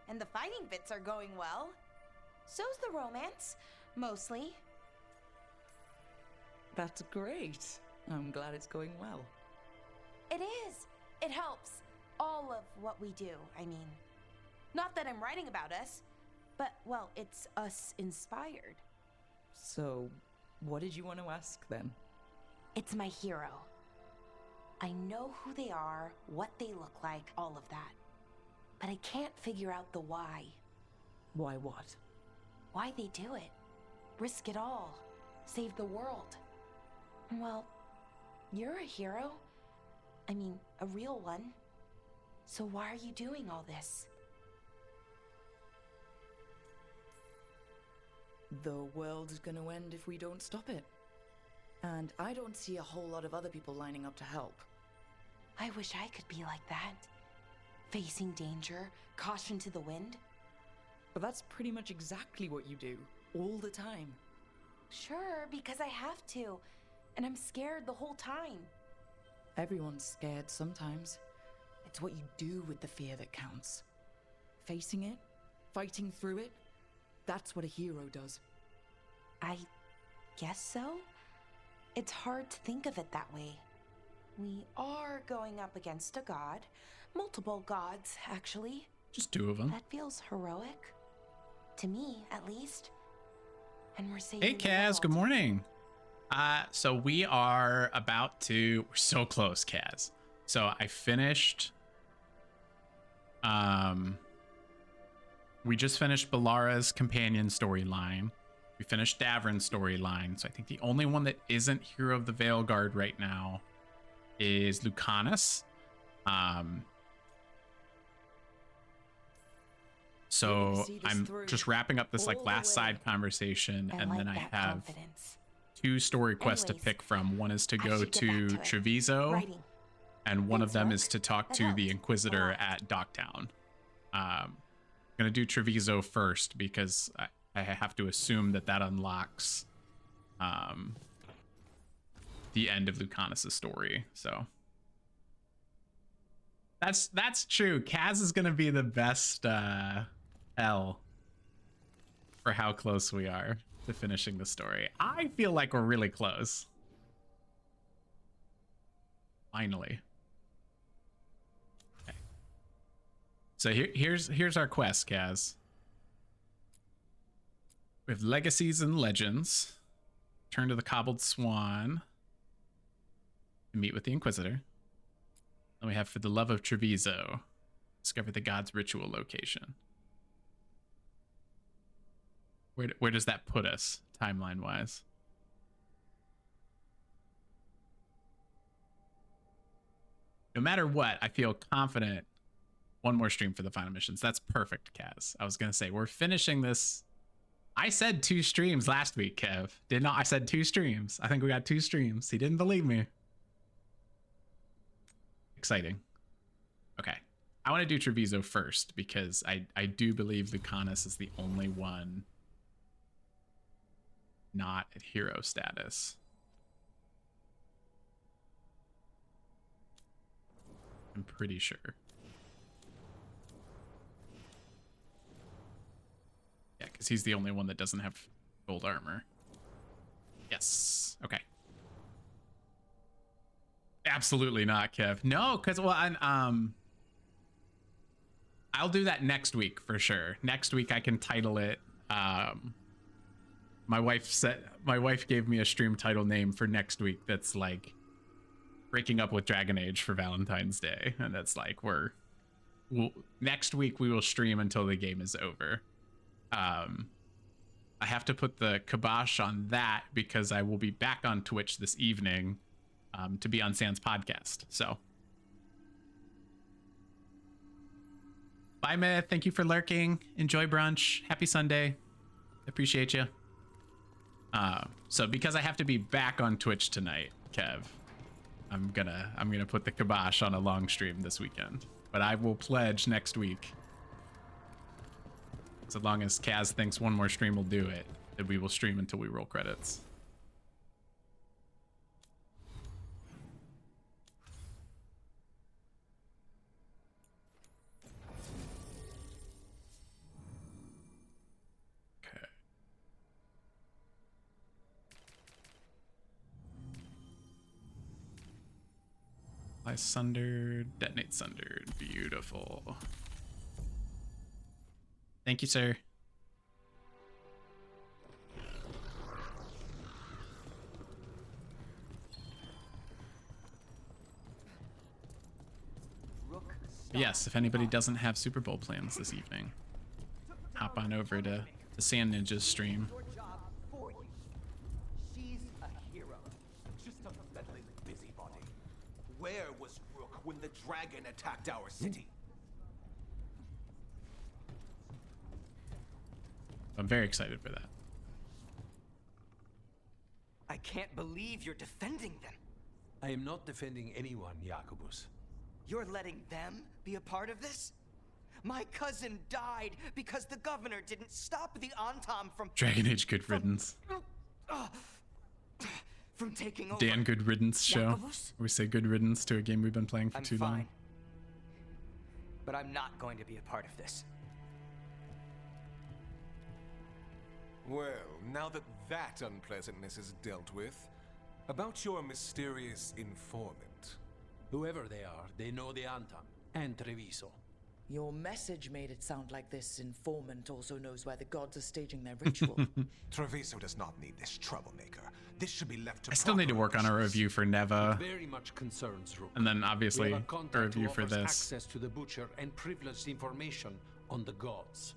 And the fighting bits are going well. So's the romance, mostly. That's great. I'm glad it's going well. It is. It helps. All of what we do, I mean. Not that I'm writing about us, but, well, it's us inspired. So, what did you want to ask then? It's my hero. I know who they are, what they look like, all of that. But I can't figure out the why. Why what? Why they do it. Risk it all. Save the world. Well, you're a hero. I mean, a real one. So why are you doing all this? The world is gonna end if we don't stop it. And I don't see a whole lot of other people lining up to help. I wish I could be like that. Facing danger, caution to the wind. But that's pretty much exactly what you do, all the time. Sure, because I have to. And I'm scared the whole time. Everyone's scared sometimes. It's what you do with the fear that counts. Facing it, fighting through it, that's what a hero does. I guess so. It's hard to think of it that way. We are going up against a god. Multiple gods, actually. Just 2 of them. That feels heroic. To me, at least. And we're saving Hey, Kaz, good morning. So we are about to, we're so close, Kaz. So I finished, we just finished Balara's companion storyline. We finished Davrin's storyline. So I think the only one that isn't Hero of the Veilguard right now is Lucanus. So I'm just wrapping up this like last side conversation, and then I have 2 story quests to pick from. One is to go to Treviso, and one of them is to talk to the Inquisitor at Docktown. I'm gonna do Treviso first because I have to assume that that unlocks the end of Lucanus' story. So that's true. Kaz is gonna be the best L for how close we are to finishing the story. I feel like we're really close. Finally. Okay. So here's our quest, Kaz. We have Legacies and Legends. Turn to the Cobbled Swan. And meet with the Inquisitor. Then we have For the Love of Treviso. Discover the God's Ritual location. Where does that put us, timeline-wise? no matter what, I feel confident. One more stream for the final missions. That's perfect, Kaz. I was gonna say we're finishing this. I said 2 streams last week, Kev. Did not. I said 2 streams. I think we got 2 streams. He didn't believe me. Exciting. Okay. I want to do Treviso first because I do believe Lucanus is the only one not at hero status. I'm pretty sure. Yeah, because he's the only one that doesn't have gold armor. Yes. Okay. Absolutely not, Kev. No, because well, I'll do that next week for sure. Next week I can title it. My wife gave me a stream title name for next week that's like breaking up with Dragon Age for Valentine's Day, and that's like next week we will stream until the game is over. I have to put the kibosh on that because I will be back on Twitch this evening to be on Sans podcast. So bye, Myth. Thank you for lurking. Enjoy brunch. Happy Sunday. Appreciate you. So because I have to be back on Twitch tonight, Kev, I'm gonna put the kibosh on a long stream this weekend. But I will pledge next week, so long as Kaz thinks one more stream will do it, that we will stream until we roll credits. Okay. Apply sundered, detonate sundered. Beautiful. Thank you, sir. Yes, if anybody doesn't have Super Bowl plans this evening, hop on over to the Sand Ninjas stream. She's a hero, just a meddling busybody. Where was Rook when the dragon attacked our city? I'm very excited for that. I can't believe you're defending them. I am not defending anyone, Jacobus. You're letting them be a part of this? My cousin died because the governor didn't stop the Antam from Dragon Age Good Riddance. From taking over. Dan Good Riddance show. Jacobus? We say good riddance to a game we've been playing for too long. But I'm not going to be a part of this. Well, now that that unpleasantness is dealt with, about your mysterious informant. Whoever they are, they know the Antam and Treviso. Your message made it sound like this informant also knows where the gods are staging their ritual. Treviso does not need this troublemaker. This should be left to I still need to work on a review for Neva. Very much concerns, Rook. And then obviously a review for this. Access to the butcher and privileged information on the gods.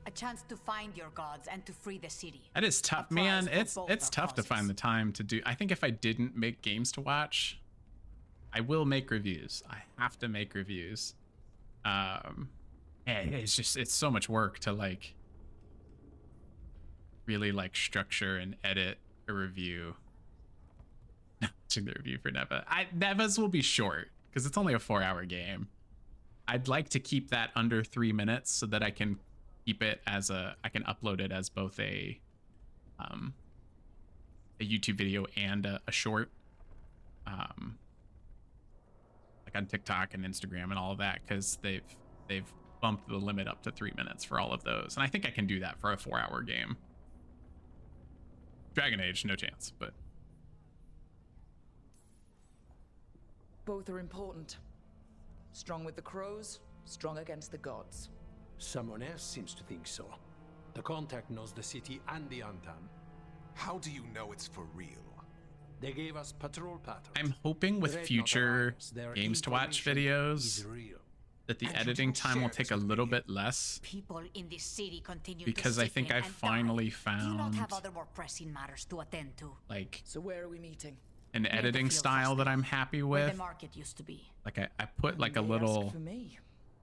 A chance to find your gods and to free the city. That is tough, man. It's tough to find the time to do. I think if I didn't make games to watch, I will make reviews. I have to make reviews. It's so much work to like really like structure and edit a review. Watching the review for Neva. Neva's will be short because it's only a 4-hour game. I'd like to keep that under 3 minutes so that I can keep it as I can upload it as both a YouTube video and a short, like on TikTok and Instagram and all of that, because they've bumped the limit up to 3 minutes for all of those, and I think I can do that for a 4-hour game. Dragon Age, no chance, but Both are important. Strong with the crows, strong against the gods. Someone else seems to think so. The contact knows the city and the Antam. How do you know it's for real? They gave us patrol patterns. I'm hoping with future games to watch videos that the editing time will take a little bit less, People in this city continue because to I think I finally Do you not found have other more pressing matters to attend to? like So where are we meeting? an editing style that I'm happy where with. the market used to be. Like I put like a little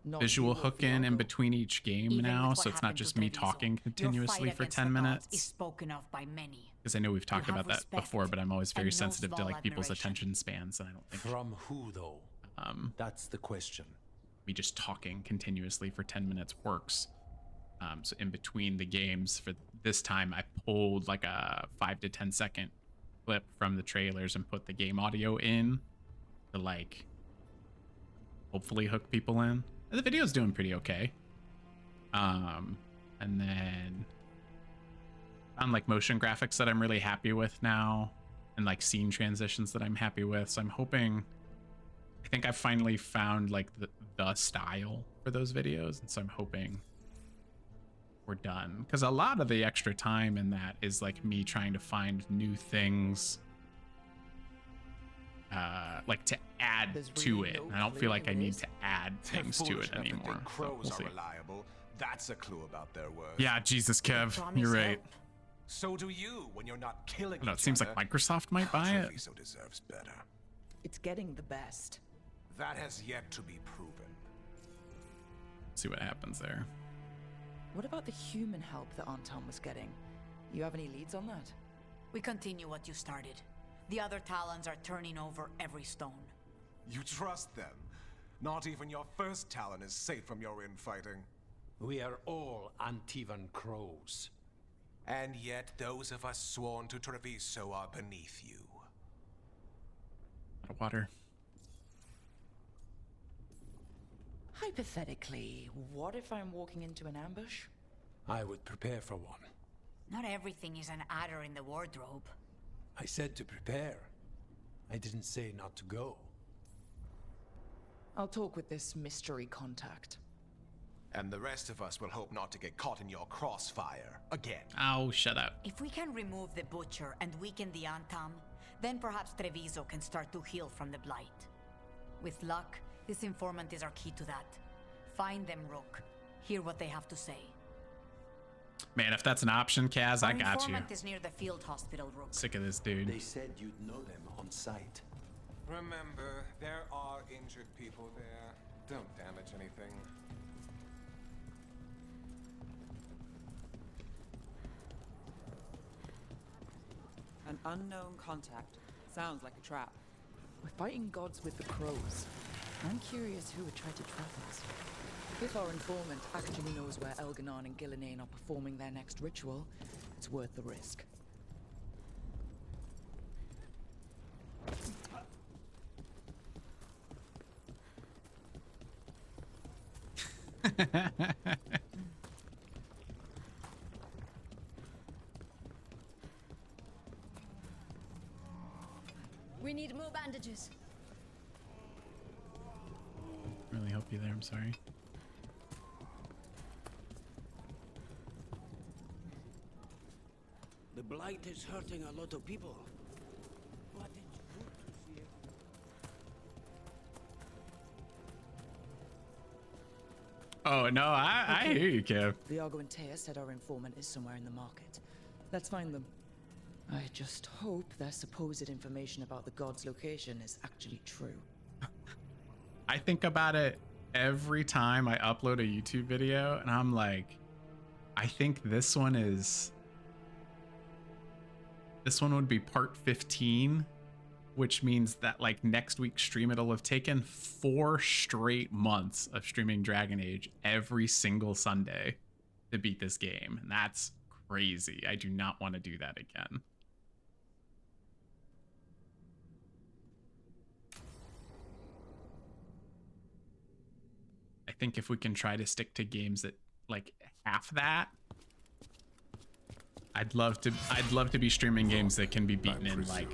visual hook in between each game Even now, with so what it's not happened to just me Treviso, talking your continuously fight for against 10 the gods minutes. is spoken of by many. Because I know we've talked You about have that before, but I'm always very and no sensitive to small like people's admiration. attention spans, and I don't think From who, though? That's the question. me just talking continuously for 10 minutes works. So in between the games for this time, I pulled like a 5 to 10 second clip from the trailers and put the game audio in to like hopefully hook people in. And the video's doing pretty okay. And then found like motion graphics that I'm really happy with now, and like scene transitions that I'm happy with. So I'm hoping, I think I've finally found like the style for those videos, and so I'm hoping we're done, because a lot of the extra time in that is like me trying to find new things like to add to it. And I don't feel like I need to add things to it anymore. So we'll see. Reliable. That's a clue about their worth. Yeah, Jesus, Kev, you're right. So do you when you're not killing I know, it seems like Microsoft might buy it. Treviso deserves better. It's getting the best. That has yet to be proven. See what happens there. What about the human help that Anton was getting? You have any leads on that? We continue what you started. The other Talons are turning over every stone. You trust them? Not even your first Talon is safe from your infighting. We are all Antivan crows. And yet those of us sworn to Treviso are beneath you. Out of water. Hypothetically, what if I'm walking into an ambush? I would prepare for one. Not everything is an adder in the wardrobe. I said to prepare. I didn't say not to go. I'll talk with this mystery contact. And the rest of us will hope not to get caught in your crossfire again. Oh, shut up. If we can remove the Butcher and weaken the Antam, then perhaps Treviso can start to heal from the Blight. With luck, this informant is our key to that. Find them, Rook. Hear what they have to say. Man, if that's an option, Kaz, I got you. Informant is near the field hospital, Rook. Sick of this dude. They said you'd know them on sight. Remember, there are injured people there. Don't damage anything. An unknown contact. Sounds like a trap. We're fighting gods with the crows. I'm curious who would try to trap us. If our informant actually knows where Elganon and Gillinane are performing their next ritual, it's worth the risk. We need more bandages. Really help you there, I'm sorry. The Blight is hurting a lot of people. But it's good to see it. Oh, no, I hear you, Kev. Viago and Taya said our informant is somewhere in the market. Let's find them. I just hope their supposed information about the god's location is actually true. I think about it every time I upload a YouTube video, and I'm like, I think this one would be part 15, which means that like next week's stream, it'll have taken 4 straight months of streaming Dragon Age every single Sunday to beat this game. And that's crazy. I do not want to do that again. I think if we can try to stick to games that like half that, I'd love to be streaming games that can be beaten in like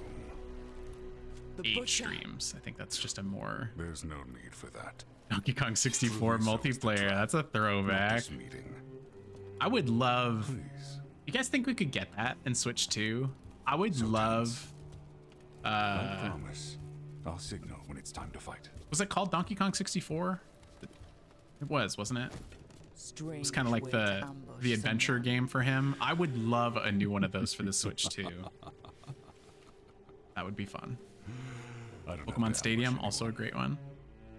8 streams. I think that's just a more. There's no need for that. Donkey Kong 64 multiplayer. That's a throwback. I would love. You guys think we could get that in Switch 2? I would love. I promise. I'll signal when it's time to fight. Was it called Donkey Kong 64? It was, wasn't it? It was kind of like the adventure game for him. I would love a new one of those for the Switch 2. That would be fun. Pokemon Stadium, also a great one.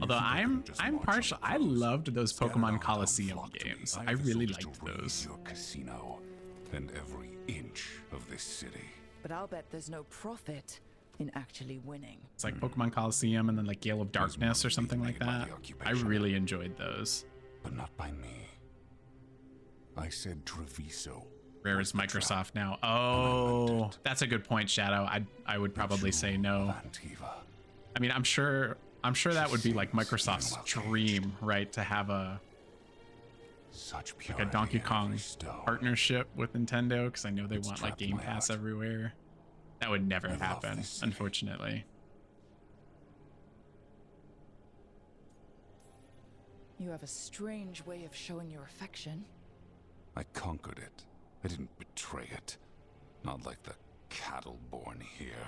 Although I'm partial. I loved those Pokemon Coliseum games. I really liked those. Your casino and every inch of this city. But I'll bet there's no profit in actually winning. It's like Pokemon Coliseum and then like Gale of Darkness or something like that. I really enjoyed those. But not by me. I said Treviso. Rare is Microsoft now. Oh, that's a good point, Shadow. I would probably say no. I mean, I'm sure that would be like Microsoft's dream, right? To have a like a Donkey Kong partnership with Nintendo, because I know they want like Game Pass everywhere. That would never happen, unfortunately. You have a strange way of showing your affection. I conquered it. I didn't betray it. Not like the cattle born here.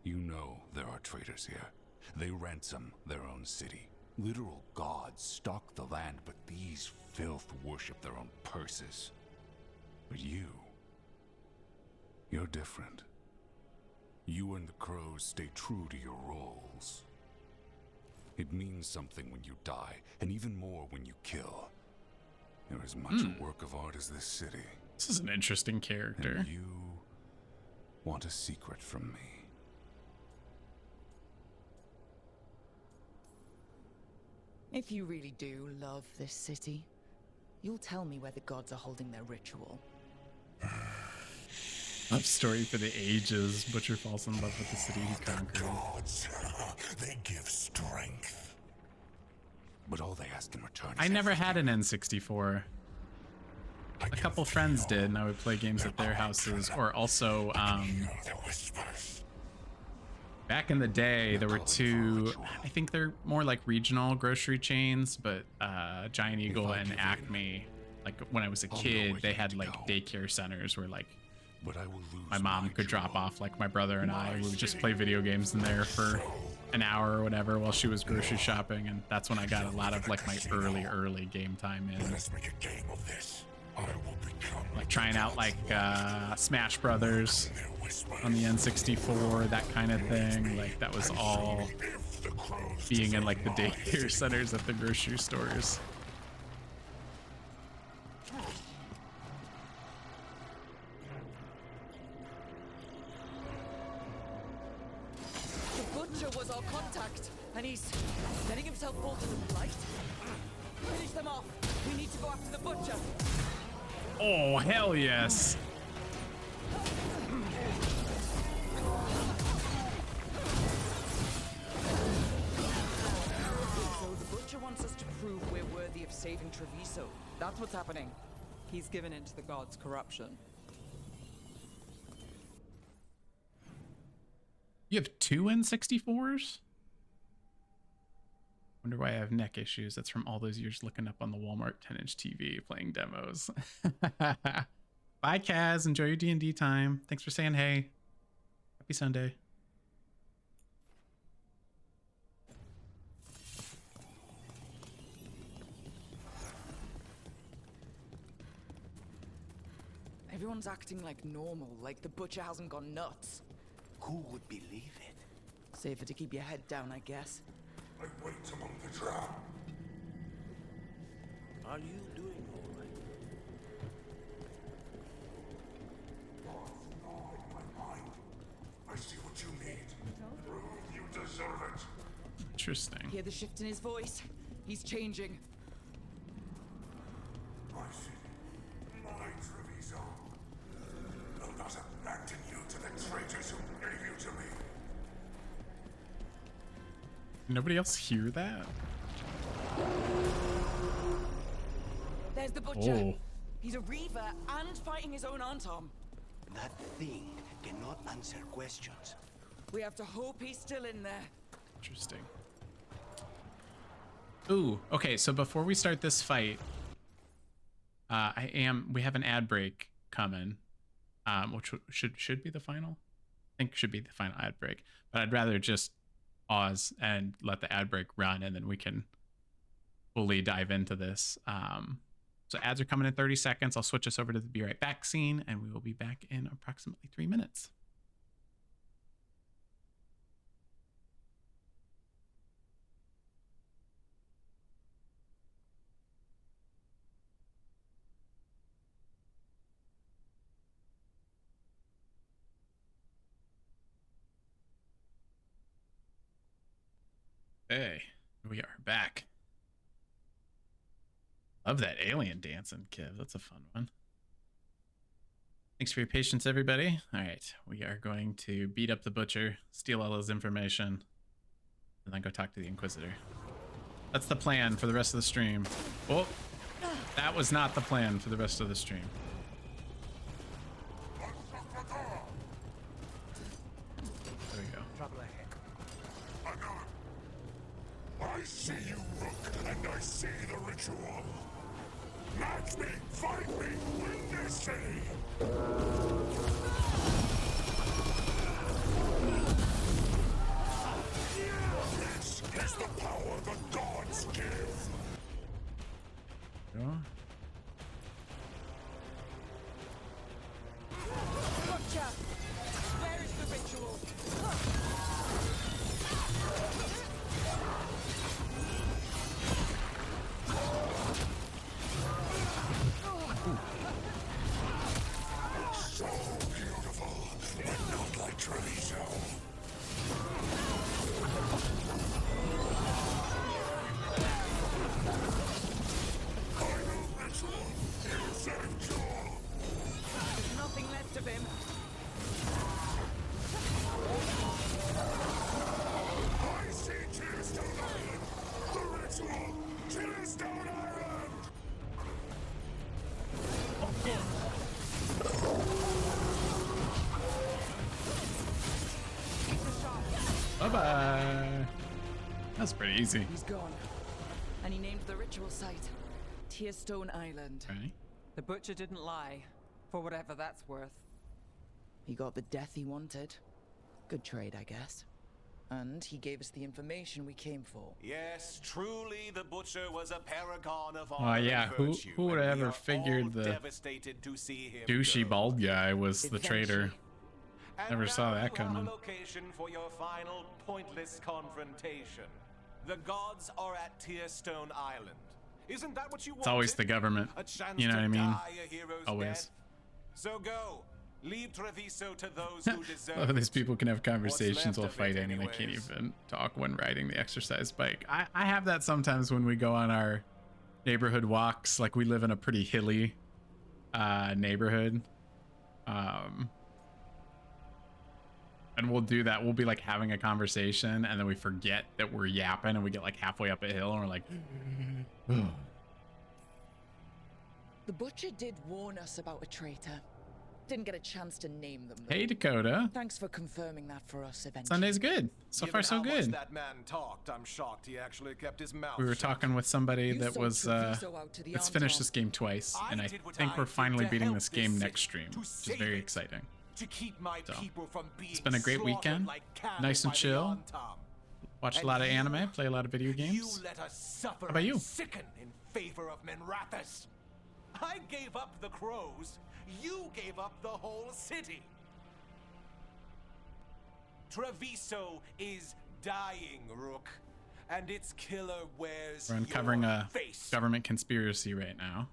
You know there are traitors here. They ransom their own city. Literal gods stalk the land, but these filth worship their own purses. But you're different. You and the crows stay true to your roles. It means something when you die, and even more when you kill. You're as much a work of art as this city. This is an interesting character. And you want a secret from me. If you really do love this city, you'll tell me where the gods are holding their ritual. Love story for the ages. Butcher falls in love with the city he conquered. Gods, they give strength. But all they ask in return is I never had an N64. A couple friends did, and I would play games at their houses, or also, back in the day, there were two, I think they're more like regional grocery chains, but Giant Eagle and Acme, like when I was a kid, they had like daycare centers where like my mom could drop off like my brother and I. We would just play video games in there for an hour or whatever while she was grocery shopping, and that's when I got a lot of like my early game time in. Let's make a game of this. I will become like trying out like Smash Brothers on the N64, that kind of thing. Like that was all being in like the daycare centers at the grocery stores. The Butcher was our contact, and he's letting himself fall to the blight. Finish them off. We need to go after the Butcher. Oh, hell yes. So the Butcher wants us to prove we're worthy of saving Treviso. That's what's happening. He's given in to the gods' corruption. You have two N64s? Wonder why I have neck issues. That's from all those years looking up on the Walmart 10-inch TV playing demos. Bye, Kaz. Enjoy your D&D time. Thanks for saying hey. Happy Sunday. Everyone's acting like normal, like the Butcher hasn't gone nuts. Who would believe it? Safer to keep your head down, I guess. I wait among the drow. Are you doing all right? I see what you need. Prove you deserve it. Interesting. Hear the shift in his voice? He's changing. My city, my Treviso. Will not abandon you to the traitors who gave you to me. Nobody else hear that? There's the Butcher. Oh. He's a Reaver and fighting his own Antom. That thing cannot answer questions. We have to hope he's still in there. Interesting. Ooh, okay, so before we start this fight, we have an ad break coming, which should be the final? I think should be the final ad break, but I'd rather just pause and let the ad break run, and then we can fully dive into this. So ads are coming in 30 seconds. I'll switch us over to the Be Right Back scene, and we will be back in approximately 3 minutes. Hey, we are back. Love that alien dancing, Kev. That's a fun one. Thanks for your patience, everybody. All right, we are going to beat up the butcher, steal all his information, and then go talk to the Inquisitor. That's the plan for the rest of the stream. Oh, that was not the plan for the rest of the stream. There we go. I see you, Rook, and I see the ritual. Match me, fight me, witness me. This is the power the gods give. Yeah. Gotcha! Where is the ritual? So beautiful, but not like Treviso. Final ritual, essential. There's nothing left of him. I see Tearstone Island. The ritual, Tearstone Island. Bye-bye. That's pretty easy. He's gone. And he named the ritual site Tearstone Island. Okay. The butcher didn't lie, for whatever that's worth. He got the death he wanted. Good trade, I guess. And he gave us the information we came for. Yes, truly the butcher was a paragon of Oh honor yeah, and who virtue, would and have we ever are figured all the devastated to see him douchey go. bald guy was the traitor? And Never saw now that you have coming. a location for your final pointless confrontation. The gods are at Tearstone Island. Isn't that what you wanted? It's always the government. A chance You know to what I mean? die a hero's Always. death? So go. Leave Treviso to those who deserve Love these it. people can have conversations while left of it fighting, and I can't anyways. even talk when riding the exercise bike. I have that sometimes when we go on our neighborhood walks. Like, we live in a pretty hilly neighborhood. And we'll do that. We'll be like having a conversation, and then we forget that we're yapping, and we get like halfway up a hill, and we're like, The butcher did warn us about a traitor. Didn't get a chance to name them, though. Hey, Dakota. Thanks for confirming that for us eventually. Sunday's good. So far, so Given how much good. that man talked, I'm shocked he actually kept his mouth We were shut. talking with somebody You that sold was Treviso out to the let's finish Armstrong. this game twice, and I did what think I we're did finally to beating help this this game city, next stream, to which is save very it, exciting. To keep my So, people from being it's been a great slaughtered weekend. like cattle Nice and by the chill. Antom. Watched a And lot of you- anime, play a lot of video You games. let us suffer How about you? and sicken in favor of Menrathus. I gave up the crows. You gave up the whole city. Treviso is dying, Rook, and its killer wears We're uncovering your a face. government conspiracy right now.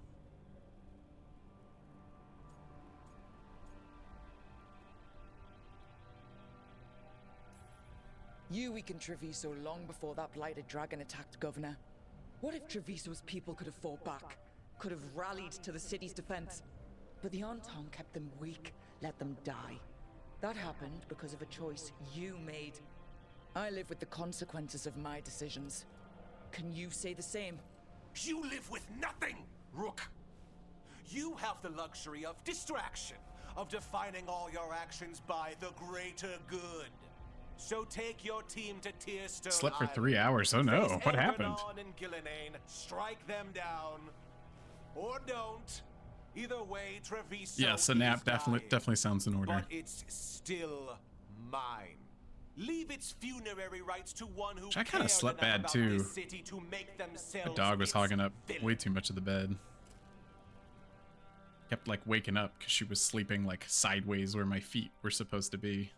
You weakened Treviso long before that blighted dragon attacked Governor. What if Treviso's people could have fought back? Could have rallied to the city's defense? But the Anton kept them weak, let them die. That happened because of a choice you made. I live with the consequences of my decisions. Can you say the same? You live with nothing, Rook. You have the luxury of distraction, of defining all your actions by the greater good. So take your team to Tearstone Slept for Island. 3 hours. Oh no, Face what happened? Elrenon and Gillinane, strike them down, or don't. Either way, Treviso Yes, a is nap dying, definitely sounds in order. but it's still mine. Leave its funerary rites to one who I kind cared of slept enough bad about too. this city to make The themselves dog was its hogging up villain. way too much of the bed. Kept like waking up because she was sleeping like sideways where my feet were supposed to be.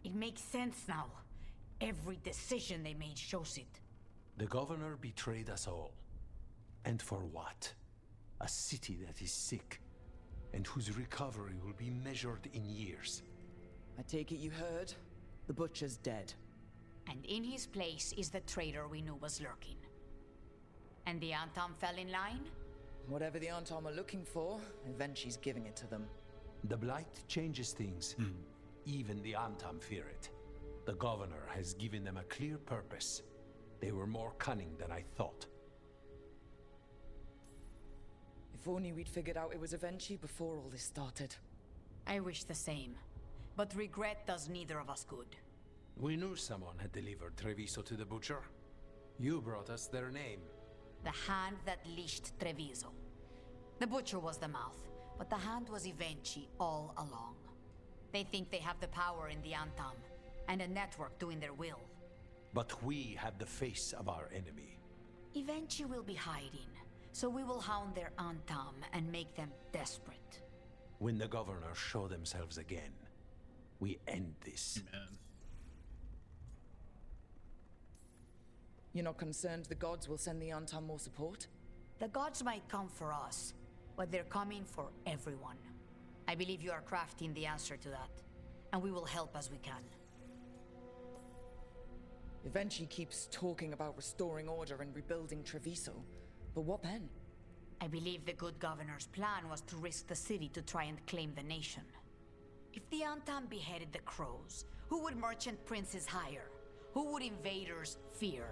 It makes sense now. Every decision they made shows it. The governor betrayed us all. And for what? A city that is sick, and whose recovery will be measured in years. I take it you heard. The Butcher's dead. And in his place is the traitor we knew was lurking. And the Antam fell in line? Whatever the Antam are looking for, Evenchi's giving it to them. The Blight changes things. Even the Antam fear it. The governor has given them a clear purpose. They were more cunning than I thought. If only we'd figured out it was Evenchi before all this started. I wish the same. But regret does neither of us good. We knew someone had delivered Treviso to the Butcher. You brought us their name. The hand that leashed Treviso. The Butcher was the mouth, but the hand was Evenchi all along. They think they have the power in the Antam, and a network doing their will. But we have the face of our enemy. Evenchi will be hiding, so we will hound their Antam and make them desperate. When the governors show themselves again, we end this. Amen. You're not concerned the gods will send the Antam more support? The gods might come for us, but they're coming for everyone. I believe you are crafting the answer to that, and we will help as we can. Evenchi keeps talking about restoring order and rebuilding Treviso, but what then? I believe the good governor's plan was to risk the city to try and claim the nation. If the Antam beheaded the crows, who would merchant princes hire? Who would invaders fear?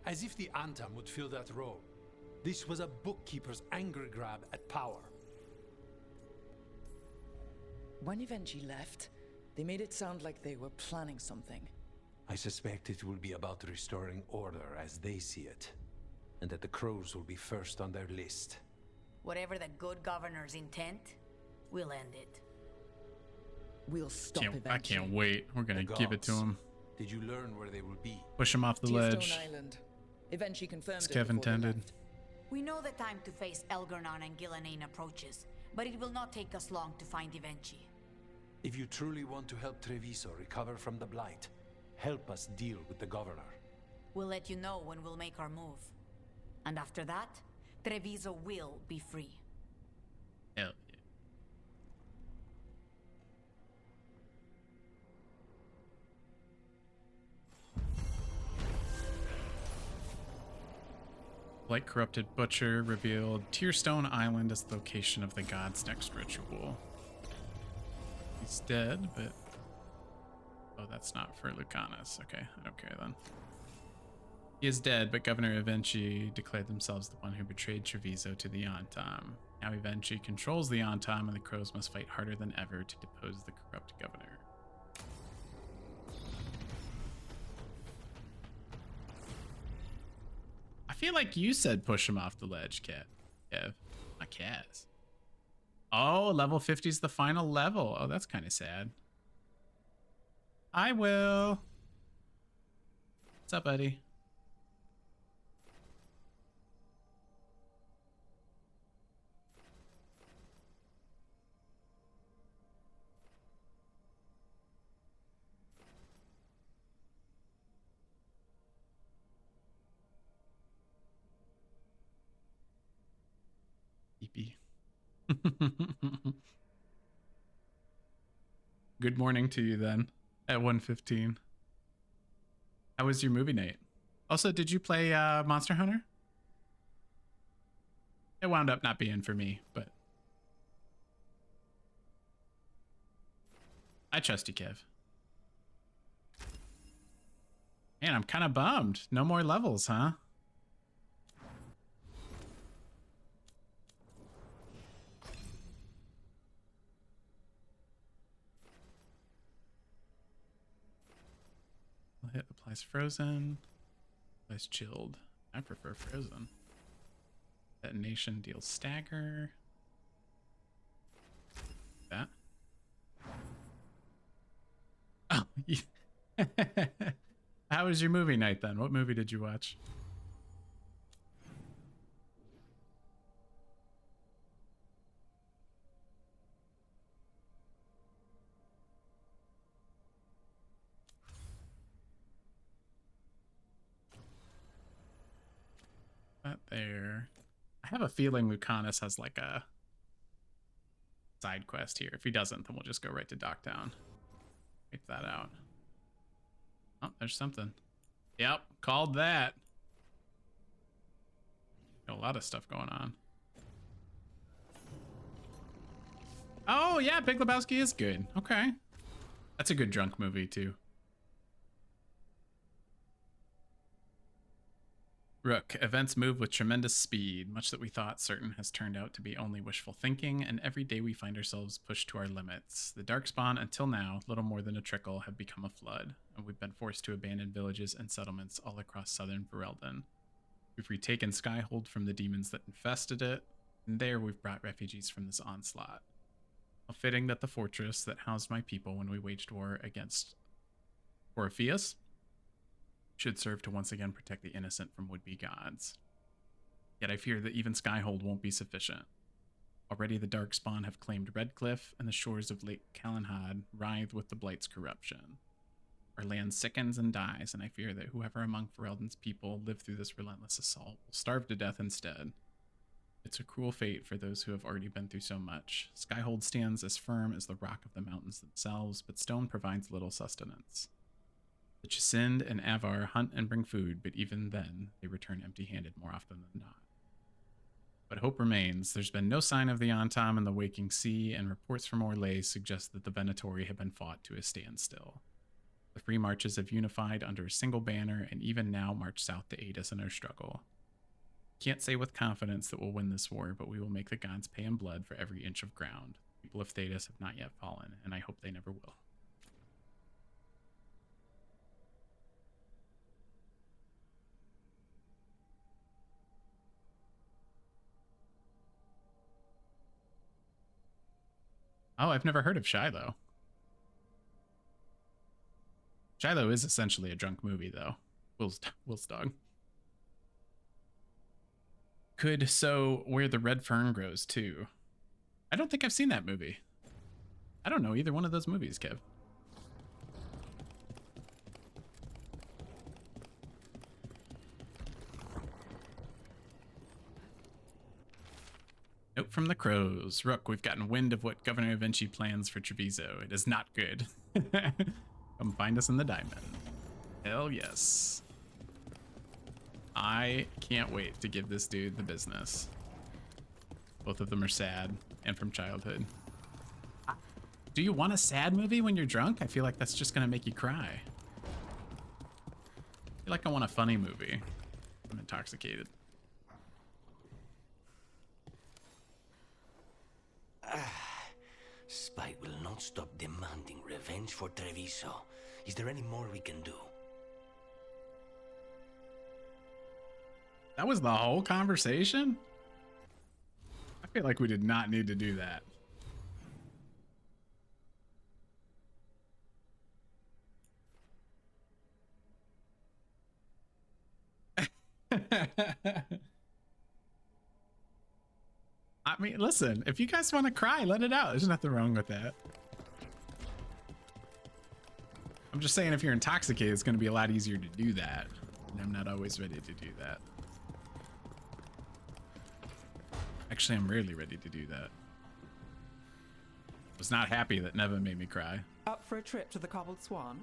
As if the Antam would fill that role. This was a bookkeeper's angry grab at power. When Evenchi left, they made it sound like they were planning something. I suspect it will be about restoring order as they see it, and that the crows will be first on their list. Whatever the good governor's intent, we'll end it. We'll stop Evenchi. I can't wait. We're gonna give it to him. Did you learn where they will be? Push him off the ledge. Island. Evenchi confirmed As it Kev before they intended. left. We know the time to face Elgernon and Gillanane approaches, but it will not take us long to find Evenchi. If you truly want to help Treviso recover from the Blight, help us deal with the governor. We'll let you know when we'll make our move. And after that, Treviso will be free. Hell yeah. Blight corrupted Butcher revealed Tearstone Island as the location of the god's next ritual. He's dead, but... Oh, that's not for Lucanus. Okay, I don't care then. He is dead, but Governor Evenchi declared themselves the one who betrayed Treviso to the Antam. Now Evenchi controls the Antam, and the crows must fight harder than ever to depose the corrupt governor. I feel like you said push him off the ledge, Kev. Not Kaz. Oh, level 50 is the final level. Oh, that's kind of sad. I will. What's up, buddy? Beepy. Good morning to you then at 1:15. How was your movie night? Also, did you play Monster Hunter? It wound up not being for me, but I trust you, Kev. Man, I'm kind of bummed. No more levels, huh? Hit applies frozen, applies chilled. I prefer frozen. Detonation deals stagger. That. Oh, how was your movie night then? What movie did you watch? That there. I have a feeling Lucanus has like a side quest here. If he doesn't, then we'll just go right to Docktown. Wait that out. Oh, there's something. Yep, called that. Got a lot of stuff going on. Oh, yeah, Big Lebowski is good. Okay. That's a good drunk movie, too. Rook, events move with tremendous speed. Much that we thought certain has turned out to be only wishful thinking, and every day we find ourselves pushed to our limits. The Darkspawn, until now, little more than a trickle, have become a flood, and we've been forced to abandon villages and settlements all across southern Ferelden. We've retaken Skyhold from the demons that infested it, and there we've brought refugees from this onslaught. How fitting that the fortress that housed my people when we waged war against Orpheus should serve to once again protect the innocent from would-be gods. Yet I fear that even Skyhold won't be sufficient. Already the Darkspawn have claimed Redcliffe, and the shores of Lake Calenhad writhe with the Blight's corruption. Our land sickens and dies, and I fear that whoever among Ferelden's people live through this relentless assault will starve to death instead. It's a cruel fate for those who have already been through so much. Skyhold stands as firm as the rock of the mountains themselves, but stone provides little sustenance. The Chisind and Avar hunt and bring food, but even then, they return empty-handed more often than not. But hope remains. There's been no sign of the Antam in the waking sea, and reports from Orlais suggest that the Venatori have been fought to a standstill. The Free Marches have unified under a single banner, and even now march south to aid us in our struggle. Can't say with confidence that we'll win this war, but we will make the gods pay in blood for every inch of ground. People of Thedas have not yet fallen, and I hope they never will. Oh, I've never heard of Shiloh. Shiloh is essentially a drunk movie, though. Will's dog. Could sow where the red fern grows, too. I don't think I've seen that movie. I don't know either one of those movies, Kev. Note from the crows. Rook, we've gotten wind of what Governor Vinci plans for Treviso. It is not good. Come find us in the diamond. Hell yes. I can't wait to give this dude the business. Both of them are sad and from childhood. Do you want a sad movie when you're drunk? I feel like that's just gonna make you cry. I feel like I want a funny movie. I'm intoxicated. Spite will not stop demanding revenge for Treviso. Is there any more we can do? That was the whole conversation? I feel like we did not need to do that. I mean, listen, if you guys want to cry, let it out. There's nothing wrong with that. I'm just saying, if you're intoxicated, it's going to be a lot easier to do that. And I'm not always ready to do that. Actually, I'm rarely ready to do that. I was not happy that Neva made me cry. Up for a trip to the Cobbled Swan?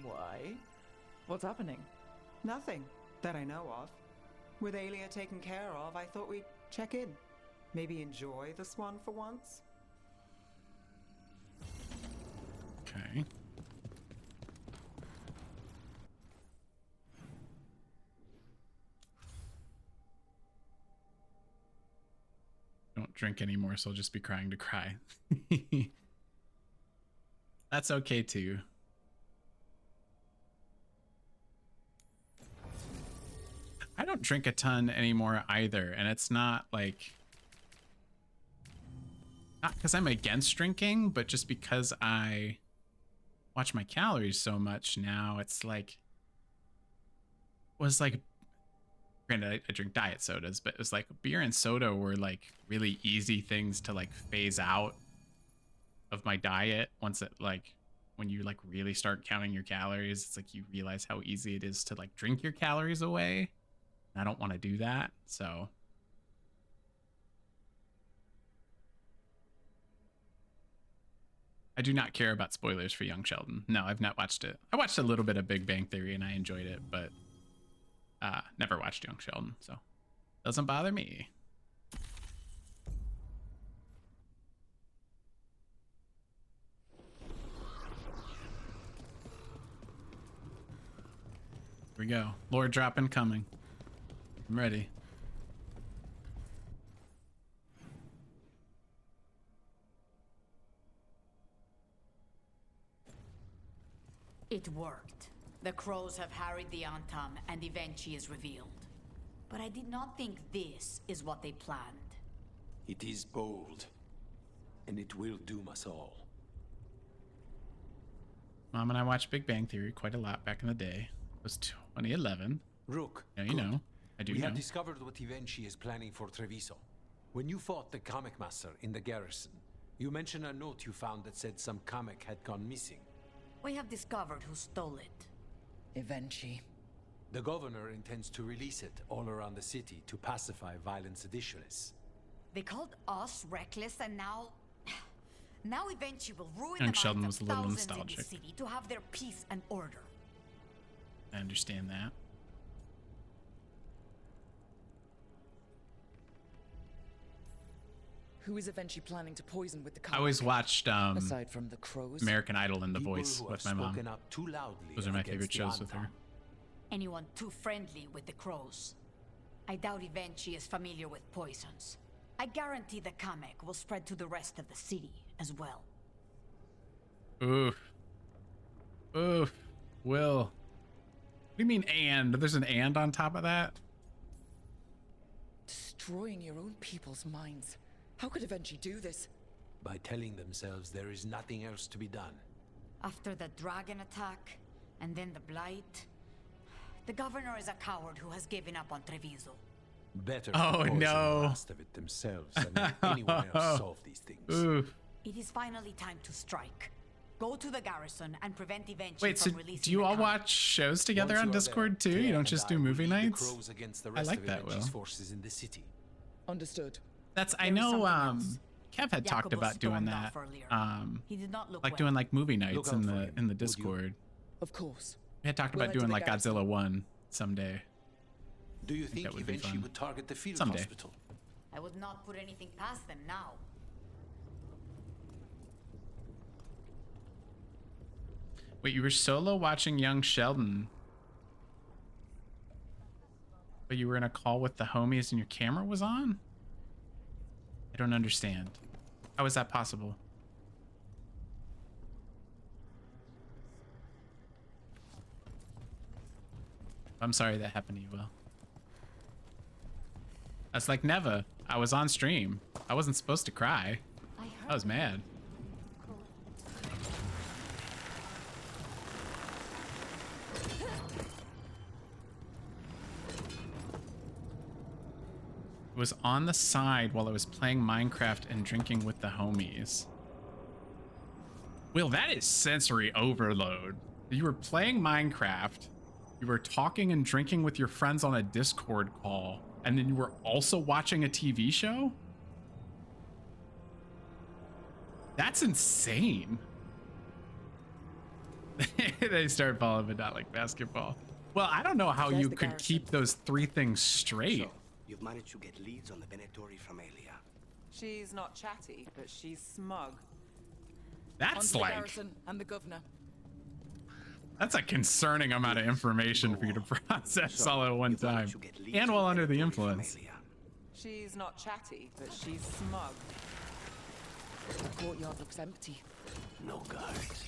Why? What's happening? Nothing that I know of. With Aelia taken care of, I thought we'd check in. Maybe enjoy the Swan for once? Okay. Don't drink anymore, so I'll just be crying to cry. That's okay too. I don't drink a ton anymore either, and it's not like... Not because I'm against drinking, but just because I watch my calories so much now, it's like... Was like... Granted, I drink diet sodas, but it was like beer and soda were like really easy things to like phase out of my diet once it like... When you like really start counting your calories, it's like you realize how easy it is to like drink your calories away. I don't want to do that, so... I do not care about spoilers for Young Sheldon. No, I've not watched it. I watched a little bit of Big Bang Theory and I enjoyed it, but never watched Young Sheldon, so doesn't bother me. Here we go. Lord drop incoming. I'm ready. It worked. The crows have harried the Antam, and Evenchi is revealed. But I did not think this is what they planned. It is bold, and it will doom us all. Mom and I watched Big Bang Theory quite a lot back in the day. It was 2011. Rook, yeah, you know. I do we know. have discovered what Evenchi is planning for Treviso. When you fought the comic master in the garrison, you mentioned a note you found that said some comic had gone missing. We have discovered who stole it. Evenchi. The governor intends to release it all around the city to pacify violent seditionists. They called us reckless, and now Evenchi will ruin Young the Sheldon minds was of a little thousands in nostalgic. the city to have their peace and order. I understand that. Who is Evenchi planning to poison with the I always watched aside from the crows? American Idol and The People Voice who with have my mom. spoken up too loudly Those are my against favorite the shows with Antam. her. Anyone too friendly with the crows. I doubt Evenchi is familiar with poisons. I guarantee the Kamek will spread to the rest of the city as well. Oof. Oof. Will. What do you mean and? There's an and on top of that? Destroying your own people's minds. How could Evenchi do this? By telling themselves there is nothing else to be done. After the dragon attack, and then the blight, the governor is a coward who has given up on Treviso. Better Oh, to poison no. the last of it themselves and let anyone else solve these things. Oof. It is finally time to strike. Go to the garrison and prevent Evenchi Wait, so from releasing do you the all Kamek. watch shows together Once on you are Discord there, too? You Claire don't and just I do will movie lead the nights? crows against the I rest like of that, Evenchi's Will. forces in the city. Understood. That's I There is know something else. Kev had talked Jacobo about doing stormed that. off earlier. He did not look Like well. doing like movie nights Look in out for the him, in the would you? Discord. Of course. We had talked We'll about head to doing the like garrison. Godzilla 1 someday. Do you think that would be Evenchi fun. would target the field Someday. hospital? I would not put anything past them now. Wait, you were solo watching Young Sheldon, but you were in a call with the homies and your camera was on? I don't understand. How is that possible? I'm sorry that happened to you, Will. That's like never. I was on stream. I wasn't supposed to cry. I was mad. Was on the side while I was playing Minecraft and drinking with the homies. Will, that is sensory overload. You were playing Minecraft, you were talking and drinking with your friends on a Discord call, and then you were also watching a TV show? That's insane. They start following, but not like basketball. Well, I don't know how There's you the could garrison. keep those three things straight. So, you've managed to get leads on the Venatori from Aelia. She's not chatty, but she's smug. That's Onto the like, garrison and the governor. that's a concerning amount of information for you to process all at one time. And while under the influence. She's not chatty, but she's smug. The courtyard looks empty. No guards.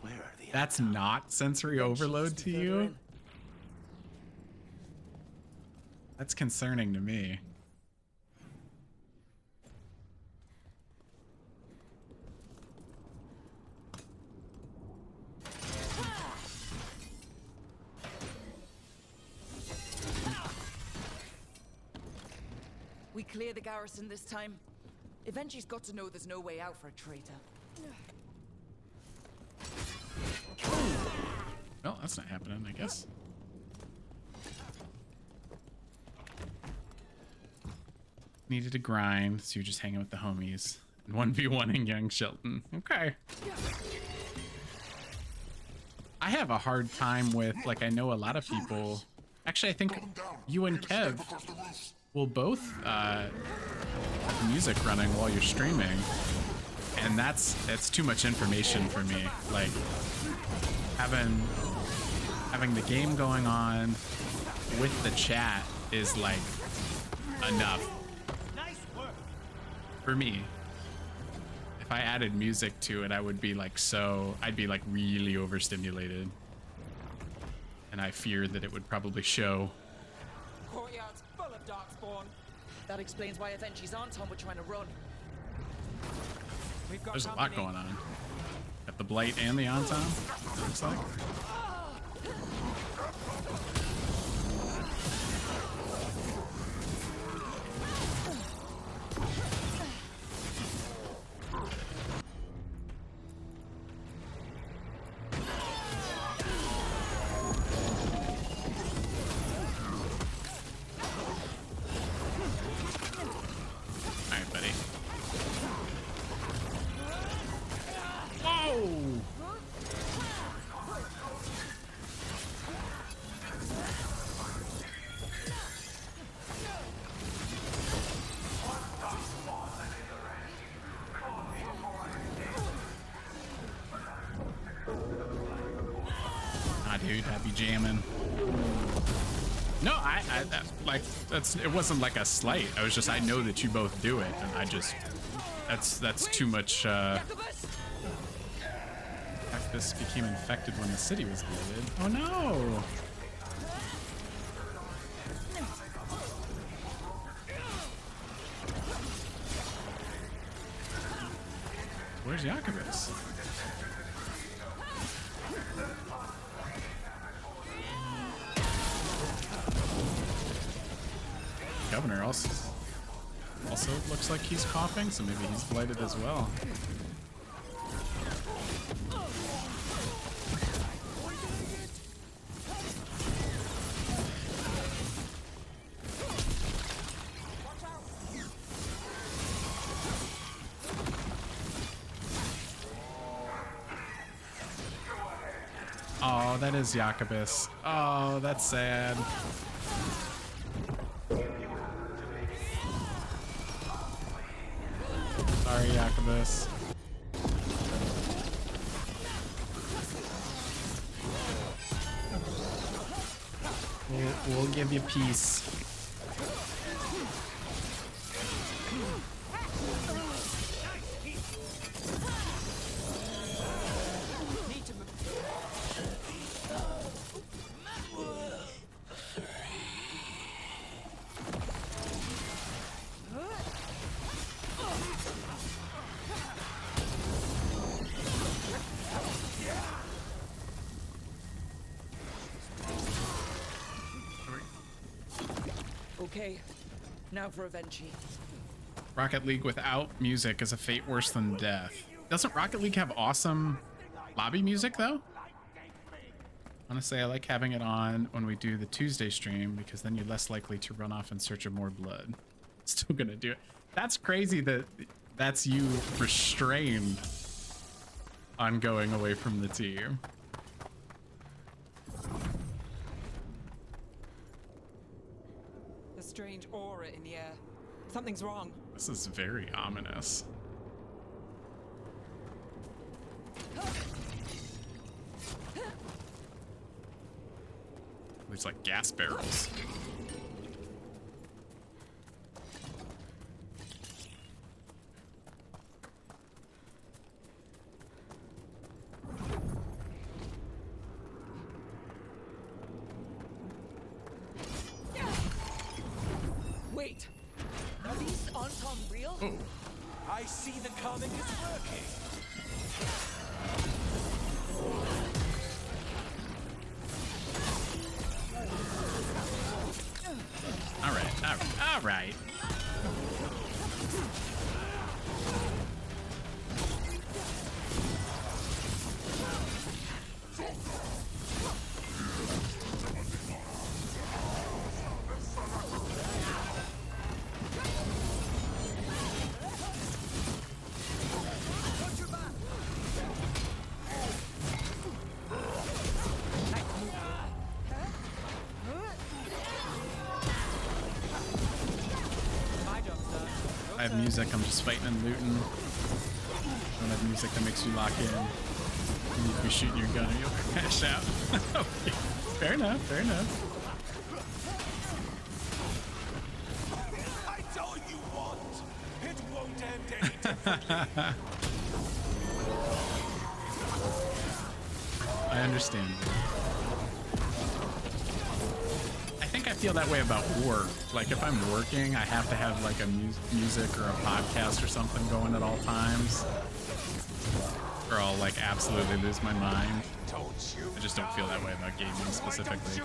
Where are the That's not sensory overload to you? That's concerning to me. We clear the garrison this time. Evenchi's got to know there's no way out for a traitor. Well, that's not happening, I guess. Needed to grind, so you're just hanging with the homies. 1v1ing young Shelton. Okay. I have a hard time with, like, I know a lot of people. Actually, I think you and Kev will both have music running while you're streaming, and that's too much information for me. Like, having the game going on with the chat is like enough for me. If I added music to it, I would be like I'd be like really overstimulated, and I feared that it would probably show. Courtyard's full of darkspawn. That explains why Avenchi's Anton were trying to run. There's a lot going on. Got the Blight and the Anton, looks like. Dude, I'd be jamming. No, it wasn't like a slight. I was just, I know that you both do it, and I just, that's too much. This became infected when the city was looted. Oh no! Where's Jacobus? Governor also looks like he's coughing, so maybe he's blighted as well. Oh, that is Jacobus. Oh, that's sad. Sorry, Jacobus. We'll give you peace. Okay, now for Avenchi. Rocket League without music is a fate worse than death. Doesn't Rocket League have awesome lobby music though? Honestly, I like having it on when we do the Tuesday stream because then you're less likely to run off in search of more blood. Still gonna do it. That's crazy that that's you restrained on going away from the team. A strange aura in the air. Something's wrong. This is very ominous. There's like gas barrels. Wait, are these Anton real? Oh. I see the comic is working. All right. I have music, I'm just fighting and looting. I don't have music that makes you lock in. You need to be shooting your gun or you'll crash out. Okay. Fair enough, fair enough. I told you once, it won't end any differently. I understand. I think I feel that way about work. Like if I'm working, I have to have like a music or a podcast or something going at all times, or I'll like absolutely lose my mind. I just don't feel that way about gaming specifically.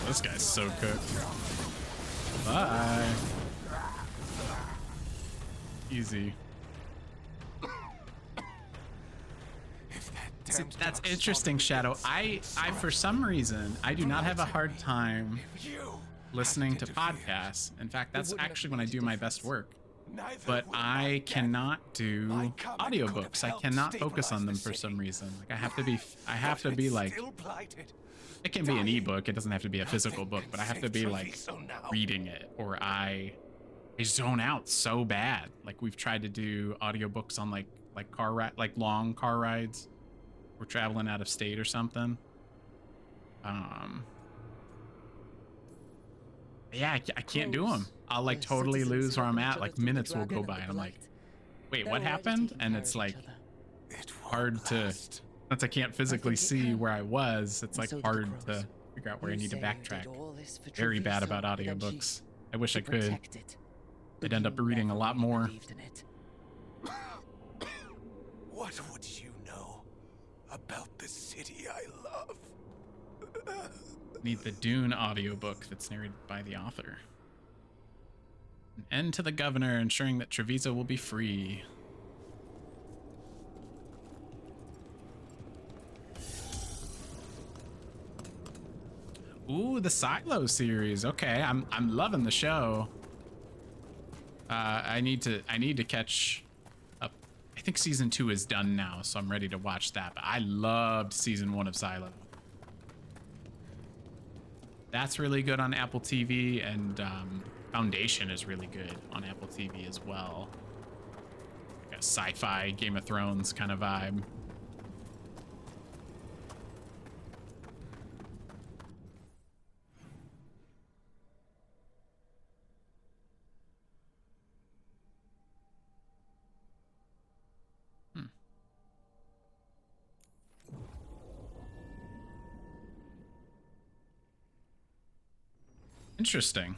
This guy's so cooked. Bye. Easy. See, that's interesting, Shadow. I for some reason, I do not have a hard time listening to podcasts. In fact, that's actually when I do my best work. But I cannot do audiobooks. I cannot focus on them for some reason. Like I have to be like, it can be an ebook. It doesn't have to be a physical book, but I have to be like reading it, or I zone out so bad. Like we've tried to do audiobooks on like long car rides. We're traveling out of state or something. Yeah, I can't do them. I'll like totally lose where I'm at. Like minutes will go by and I'm like, wait, what happened? And it's like hard to, since I can't physically see where I was, it's like hard to figure out where I need to backtrack. Very bad about audiobooks. I wish I could. I'd end up reading a lot more. What would you know about the city I love? Need the Dune audiobook that's narrated by the author. An end to the governor, ensuring that Treviso will be free. Ooh, the Silo series. Okay, I'm loving the show. I need to catch up. I think season 2 is done now, so I'm ready to watch that. But I loved season 1 of Silo. That's really good on Apple TV, and Foundation is really good on Apple TV as well. Like a sci-fi Game of Thrones kind of vibe. Interesting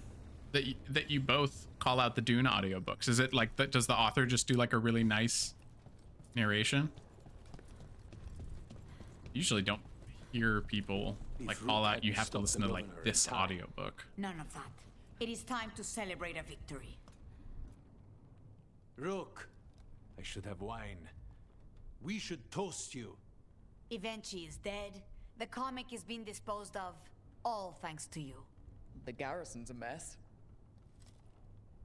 that you both call out the Dune audiobooks. Is it like that? Does the author just do like a really nice narration? Usually don't hear people like call out you have to listen to like this audiobook. None of that. It is time to celebrate a victory. Rook, I should have wine. We should toast you. Evenchi is dead. The comic is being disposed of. All thanks to you. The garrison's a mess.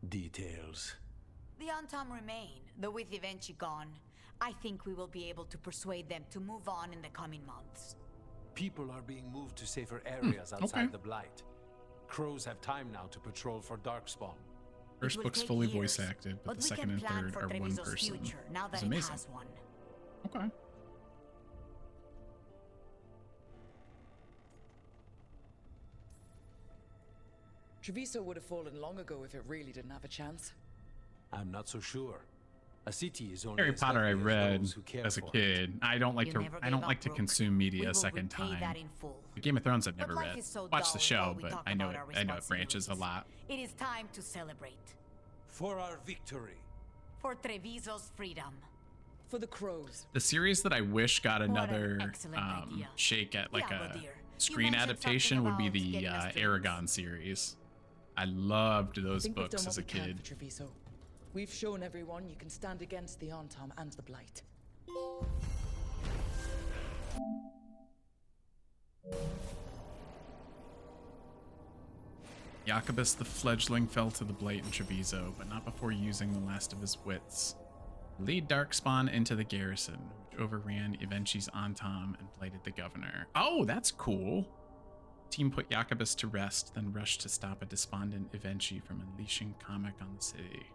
Details. The Antam remain, though with Evenchi gone, I think we will be able to persuade them to move on in the coming months. People are being moved to safer areas outside the Blight. Crows have time now to patrol for Darkspawn. First book's fully voice acted, but the second and third are one person. Now that it's amazing. It has one. Okay. Treviso would have fallen long ago if it really didn't have a chance. I'm not so sure. A city is only Harry Potter I read as a for it. kid. I don't like to consume media a second time. The Game of Thrones I've never read. Watched the show, but I know it branches a lot. It is time to celebrate. For our victory. For Treviso's freedom. For the crows. The series that I wish got another shake at like a screen adaptation would be the Aragon series. I loved those books as a kid. We've shown everyone you can stand against the Antam and the Blight. Jacobus the fledgling fell to the Blight in Treviso, but not before using the last of his wits. Lead Darkspawn into the garrison, which overran Evenchi's Antam and blighted the governor. Oh, that's cool. Team put Jacobus to rest, then rushed to stop a despondent Evenchi from unleashing Kamek on the city.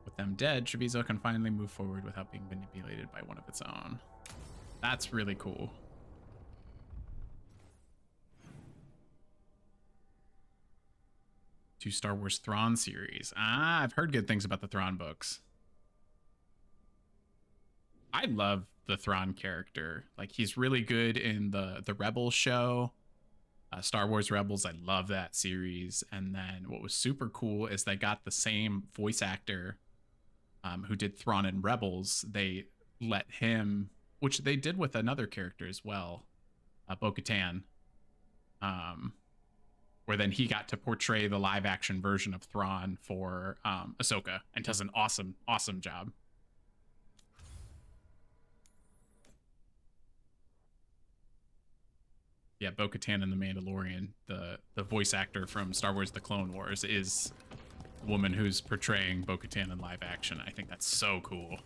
With them dead, Treviso can finally move forward without being manipulated by one of its own. That's really cool. Two Star Wars Thrawn series. Ah, I've heard good things about the Thrawn books. I love the Thrawn character. Like, he's really good in the Rebels show. Star Wars Rebels, I love that series. And then what was super cool is they got the same voice actor who did Thrawn in Rebels. They let him, which they did with another character as well, Bo-Katan, where then he got to portray the live action version of Thrawn for Ahsoka, and does an awesome, awesome job. Yeah, Bo-Katan in The Mandalorian, the voice actor from Star Wars The Clone Wars, is the woman who's portraying Bo-Katan in live action. I think that's so cool.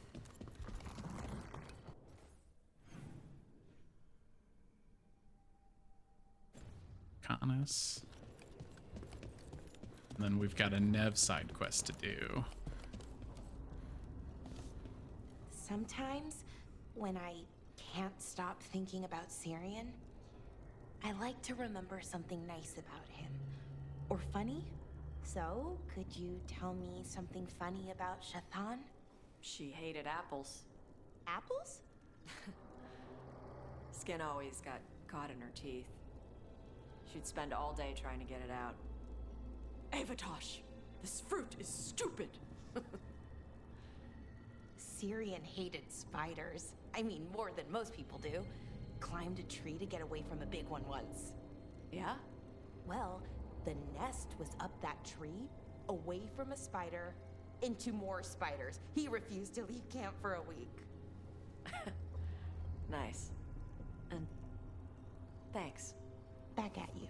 Canis. And then we've got a Nev side quest to do. Sometimes, when I can't stop thinking about Syrian, I like to remember something nice about him. Or funny. So, could you tell me something funny about Shathan? She hated apples. Apples? Skin always got caught in her teeth. She'd spend all day trying to get it out. Avatosh, this fruit is stupid. Syrian hated spiders. I mean, more than most people do. Climbed a tree to get away from a big one once. Yeah? Well, the nest was up that tree, away from a spider, into more spiders. He refused to leave camp for a week. Nice. And thanks. Back at you.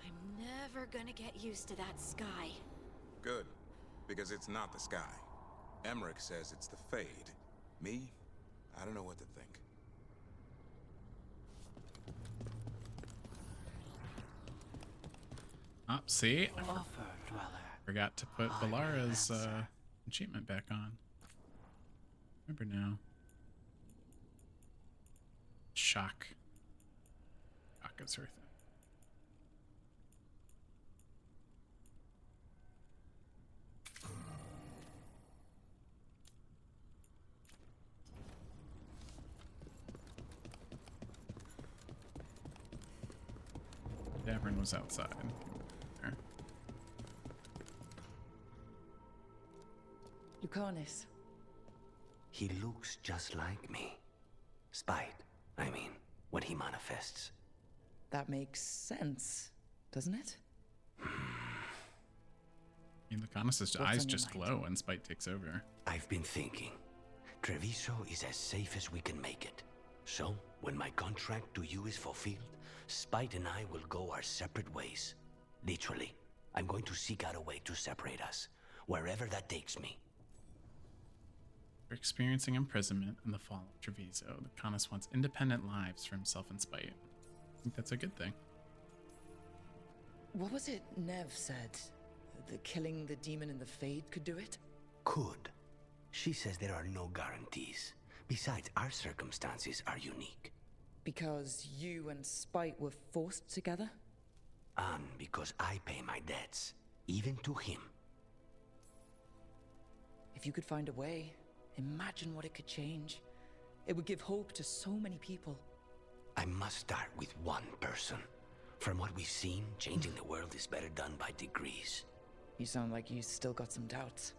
I'm never gonna get used to that sky. Good, because it's not the sky. Emmerich says it's the Fade. Me, I don't know what to think. Oh, see? Forgot to put Valara's enchantment back on. Remember now. Shock. Shock is her thing. Davern was outside. There. Lucanis. He looks just like me. Spite, I mean, when he manifests. That makes sense, doesn't it? I mean, Lucanis' eyes just glow when Spite takes over. I've been thinking. Treviso is as safe as we can make it. So, when my contract to you is fulfilled, Spite and I will go our separate ways. Literally, I'm going to seek out a way to separate us, wherever that takes me. We're experiencing imprisonment and the fall of Treviso. Lucanis wants independent lives for himself and Spite. I think that's a good thing. What was it Nev said? That killing the demon in the Fade could do it? Could. She says there are no guarantees. Besides, our circumstances are unique. Because you and Spite were forced together? And because I pay my debts, even to him. If you could find a way, imagine what it could change. It would give hope to so many people. I must start with one person. From what we've seen, changing the world is better done by degrees. You sound like you still got some doubts.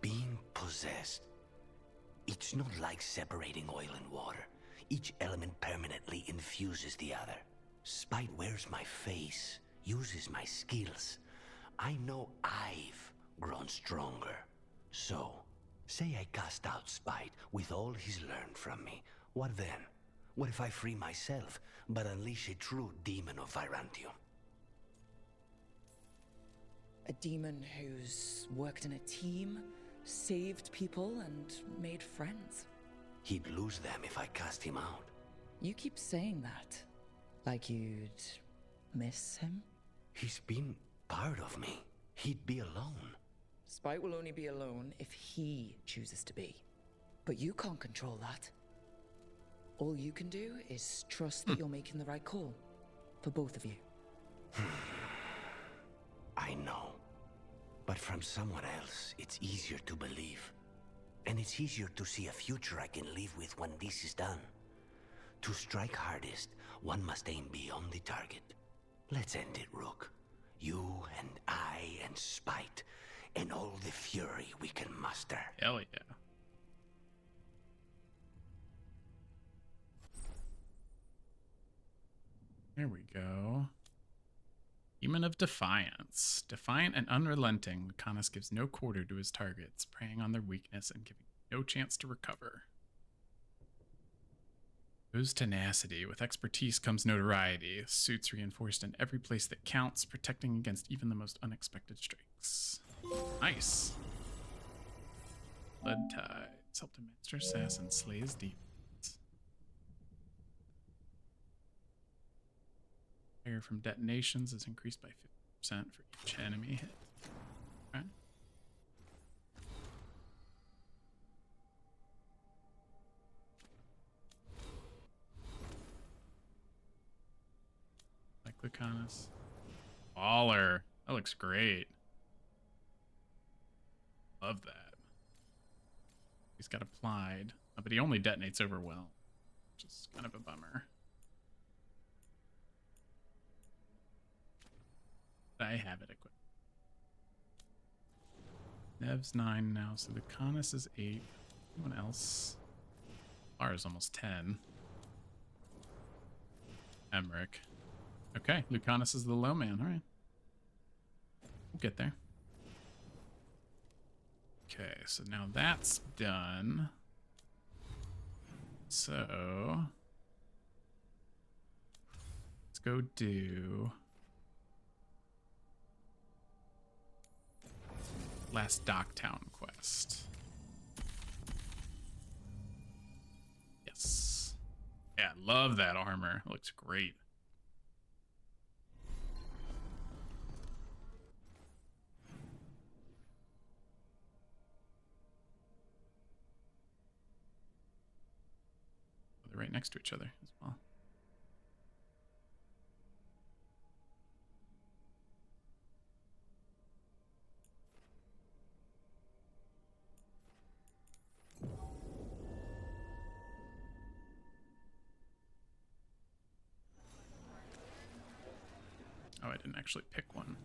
Being possessed. It's not like separating oil and water. Each element permanently infuses the other. Spite wears my face, uses my skills. I know I've grown stronger. So, Say I cast out Spite with all he's learned from me. What then? What if I free myself, but unleash a true demon of Virantium? A demon who's worked in a team, saved people, and made friends. He'd lose them if I cast him out. You keep saying that. Like you'd miss him? He's been part of me. He'd be alone. Spite will only be alone if he chooses to be. But you can't control that. All you can do is trust that you're making the right call. For both of you. I know. But from someone else, it's easier to believe. And it's easier to see a future I can live with when this is done. To strike hardest, one must aim beyond the target. Let's end it, Rook. You and I and Spite, and all the fury we can muster. Hell yeah. There we go. Demon of Defiance. Defiant and unrelenting, Lucanus gives no quarter to his targets, preying on their weakness and giving no chance to recover. Whose tenacity. With expertise comes notoriety. Suits reinforced in every place that counts, protecting against even the most unexpected strikes. Nice. Blood Tides. Help to master assassin slays demons. Fire from detonations is increased by 50% for each enemy hit. Okay. Like Lucanus. Baller. That looks great. Love that. He's got applied, but he only detonates overwhelm, which is kind of a bummer. I have it equipped. Nev's 9 now, so Lucanus is 8. Anyone else? Lara's almost 10. Emmerich. Okay, Lucanus is the low man. All right. We'll get there. Okay, so now that's done. So let's go do last Docktown quest. Yes. Yeah, love that armor. It looks great. They're right next to each other as well. Oh, I didn't actually pick one.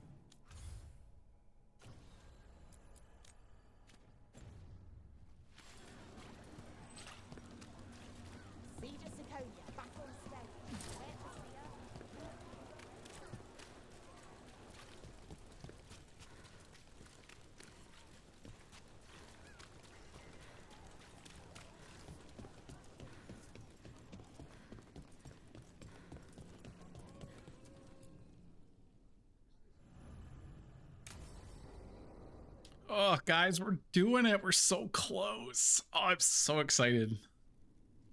Oh, guys, we're doing it. We're so close. Oh, I'm so excited.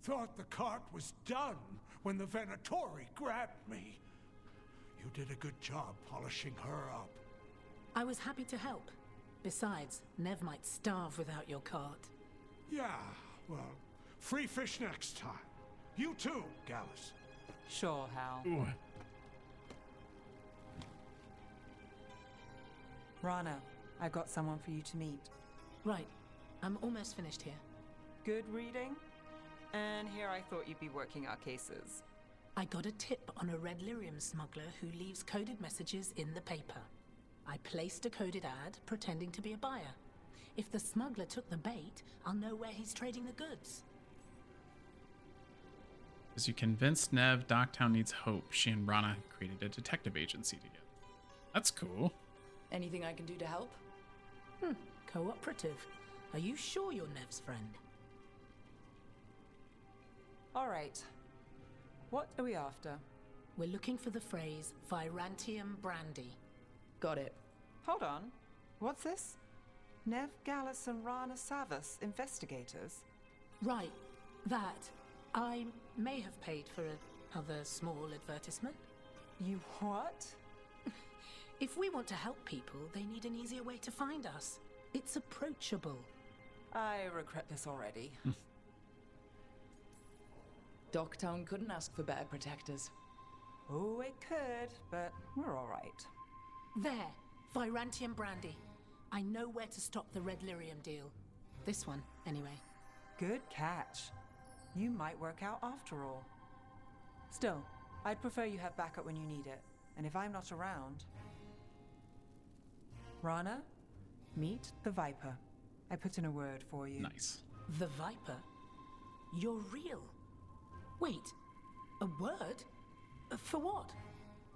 Thought the cart was done when the Venatori grabbed me. You did a good job polishing her up. I was happy to help. Besides, Nev might starve without your cart. Yeah, well, free fish next time. You too, Gallus. Sure, Hal. Ooh. Rana, I've got someone for you to meet. Right. I'm almost finished here. Good reading? And here I thought you'd be working our cases. I got a tip on a red lyrium smuggler who leaves coded messages in the paper. I placed a coded ad pretending to be a buyer. If the smuggler took the bait, I'll know where he's trading the goods. As you convinced Nev, Docktown needs hope. She and Rana created a detective agency together. That's cool. Anything I can do to help? Cooperative. Are you sure you're Nev's friend? All right. What are we after? We're looking for the phrase Virantium Brandy. Got it. Hold on. What's this? Nev Gallus and Rana Savas, investigators? Right. That. I may have paid for another small advertisement. You what? If we want to help people, they need an easier way to find us. It's approachable. I regret this already. Docktown couldn't ask for better protectors. Oh, it could, but we're all right. There. Virantium Brandy. I know where to stop the Red Lyrium deal. This one, anyway. Good catch. You might work out after all. Still, I'd prefer you have backup when you need it. And if I'm not around... Rana, meet the Viper. I put in a word for you. Nice. The Viper? You're real? Wait, a word? For what?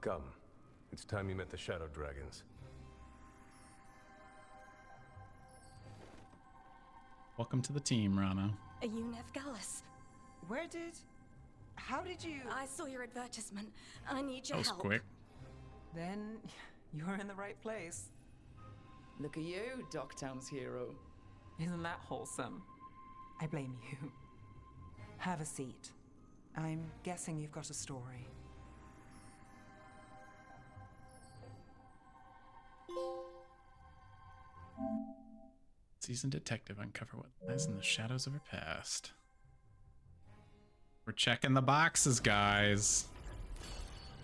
Come. It's time you met the Shadow Dragons. Welcome to the team, Rana. Are you Nev Gallus? How did you... I saw your advertisement. I need your That was help. quick. Then you're in the right place. Look at you, Docktown's hero. Isn't that wholesome? I blame you. Have a seat. I'm guessing you've got a story. Seasoned detective uncover what lies in the shadows of her past. We're checking the boxes, guys.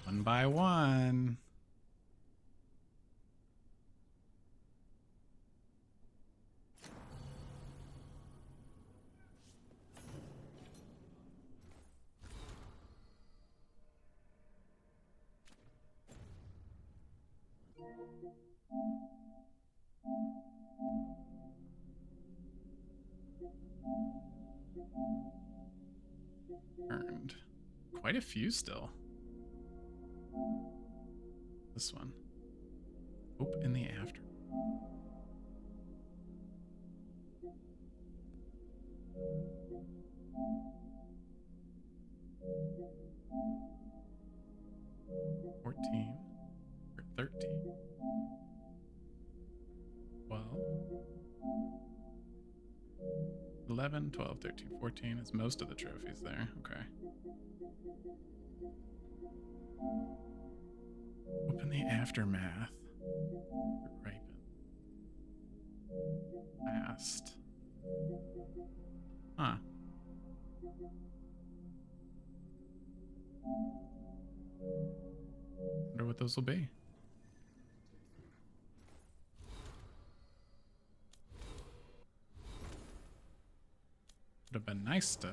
One by one. Earned quite a few still. This one. Hope in the after. $14 or $13. 12. 11, 12, 13, 14 is most of the trophies there. Okay. Open the aftermath. Ripen. Last. Huh. Wonder what those will be. Would have been nice to...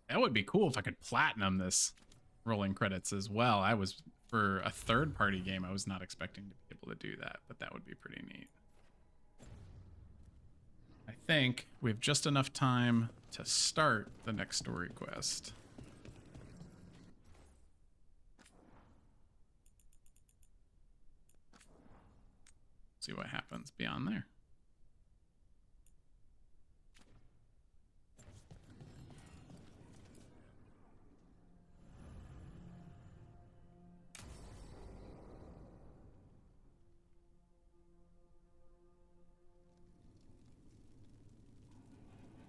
That would be cool if I could platinum this rolling credits as well. I was, for a third-party game, I was not expecting to be able to do that, but that would be pretty neat. I think we have just enough time to start the next story quest. See what happens beyond there.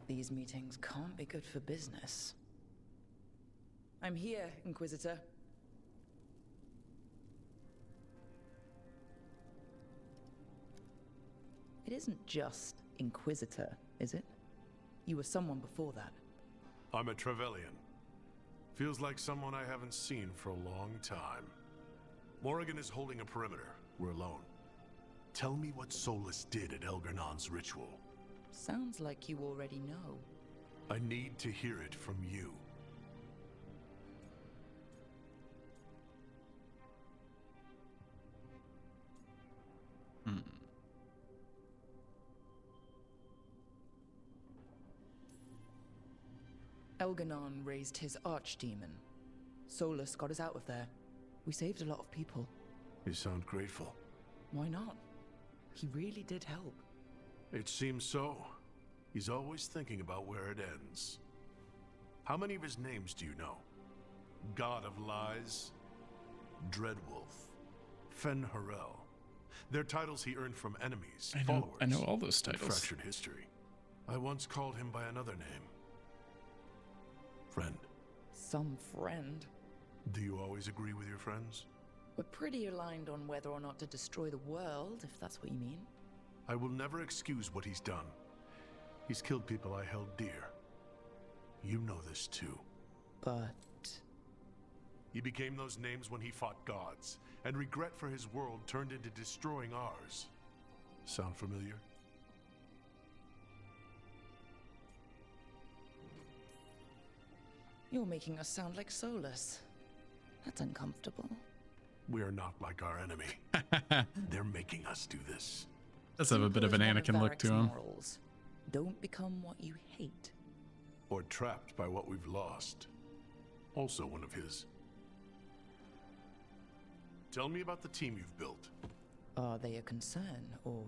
These meetings can't be good for business. I'm here, Inquisitor. It isn't just Inquisitor, is it? You were someone before that. I'm a Trevelyan. Feels like someone I haven't seen for a long time. Morrigan is holding a perimeter. We're alone. Tell me what Solus did at Elgernon's ritual. Sounds like you already know. I need to hear it from you. Elgernon raised his archdemon. Solus got us out of there. We saved a lot of people. You sound grateful. Why not? He really did help. It seems so. He's always thinking about where it ends. How many of his names do you know? God of Lies, Dreadwolf, Fen-Harel. They're titles he earned from enemies, followers. I know all those and titles. fractured history. I once called him by another name. Friend. Some friend. Do you always agree with your friends? We're pretty aligned on whether or not to destroy the world, if that's what you mean. I will never excuse what he's done. He's killed people I held dear. You know this too. But... He became those names when he fought gods, and regret for his world turned into destroying ours. Sound familiar? You're making us sound like Solus. That's uncomfortable. We are not like our enemy. They're making us do this. Does have a bit of an Anakin look to him. Morals. Don't become what you hate. Or trapped by what we've lost. Also one of his. Tell me about the team you've built. Are they a concern, or...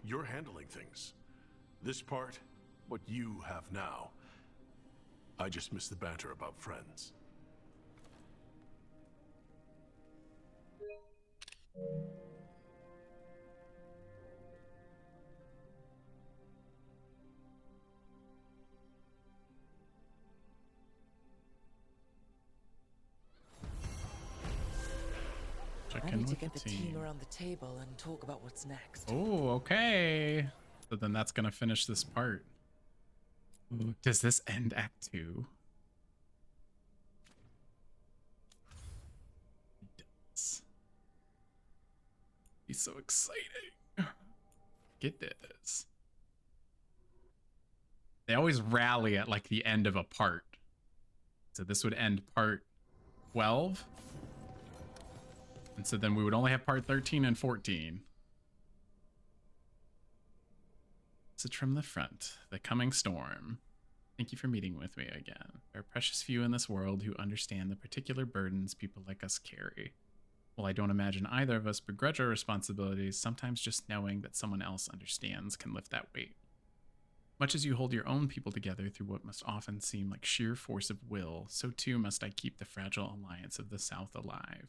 You're handling things. This part, what you have now. I just miss the banter about friends. I need to get the team around the table and talk about what's next. Oh, okay. So then that's gonna finish this part. Ooh, does this end Act 2? It does. He's so exciting. Get this. They always rally at like the end of a part. So this would end part 12. And so then we would only have part 13 and 14. So from the front, the coming storm. Thank you for meeting with me again. There are precious few in this world who understand the particular burdens people like us carry. While I don't imagine either of us begrudge our responsibilities, sometimes just knowing that someone else understands can lift that weight. Much as you hold your own people together through what must often seem like sheer force of will, so too must I keep the fragile alliance of the South alive.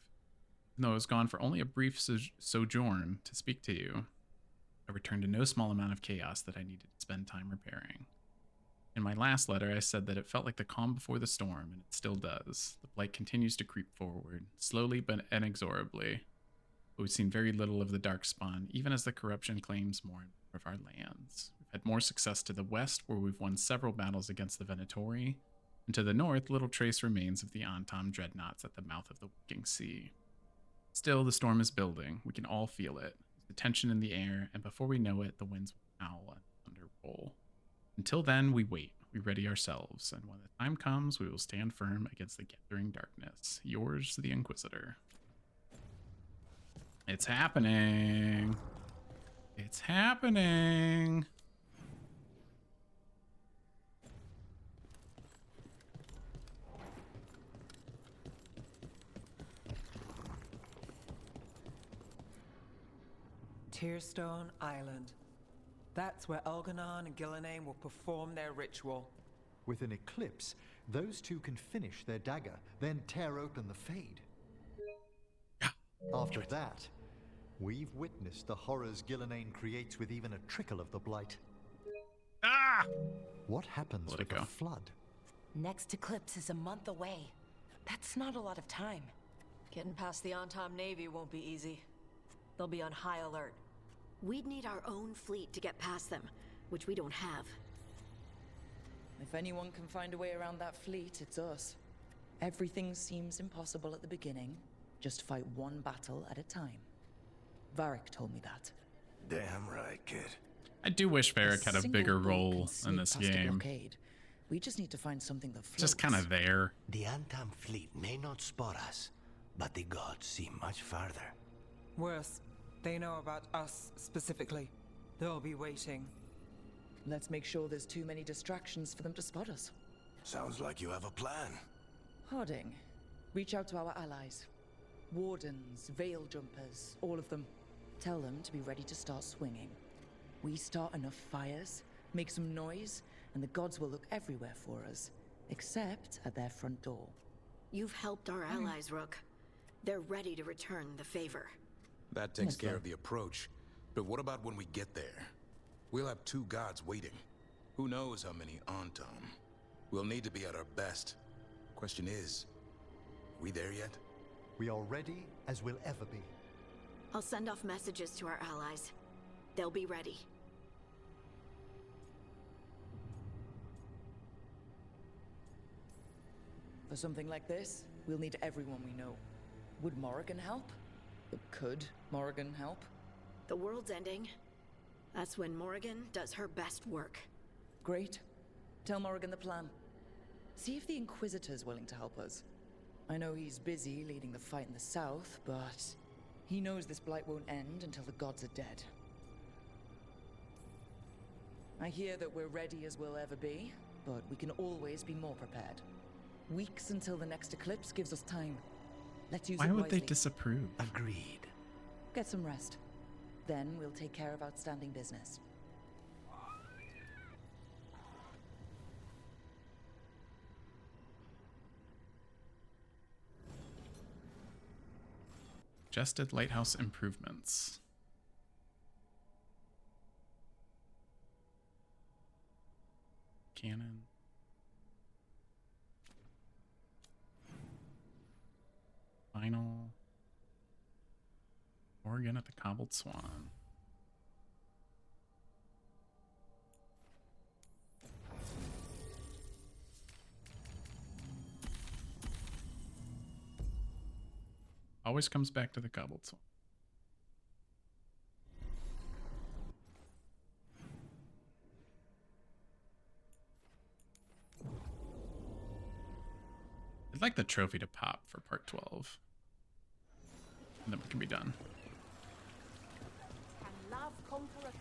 Though I was gone for only a brief sojourn to speak to you, I returned to no small amount of chaos that I needed to spend time repairing. In my last letter, I said that it felt like the calm before the storm, and it still does. The blight continues to creep forward, slowly but inexorably. But we've seen very little of the Darkspawn, even as the corruption claims more and more of our lands. We've had more success to the west, where we've won several battles against the Venatori, and to the north, little trace remains of the Antam dreadnoughts at the mouth of the Waking Sea. Still, the storm is building. We can all feel it. The tension in the air, and before we know it, the winds will howl and thunder roll. Until then, we wait. We ready ourselves, and when the time comes, we will stand firm against the gathering darkness. Yours, the Inquisitor. It's happening. It's happening. Tearstone Island. That's where Elganon and Gillenane will perform their ritual. With an eclipse, those two can finish their dagger, then tear open the Fade. After that, we've witnessed the horrors Gillenane creates with even a trickle of the blight. Ah! What happens with a flood? Next eclipse is a month away. That's not a lot of time. Getting past the Antam Navy won't be easy. They'll be on high alert. We'd need our own fleet to get past them, which we don't have. If anyone can find a way around that fleet, it's us. Everything seems impossible at the beginning. Just fight one battle at a time. Varric told me that. Damn right, kid. I do wish Varric had a bigger role in this game. We just need to find something that floats. Just kind of there. The Antam fleet may not spot us, but the gods see much farther. Worse, they know about us specifically. They'll be waiting. Let's make sure there's too many distractions for them to spot us. Sounds like you have a plan. Harding, reach out to our allies. Wardens, veil jumpers, all of them. Tell them to be ready to start swinging. We start enough fires, make some noise, and the gods will look everywhere for us, except at their front door. You've helped our allies, Rook. They're ready to return the favor. That takes care of the approach. But what about when we get there? We'll have 2 gods waiting. Who knows how many Antam? We'll need to be at our best. Question is, we there yet? We are ready as we'll ever be. I'll send off messages to our allies. They'll be ready. For something like this, we'll need everyone we know. Would Morrigan help? Could Morrigan help? The world's ending. That's when Morrigan does her best work. Great. Tell Morrigan the plan. See if the Inquisitor's willing to help us. I know he's busy leading the fight in the south, but he knows this blight won't end until the gods are dead. I hear that we're ready as we'll ever be, but we can always be more prepared. Weeks until the next eclipse gives us time. Let's use it Why wisely. would they disapprove? Agreed. Get some rest. Then we'll take care of outstanding business. Suggested lighthouse improvements. Cannon. Final. Oregon at the Cobbled Swan. Always comes back to the Cobbled Swan. I'd like the trophy to pop for part 12. And then we can be done. Can love conquer a curse?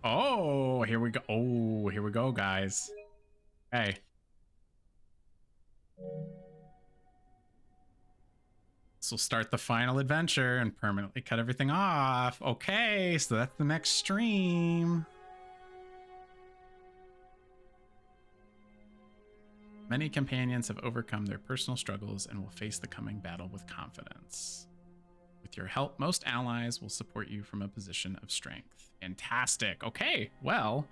Oh, here we go. Oh, here we go, guys. Hey. This will start the final adventure and permanently cut everything off. Okay, so that's the next stream. Many companions have overcome their personal struggles and will face the coming battle with confidence. With your help, most allies will support you from a position of strength. Fantastic. Okay, well,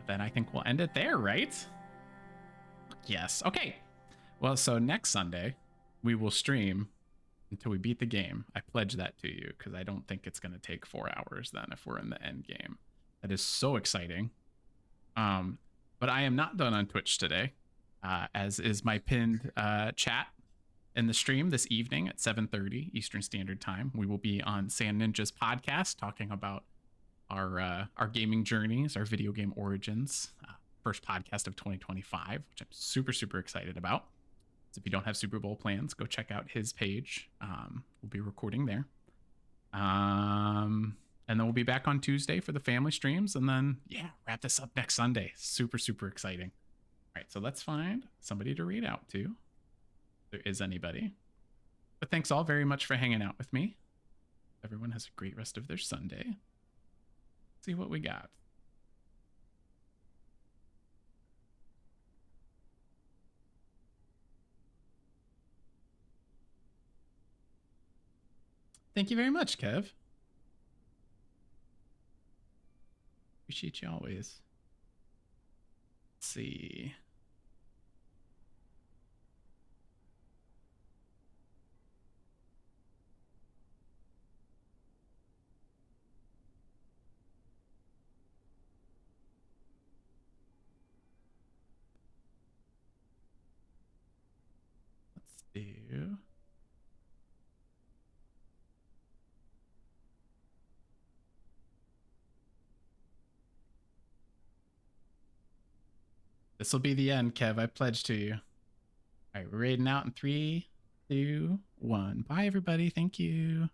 then I think we'll end it there, right? Yes. Okay. Well, so next Sunday, we will stream until we beat the game. I pledge that to you because I don't think it's going to take 4 hours then if we're in the end game. That is so exciting. But I am not done on Twitch today, as is my pinned chat in the stream this evening at 7:30 Eastern Standard Time. We will be on Sand Ninja's podcast talking about our gaming journeys, our video game origins, first podcast of 2025, which I'm super, super excited about. So if you don't have Super Bowl plans, go check out his page. We'll be recording there. And then we'll be back on Tuesday for the family streams. And then, yeah, wrap this up next Sunday. Super, super exciting. All right, so let's find somebody to read out to. If there is anybody. But thanks all very much for hanging out with me. Everyone has a great rest of their Sunday. Let's see what we got. Thank you very much, Kev. Appreciate you always. Let's see. Let's do. This will be the end, Kev. I pledge to you. All right, we're raiding out in 3, 2, 1. Bye, everybody. Thank you.